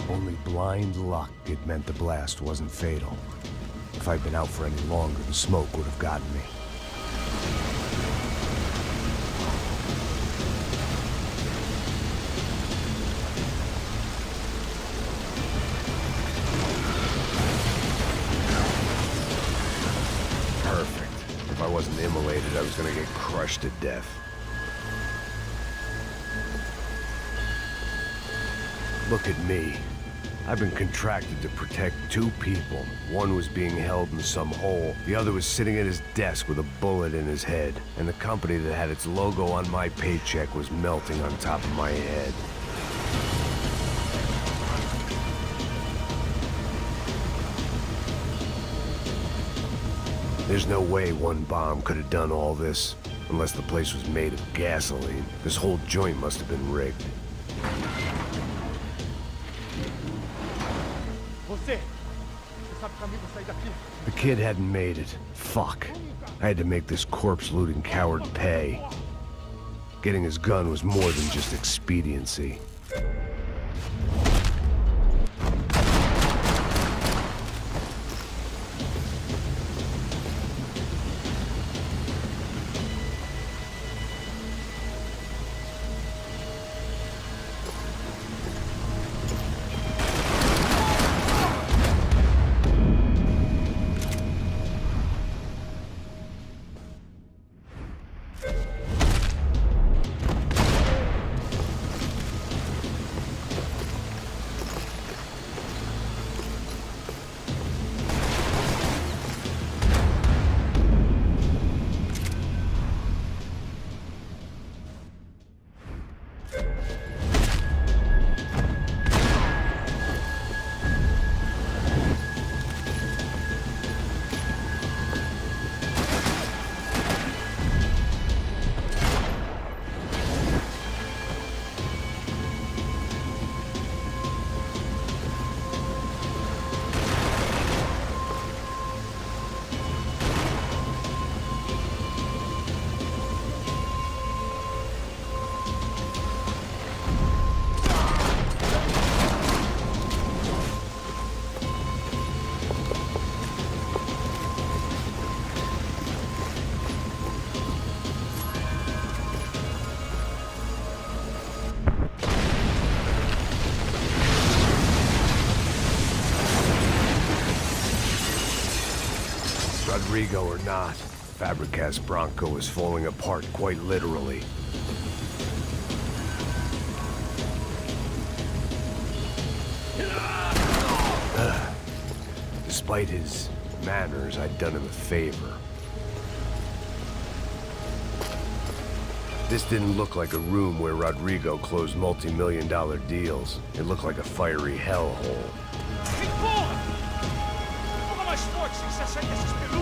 Only blind luck it meant the blast wasn't fatal. If I'd been out for any longer, the smoke would have gotten me. Perfect. If I wasn't immolated, I was gonna get crushed to death. Look at me. I've been contracted to protect two people. One was being held in some hole. The other was sitting at his desk with a bullet in his head. And the company that had its logo on my paycheck was melting on top of my head. There's no way one bomb could have done all this. Unless the place was made of gasoline. This whole joint must have been rigged. The kid hadn't made it. Fuck. I had to make this corpse-looting coward pay. Getting his gun was more than just expediency. Rodrigo or not, Fabricas Bronco is falling apart quite literally. Despite his manners, I'd done him a favor. This didn't look like a room where Rodrigo closed multi-million-dollar deals. It looked like a fiery hellhole. Porra! Porra mais forte, sem se achar desses peludos!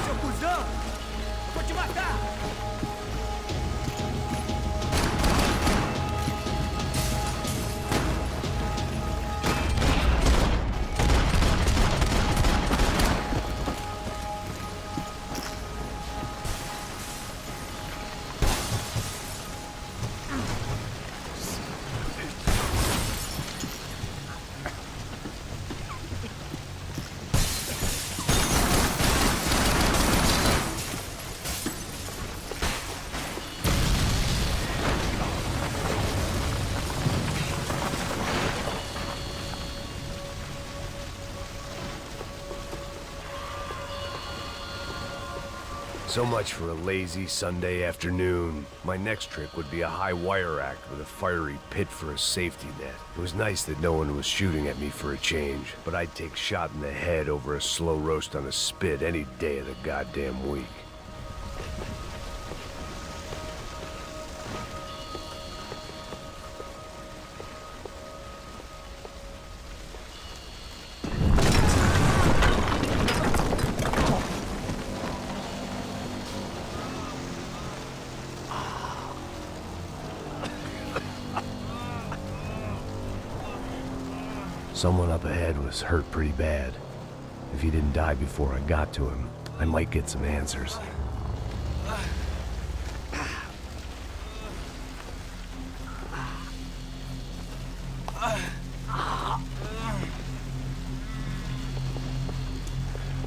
Seu cuzão! Eu vou te matar! So much for a lazy Sunday afternoon. My next trick would be a high wire act with a fiery pit for a safety net. It was nice that no one was shooting at me for a change, but I'd take shot in the head over a slow roast on a spit any day of the goddamn week. Someone up ahead was hurt pretty bad. If he didn't die before I got to him, I might get some answers.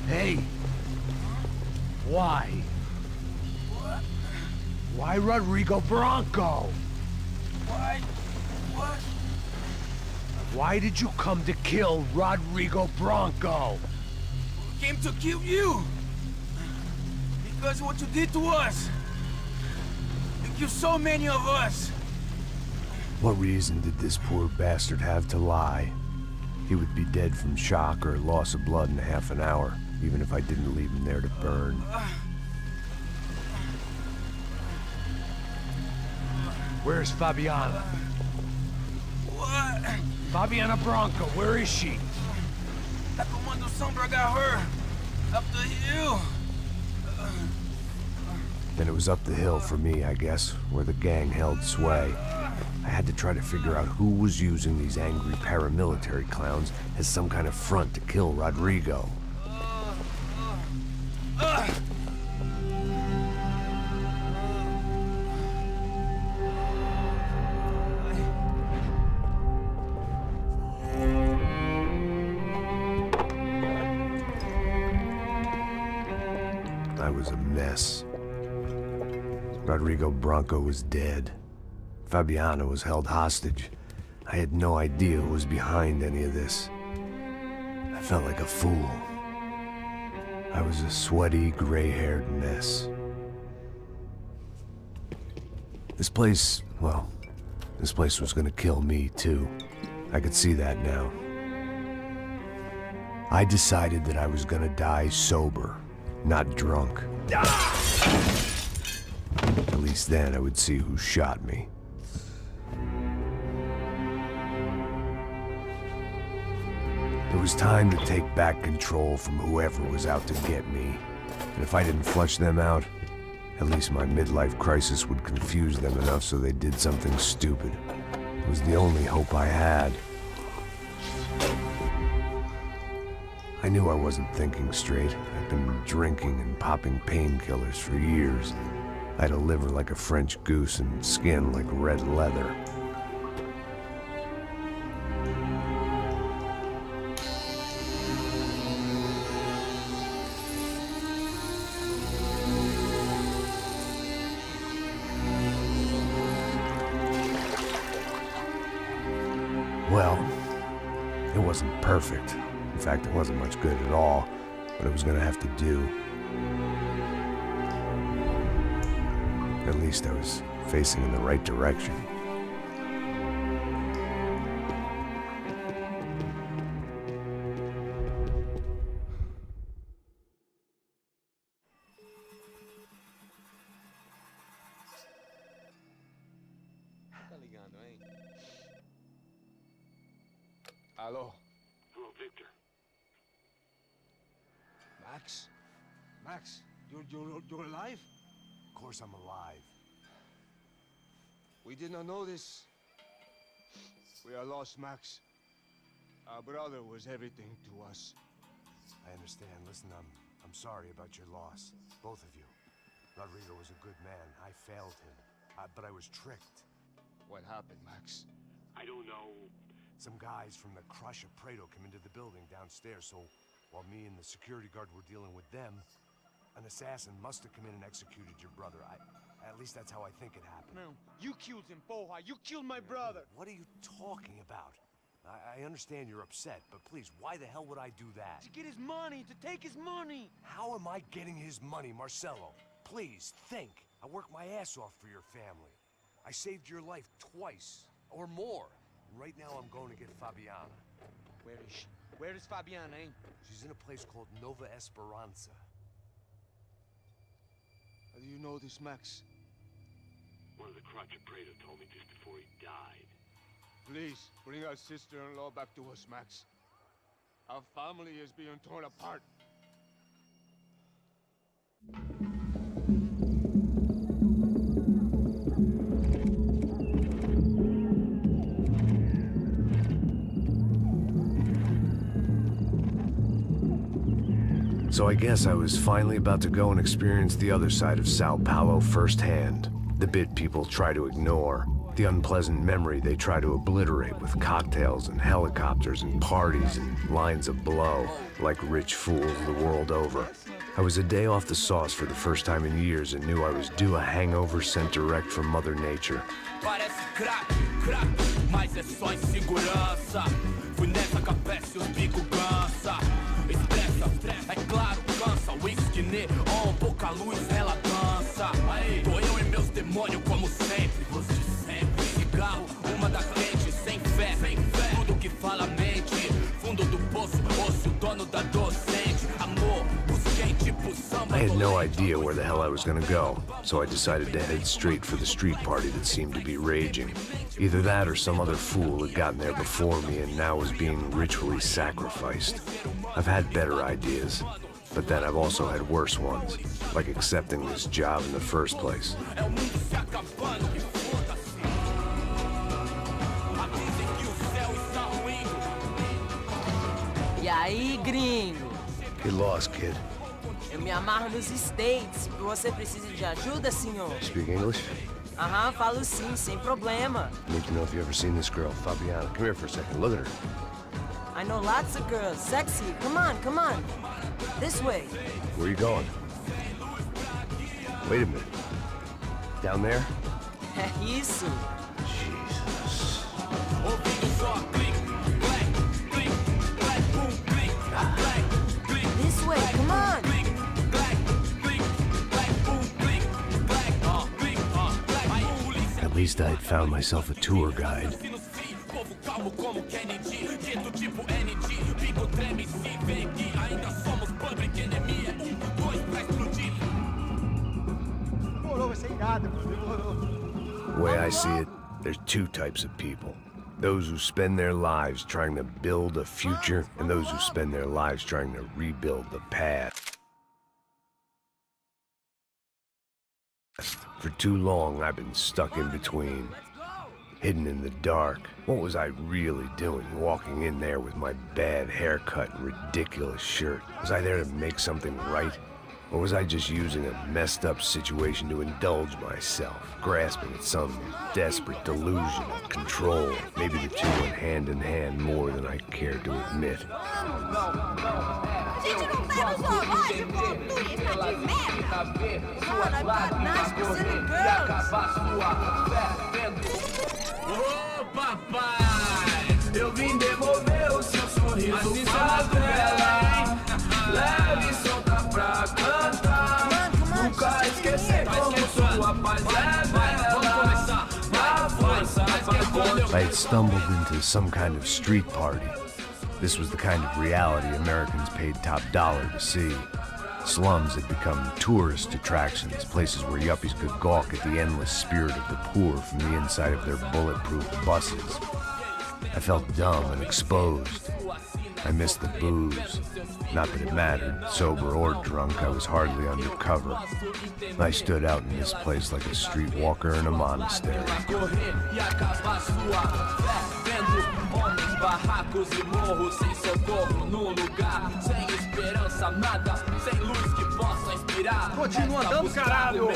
Hey! Why? Why Rodrigo Bronco? Why? What? Why did you come to kill Rodrigo Bronco? Came to kill you! Because of what you did to us! You killed so many of us! What reason did this poor bastard have to lie? He would be dead from shock or loss of blood in half an hour, even if I didn't leave him there to burn. Where's Fabiana? What? Fabiana Bronco, where is she? That Comando Sombra got her! Up the hill! Then it was up the hill for me, I guess, where the gang held sway. I had to try to figure out who was using these angry paramilitary clowns as some kind of front to kill Rodrigo. I was a mess. Rodrigo Bronco was dead. Fabiana was held hostage. I had no idea who was behind any of this. I felt like a fool. I was a sweaty, gray-haired mess. This place, well, this place was gonna kill me too. I could see that now. I decided that I was gonna die sober, not drunk. At least then I would see who shot me. It was time to take back control from whoever was out to get me. And if I didn't flush them out, at least my midlife crisis would confuse them enough so they did something stupid. It was the only hope I had. I knew I wasn't thinking straight. I'd been drinking and popping painkillers for years. I had a liver like a French goose and skin like red leather. Well, it wasn't perfect. In fact, it wasn't much good at all, but it was gonna have to do. At least I was facing in the right direction. Hello. Hello, Victor. Max? Max, you're alive? Of course I'm alive. We did not know this. We are lost, Max. Our brother was everything to us. I understand. Listen, I'm sorry about your loss. Both of you. Rodrigo was a good man. I failed him. But I was tricked. What happened, Max? I don't know. Some guys from the Crush of Prado came into the building downstairs, so while me and the security guard were dealing with them, an assassin must have come in and executed your brother. At least that's how I think it happened. No, you killed him, Poha. You killed my brother. What are you talking about? I understand you're upset, but please, why the hell would I do that? To get his money, to take his money. How am I getting his money, Marcelo? Please, think. I worked my ass off for your family. I saved your life twice, or more. Right now, I'm going to get Fabiana. Where is she? Where is Fabiana, eh? She's in a place called Nova Esperanza. How do you know this, Max? One of the Crotch of Prado told me just before he died. Please, bring our sister-in-law back to us, Max. Our family is being torn apart. So I guess I was finally about to go and experience the other side of Sao Paulo firsthand. The bit people try to ignore. The unpleasant memory they try to obliterate with cocktails and helicopters and parties and lines of blow, like rich fools the world over. I was a day off the sauce for the first time in years and knew I was due a hangover sent direct from Mother Nature. Parece crack, crack, mas é só insegurança. Fui nessa capeste, os bico cansa. Estressa, é claro, cansa. Whisky neon, pouca luz, ela dança. Tô eu e meus demônios como sempre. Você sempre. Cigarro, uma da frente, sem fé. Tudo que fala mente. Fundo do poço, osso, dono da docente. Amor, busquei tipo samba. I had no idea where the hell I was gonna go, so I decided to head straight for the street party that seemed to be raging. Either that or some other fool had gotten there before me and now was being ritually sacrificed. I've had better ideas, but then I've also had worse ones, like accepting this job in the first place. E aí, gringo? Get lost, kid. Eu me amarro nos States. Você precisa de ajuda, senhor? Speak English? Aham, falo sim, sem problema. I need to know if you've ever seen this girl, Fabiana. Come here for a second. Look at her. I know lots of girls. Sexy. Come on, come on. This way. Where are you going? Wait a minute. Down there? Isso. Jesus. This way, come on. At least I had found myself a tour guide. The way I see it, there's two types of people. Those who spend their lives trying to build a future, and those who spend their lives trying to rebuild the past. For too long, I've been stuck in between, hidden in the dark. What was I really doing, walking in there with my bad haircut and ridiculous shirt? Was I there to make something right? Or was I just using a messed up situation to indulge myself, grasping at some desperate delusion of control? Maybe the two went hand in hand more than I care to admit. Ô, papai, eu sorriso favela. Leve e solta pra cantar. Nunca esquecer como sua paz é bela. Na força I had stumbled into some kind of street party. This was the kind of reality Americans paid top dollar to see. Slums had become tourist attractions, places where yuppies could gawk at the endless spirit of the poor from the inside of their bulletproof buses. I felt dumb and exposed. I missed the booze. Not that it mattered, sober or drunk, I was hardly undercover. I stood out in this place like a streetwalker in a monastery. barracos e morros sem socorro no lugar, sem esperança, nada, sem luz que possa inspirar. Continua andando, caralho!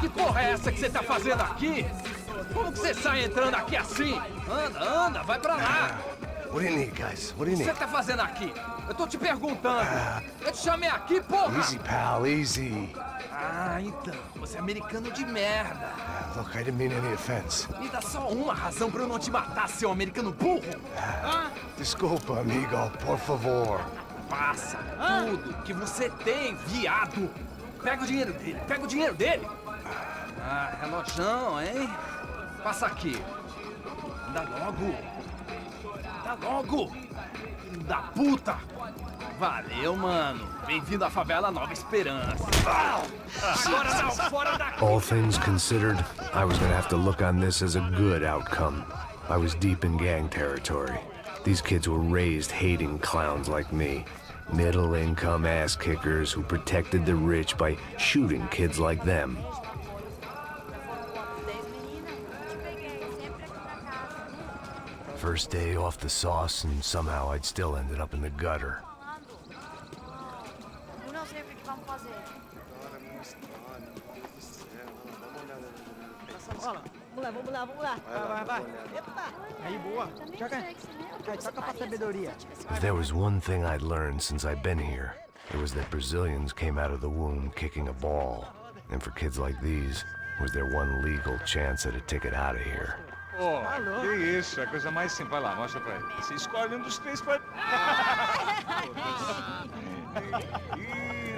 Que porra é essa que você tá fazendo aqui? Como que você sai entrando aqui assim? Anda, vai pra lá! What do you need, guys? What do you O que need? você tá fazendo aqui? Eu tô te perguntando. Eu te chamei aqui, porra! Easy, pal, easy. Ah, então, você é americano de merda. Look, I didn't mean any offense. Me dá só uma razão pra eu não te matar, seu americano burro. Desculpa, amigo, por favor. Passa tudo que você tem, viado. Pega o dinheiro dele, Ah, relojão, hein? Passa aqui. Dá logo. Filho da puta. Valeu, mano. Bem-vindo à favela Nova Esperança. Agora não, fora daqui. All things considered, I was gonna have to look on this as a good outcome. I was deep in gang territory. These kids were raised hating clowns like me. Middle-income ass-kickers who protected the rich by shooting kids like them. First day off the sauce, and somehow I'd still ended up in the gutter. Eu não sei o que vamos fazer. Vamos lá. Vai. Epa! Aí, boa. Joga pra sabedoria. If there was one thing I'd learned since I'd been here, it was that Brazilians came out of the womb kicking a ball. And for kids like these, was their one legal chance at a ticket out of here. Pô, que isso, é a coisa mais simples. Vai lá, mostra pra ele. Você escolhe um dos três pra...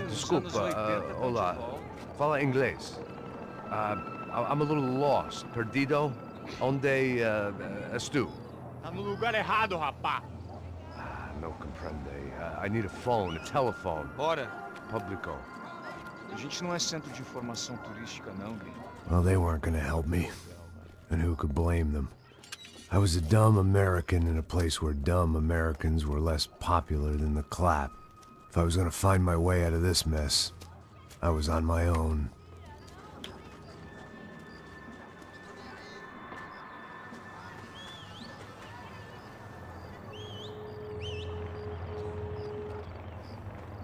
Desculpa, olá. Fala inglês. I'm a little lost. Perdido? Onde és tu? Tá no lugar errado, rapá. No comprende. I need a phone, a telephone. Bora. Publico. A gente não é centro de informação turística, não, Gui. Well, they weren't gonna help me. And who could blame them? I was a dumb American in a place where dumb Americans were less popular than the clap. If I was gonna find my way out of this mess, I was on my own.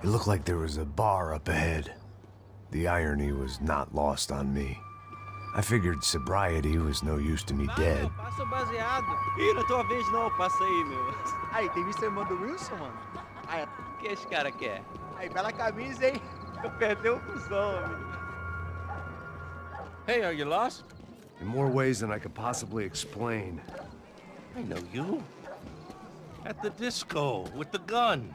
It looked like there was a bar up ahead. The irony was not lost on me. I figured sobriety was no use to me dead. Passa o baseado. Ih, não é tua vez não, passa aí, meu. Aí, tem visto a irmã do Wilson, mano? Aí, o que esse cara quer? Aí, bela camisa, hein? Eu perdi o cuzão, amigo. Hey, are you lost? In more ways than I could possibly explain. I know you. At the disco, with the gun.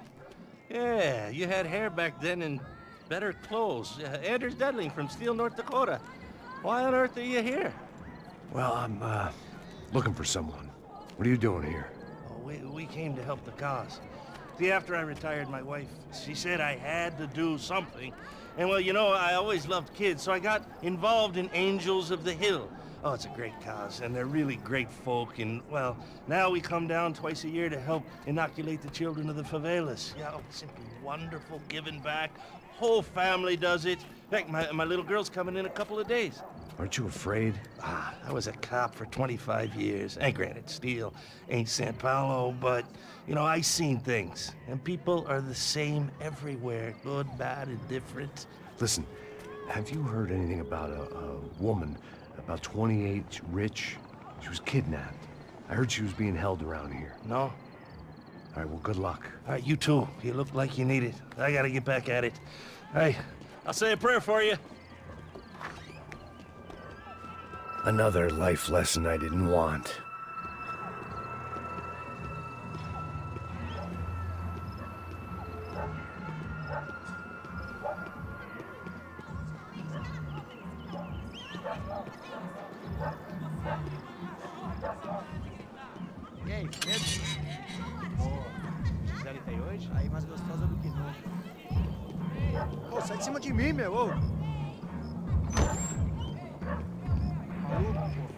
Yeah, you had hair back then and better clothes. Anders Dedling from Steele, North Dakota. Why on earth are you here? Well, I'm, looking for someone. What are you doing here? Oh, we came to help the cause. See, after I retired, my wife, she said I had to do something. And well, you know, I always loved kids, so I got involved in Angels of the Hill. Oh, it's a great cause, and they're really great folk, and, well, now we come down twice a year to help inoculate the children of the favelas. Yeah, oh, it's simply wonderful, giving back. Whole family does it. In fact, my little girl's coming in a couple of days. Aren't you afraid? I was a cop for 25 years. And granted, Steele ain't San Paulo, but, you know, I seen things. And people are the same everywhere, good, bad, and different. Listen, have you heard anything about a woman, about 28, rich? She was kidnapped. I heard she was being held around here. No? All right, well, good luck. All right, you too. You look like you need it. I gotta get back at it. Hey, I'll say a prayer for you. Another life lesson I didn't want. aí, Pedro? Boa. Gisele tá aí hoje? Aí, mais gostosa do que nunca. Ô, sai de cima de mim, meu, ô. Maluco, pô.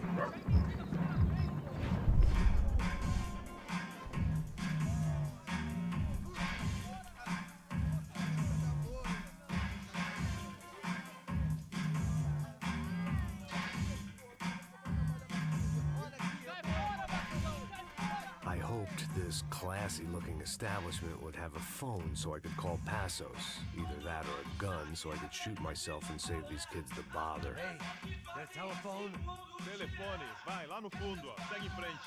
I hoped this classy-looking establishment would have a phone so I could call Passos. Either that or a gun so I could shoot myself and save these kids the bother. Hey, that telephone? Telefone, vai, lá no fundo, ó. Segue em frente.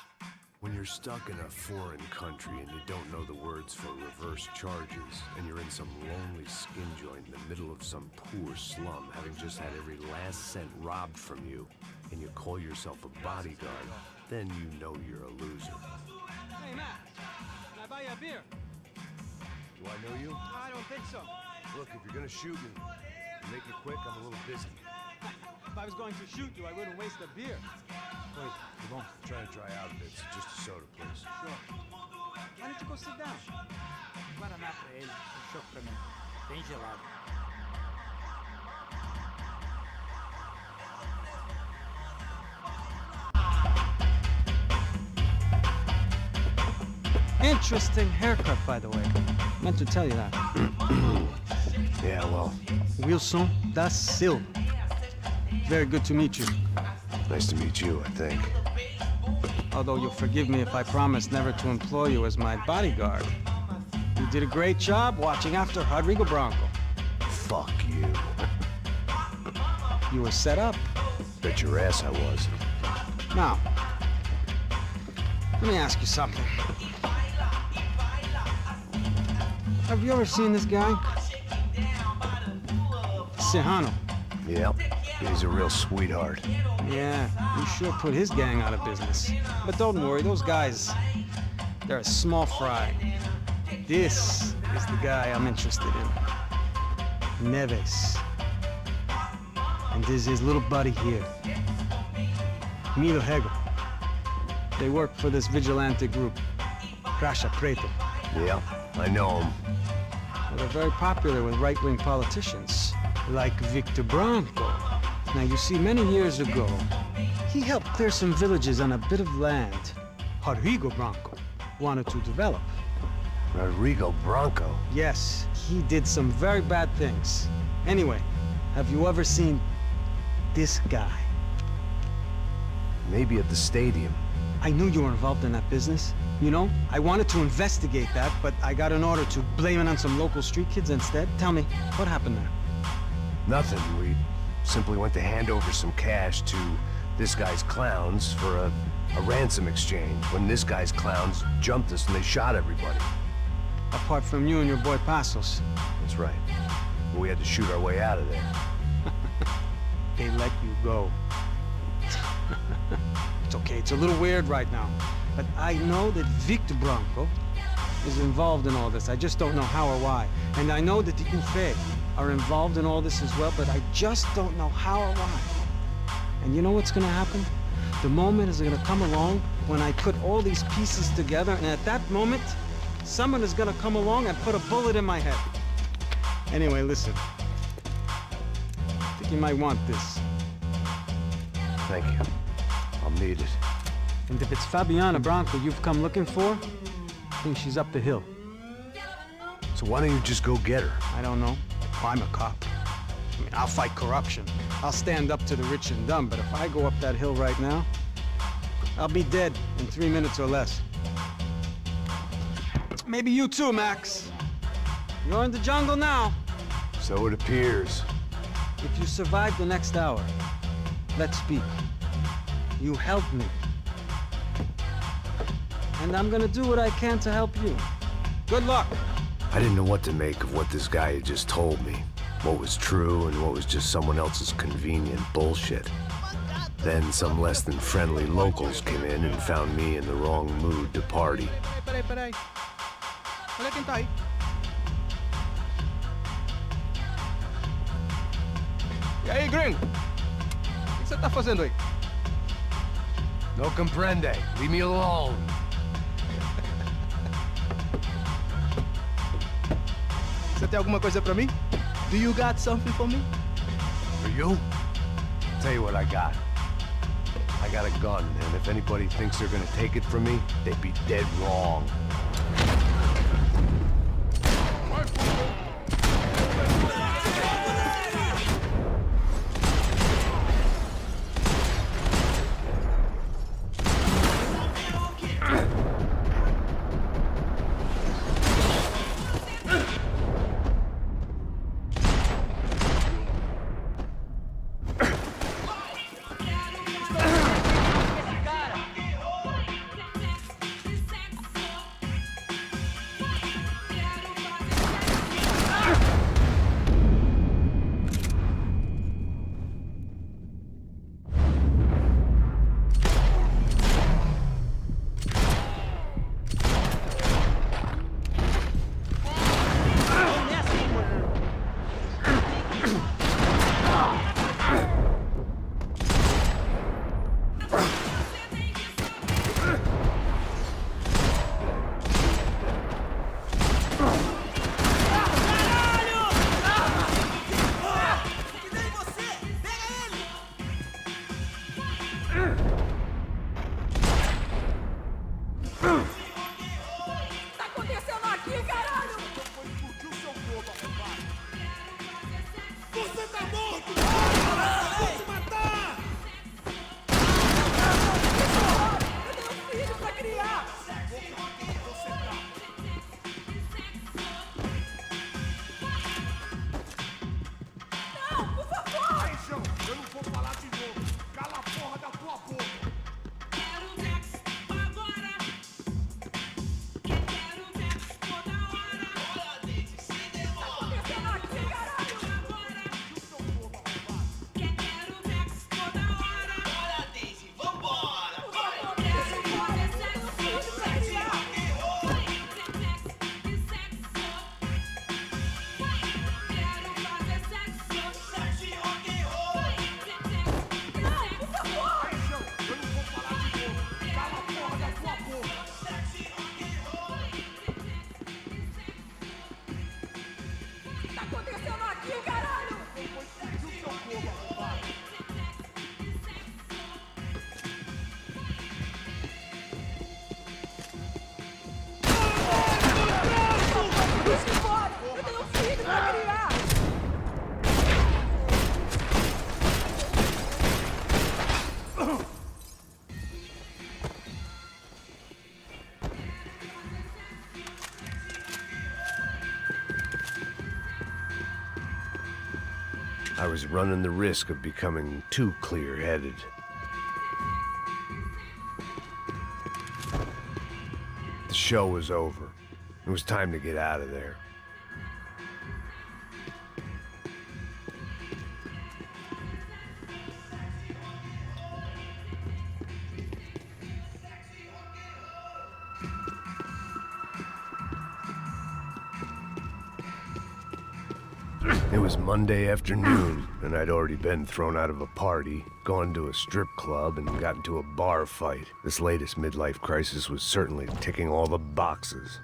When you're stuck in a foreign country and you don't know the words for reverse charges, and you're in some lonely skin joint in the middle of some poor slum, having just had every last cent robbed from you, and you call yourself a bodyguard, then you know you're a loser. Hey, Matt, can I buy you a beer? Do I know you? I don't think so. Look, if you're gonna shoot me, make it quick, I'm a little busy. If I was going to shoot you, I wouldn't waste a beer. Wait, come on. I'm trying to dry out a bit, so just a soda, please. Sure. Why don't you go sit down? Guaraná pra ele, choque pra mim. Bem gelado. Interesting haircut, by the way. Meant to tell you that. Yeah, well. Wilson da Silva. Very good to meet you. Nice to meet you, I think. Although you'll forgive me if I promise never to employ you as my bodyguard. You did a great job watching after Rodrigo Branco. Fuck you. You were set up. Bet your ass I was. Now, let me ask you something. Have you ever seen this guy? Serrano. Yep. He's a real sweetheart. Yeah, you sure put his gang out of business. But don't worry, those guys, they're a small fry. This is the guy I'm interested in. Neves. And this is his little buddy here. Milo Hegel. They work for this vigilante group, Crasha Preto. Yeah, I know him. Well, they're very popular with right-wing politicians, like Victor Branco. Now, you see, many years ago, he helped clear some villages on a bit of land Rodrigo Branco wanted to develop. Rodrigo Branco? Yes, he did some very bad things. Anyway, have you ever seen this guy? Maybe at the stadium. I knew you were involved in that business. You know, I wanted to investigate that, but I got an order to blame it on some local street kids instead. Tell me, what happened there? Nothing. We simply went to hand over some cash to this guy's clowns for a ransom exchange when this guy's clowns jumped us and they shot everybody. Apart from you and your boy Passos. That's right. We had to shoot our way out of there. They let you go. It's okay, it's a little weird right now. But I know that Victor Branco is involved in all this. I just don't know how or why. And I know that the UFE are involved in all this as well, but I just don't know how or why. And you know what's gonna happen? The moment is gonna come along when I put all these pieces together, and at that moment, someone is gonna come along and put a bullet in my head. Anyway, listen. I think you might want this. Thank you. I'll need it. And if it's Fabiana Branco you've come looking for, I think she's up the hill. So why don't you just go get her? I don't know. I'm a cop. I mean, I'll fight corruption. I'll stand up to the rich and dumb, but if I go up that hill right now, I'll be dead in 3 minutes or less. Maybe you too, Max. You're in the jungle now. So it appears. If you survive the next hour, let's speak. You helped me. And I'm gonna do what I can to help you. Good luck. I didn't know what to make of what this guy had just told me. What was true and what was just someone else's convenient bullshit. Then some less than friendly locals came in and found me in the wrong mood to party. Peraí. Olha quem tá aí. E aí, gringo? O que você tá fazendo aí? No comprende. Leave me alone. tem alguma coisa pra mim? Do you got something for me? For you? Tell you what I got. I got a gun, and if anybody thinks they're gonna take it from me, they'd be dead wrong. I was running the risk of becoming too clear-headed. The show was over. It was time to get out of there. It was Monday afternoon, and I'd already been thrown out of a party, gone to a strip club, and got into a bar fight. This latest midlife crisis was certainly ticking all the boxes.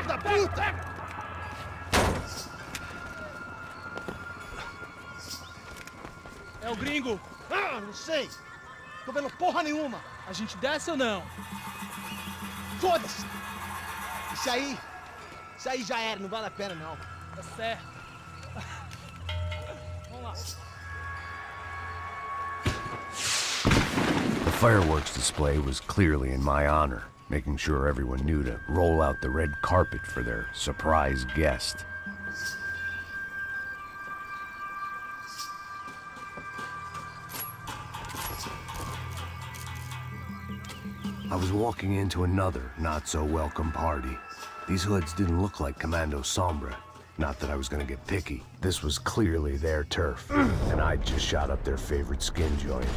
Da puta! É o gringo. Ah, não sei. Tô vendo porra nenhuma. A gente desce ou não? Foda-se. Isso aí já era, não vale a pena não. Tá certo. Vamos lá. The fireworks display was clearly in my honor, making sure everyone knew to roll out the red carpet for their surprise guest. I was walking into another not-so-welcome party. These hoods didn't look like Commando Sombra. Not that I was gonna get picky. This was clearly their turf, and I'd just shot up their favorite skin joint.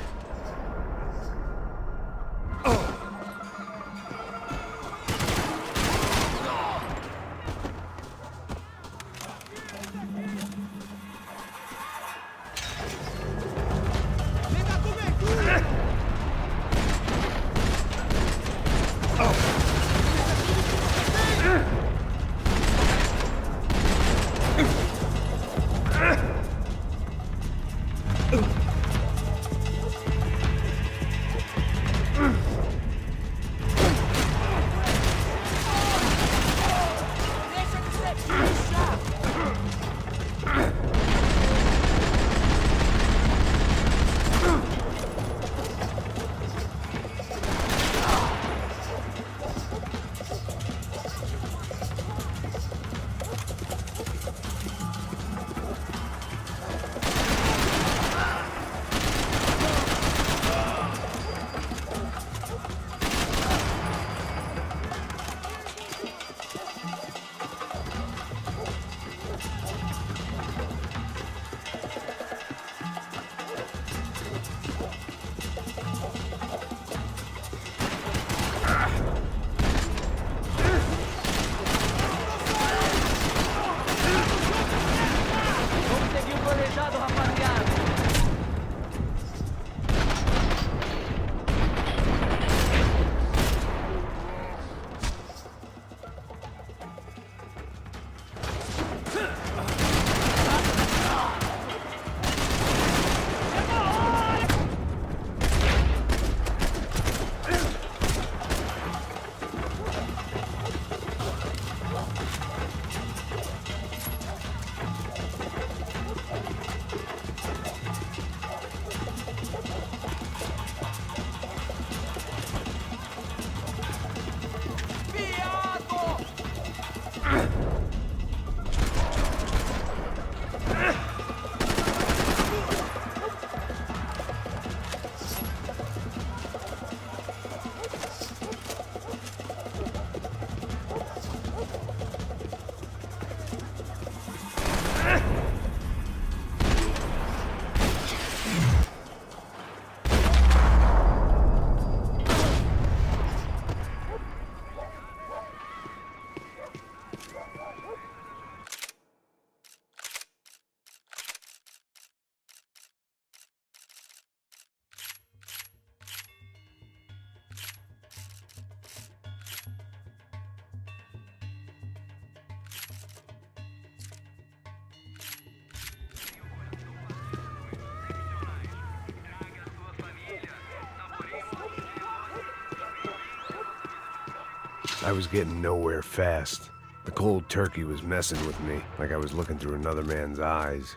I was getting nowhere fast. The cold turkey was messing with me, like I was looking through another man's eyes.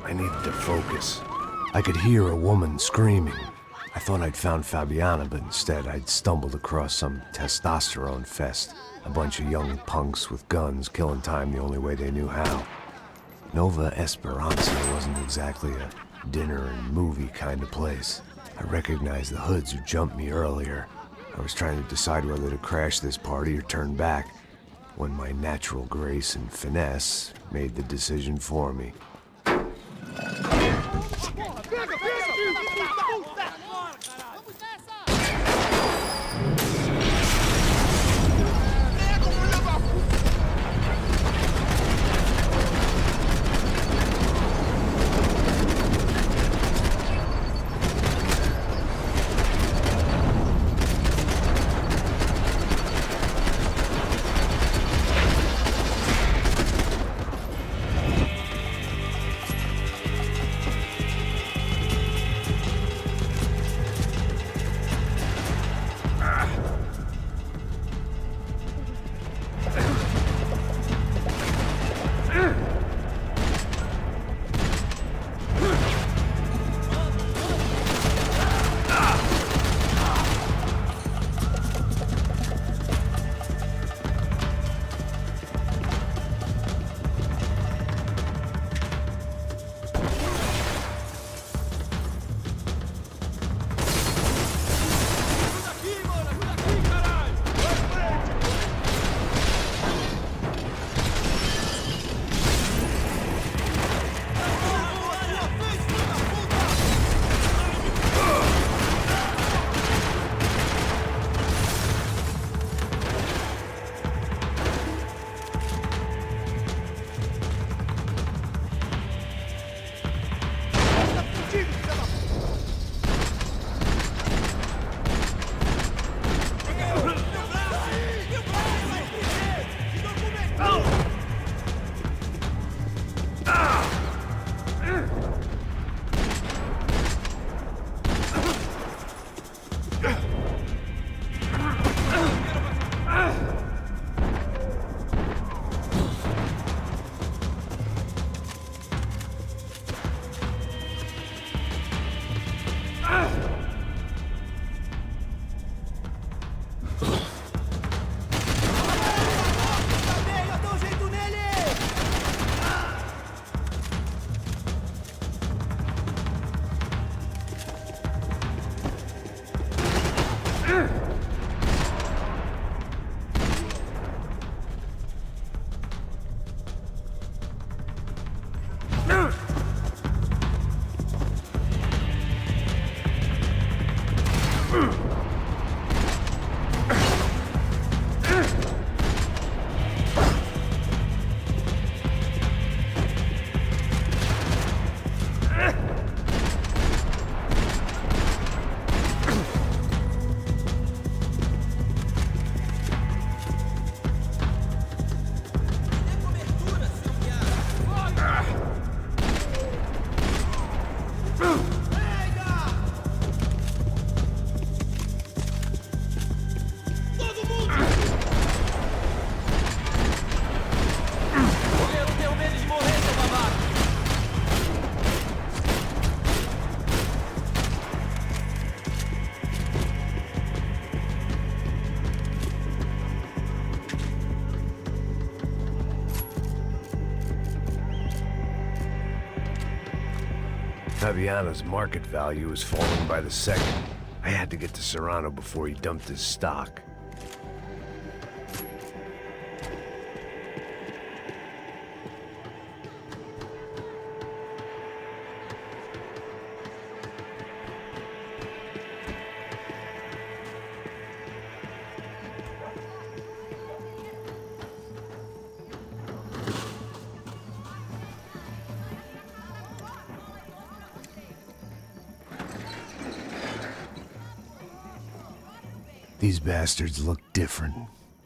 I needed to focus. I could hear a woman screaming. I thought I'd found Fabiana, but instead I'd stumbled across some testosterone fest. A bunch of young punks with guns killing time the only way they knew how. Nova Esperanza wasn't exactly a dinner and movie kind of place. I recognized the hoods who jumped me earlier. I was trying to decide whether to crash this party or turn back, when my natural grace and finesse made the decision for me. Eu dou um jeito nele! Fabiano's market value is falling by the second. I had to get to Serrano before he dumped his stock. These bastards look different,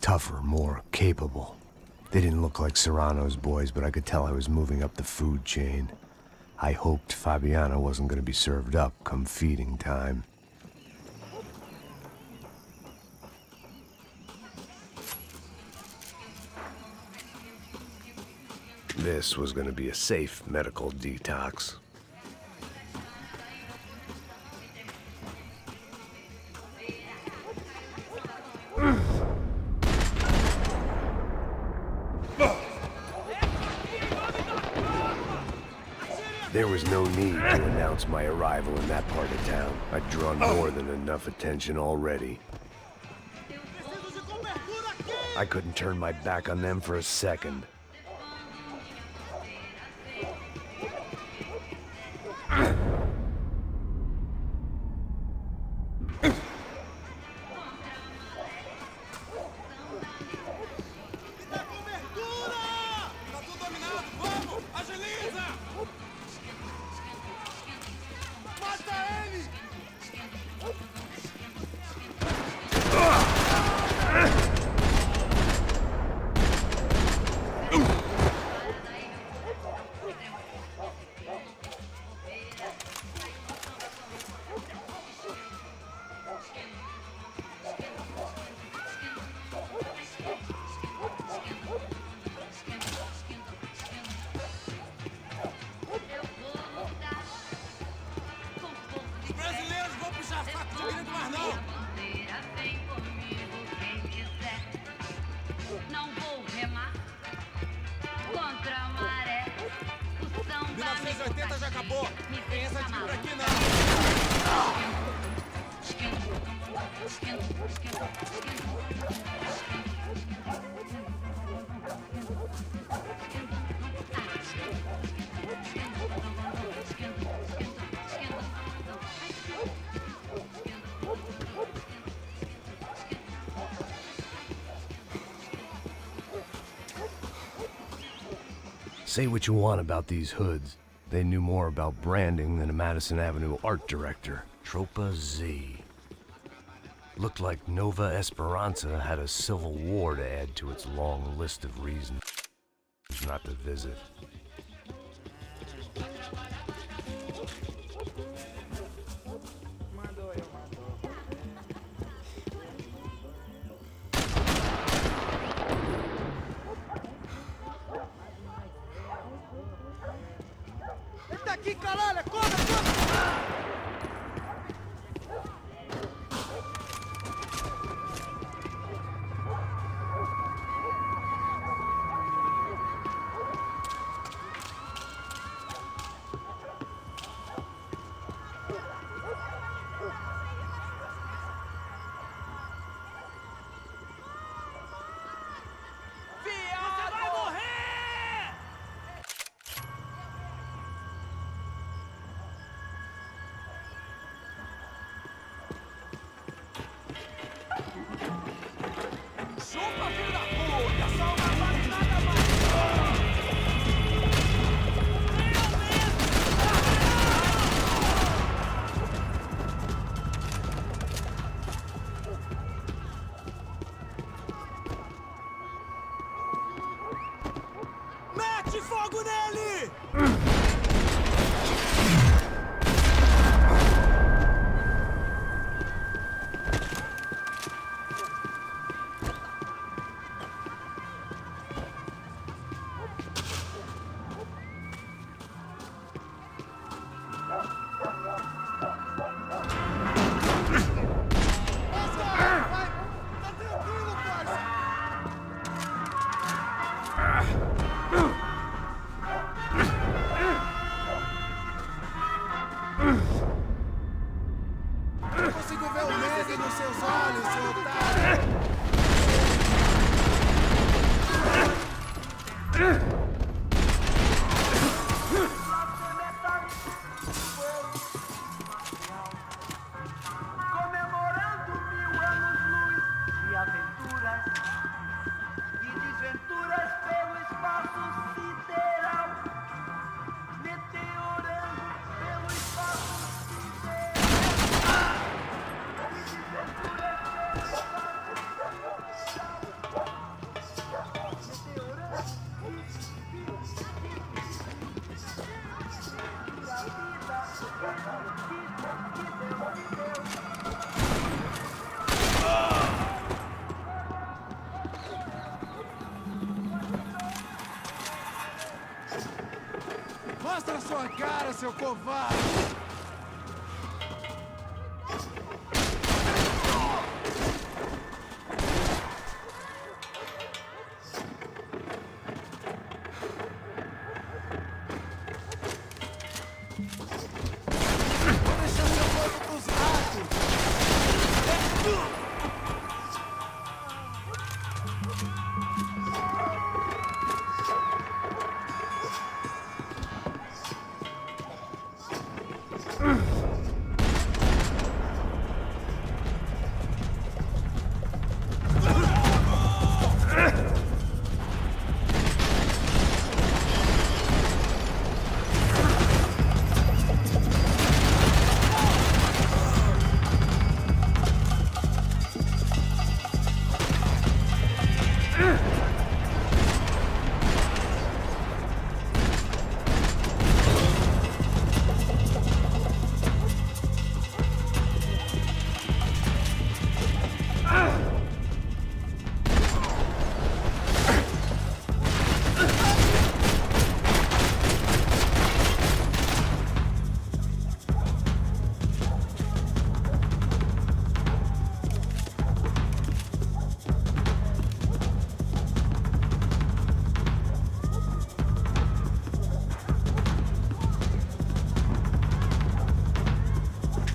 tougher, more capable. They didn't look like Serrano's boys, but I could tell I was moving up the food chain. I hoped Fabiano wasn't going to be served up come feeding time. This was going to be a safe medical detox. There was no need to announce my arrival in that part of town. I'd drawn more than enough attention already. I couldn't turn my back on them for a second. Say what you want about these hoods. They knew more about branding than a Madison Avenue art director. Tropa Z. Looked like Nova Esperanza had a civil war to add to its long list of reasons not to visit. Chupa, filho da puta! Só uma bala e nada mais! Mete fogo nele! Eu consigo ver o medo nos seus olhos, seu otário! Comemorando 1000 anos-luz de aventuras e desventuras pelo espaço sideral, meteorando pelo espaço sideral e desventuras pelo espaço Mostra sua cara, seu covarde! Vou deixar seu corpo pros ratos!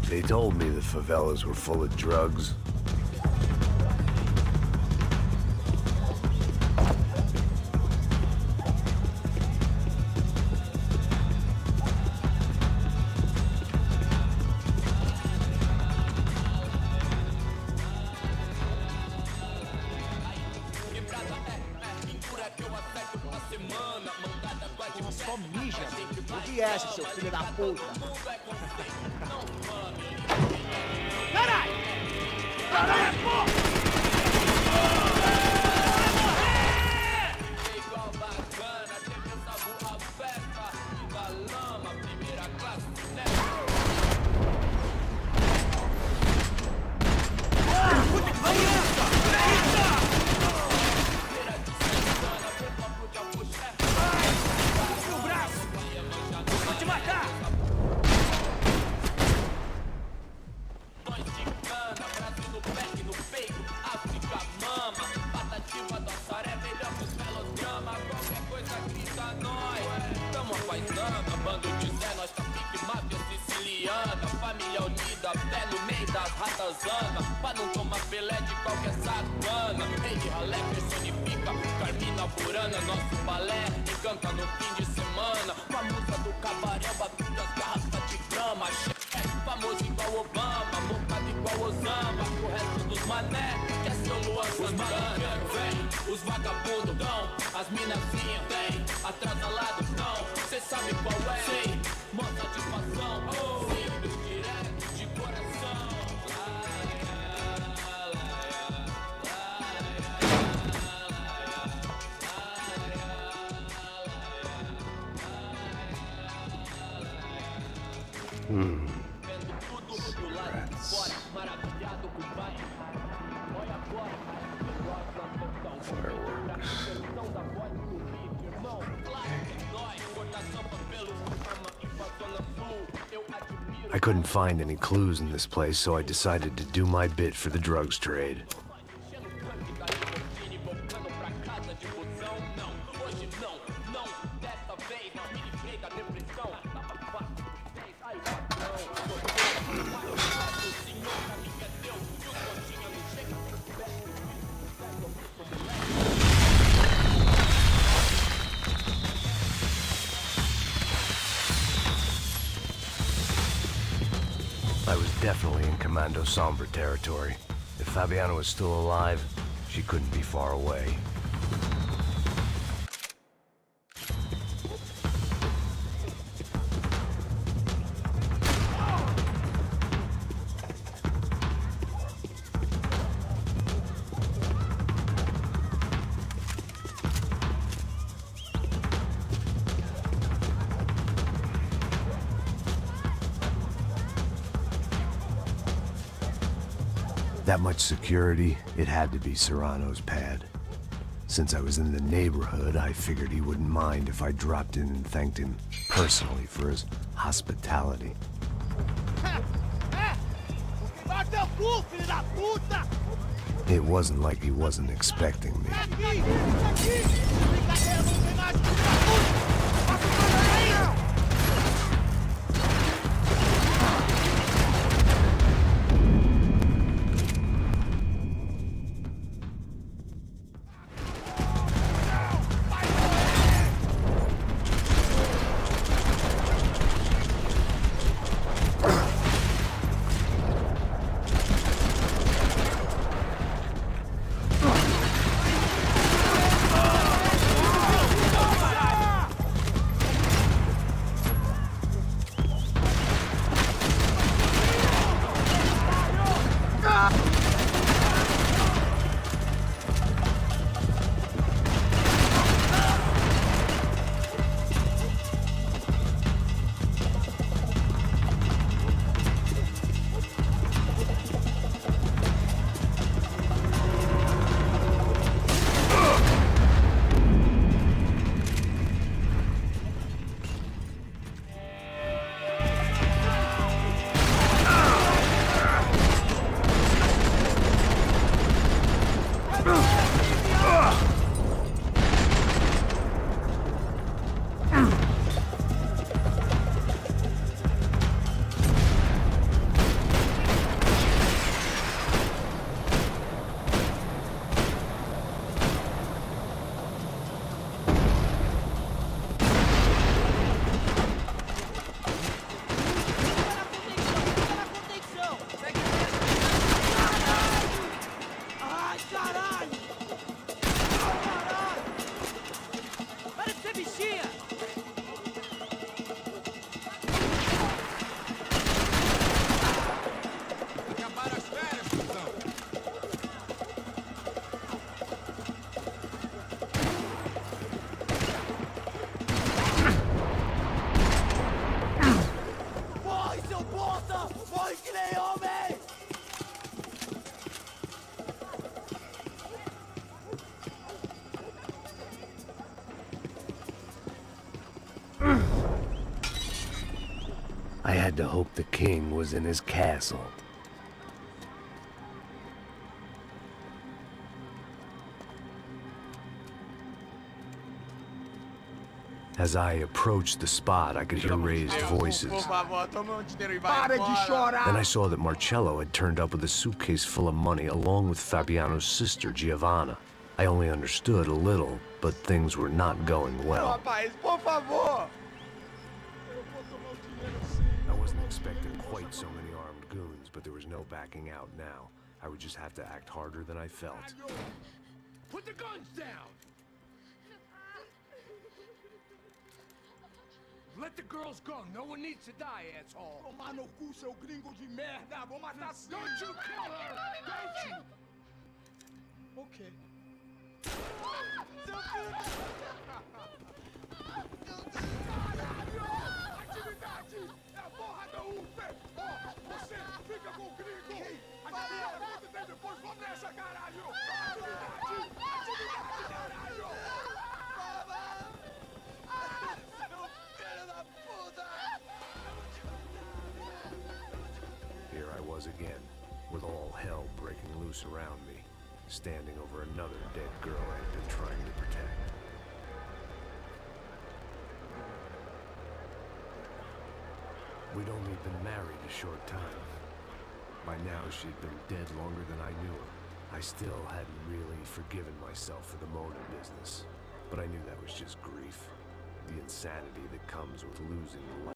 They told me the favelas were full of drugs. Só mija! Ouvi essa, seu filho da puta! Caralho! Caralho, porra! Pra não tomar filé de qualquer sacana. Rei de ralé personifica Carmina Burana. Nosso balé encanta no fim de semana. Com a música do cabaré, batuta as garrafas de grama. Chefe famoso igual Obama, mocado igual Osama. O resto dos mané quer ser o Luan Santana. os vagabundos dão, as minazinhas vem, atrasalado não, cê sabe qual é, sei, mó satisfação, simples, direto, de coração. I couldn't find any clues in this place, so I decided to do my bit for the drugs trade. I was definitely in Commando Sombra territory. If Fabiana was still alive, she couldn't be far away. That much security, it had to be Serrano's pad. Since I was in the neighborhood, I figured he wouldn't mind if I dropped in and thanked him personally for his hospitality. It wasn't like he wasn't expecting me. I had to hope the king was in his castle. As I approached the spot, I could hear raised voices. Then I saw that Marcello had turned up with a suitcase full of money along with Fabiano's sister, Giovanna. I only understood a little, but things were not going well. I wasn't expecting quite so many armed goons, but there was no backing out now. I would just have to act harder than I felt. Put the guns down! Let the girls go. No one needs to die, asshole. Tomar no cu, seu gringo de merda. Vou matar. Don't you kill her! Don't you! Okay. Seu filho! Caralho! Atividade! É a porra da UP! Ó, você fica com o gringo! A galera conta dele depois. Vamos nessa, caralho! Atividade! Atividade, caralho! Here I was again, with all hell breaking loose around me, standing over another dead girl I had been trying to protect. We'd only been married a short time. By now, she'd been dead longer than I knew her. I still hadn't really forgiven myself for the motor business, but I knew that was just grief. The insanity that comes with losing the life.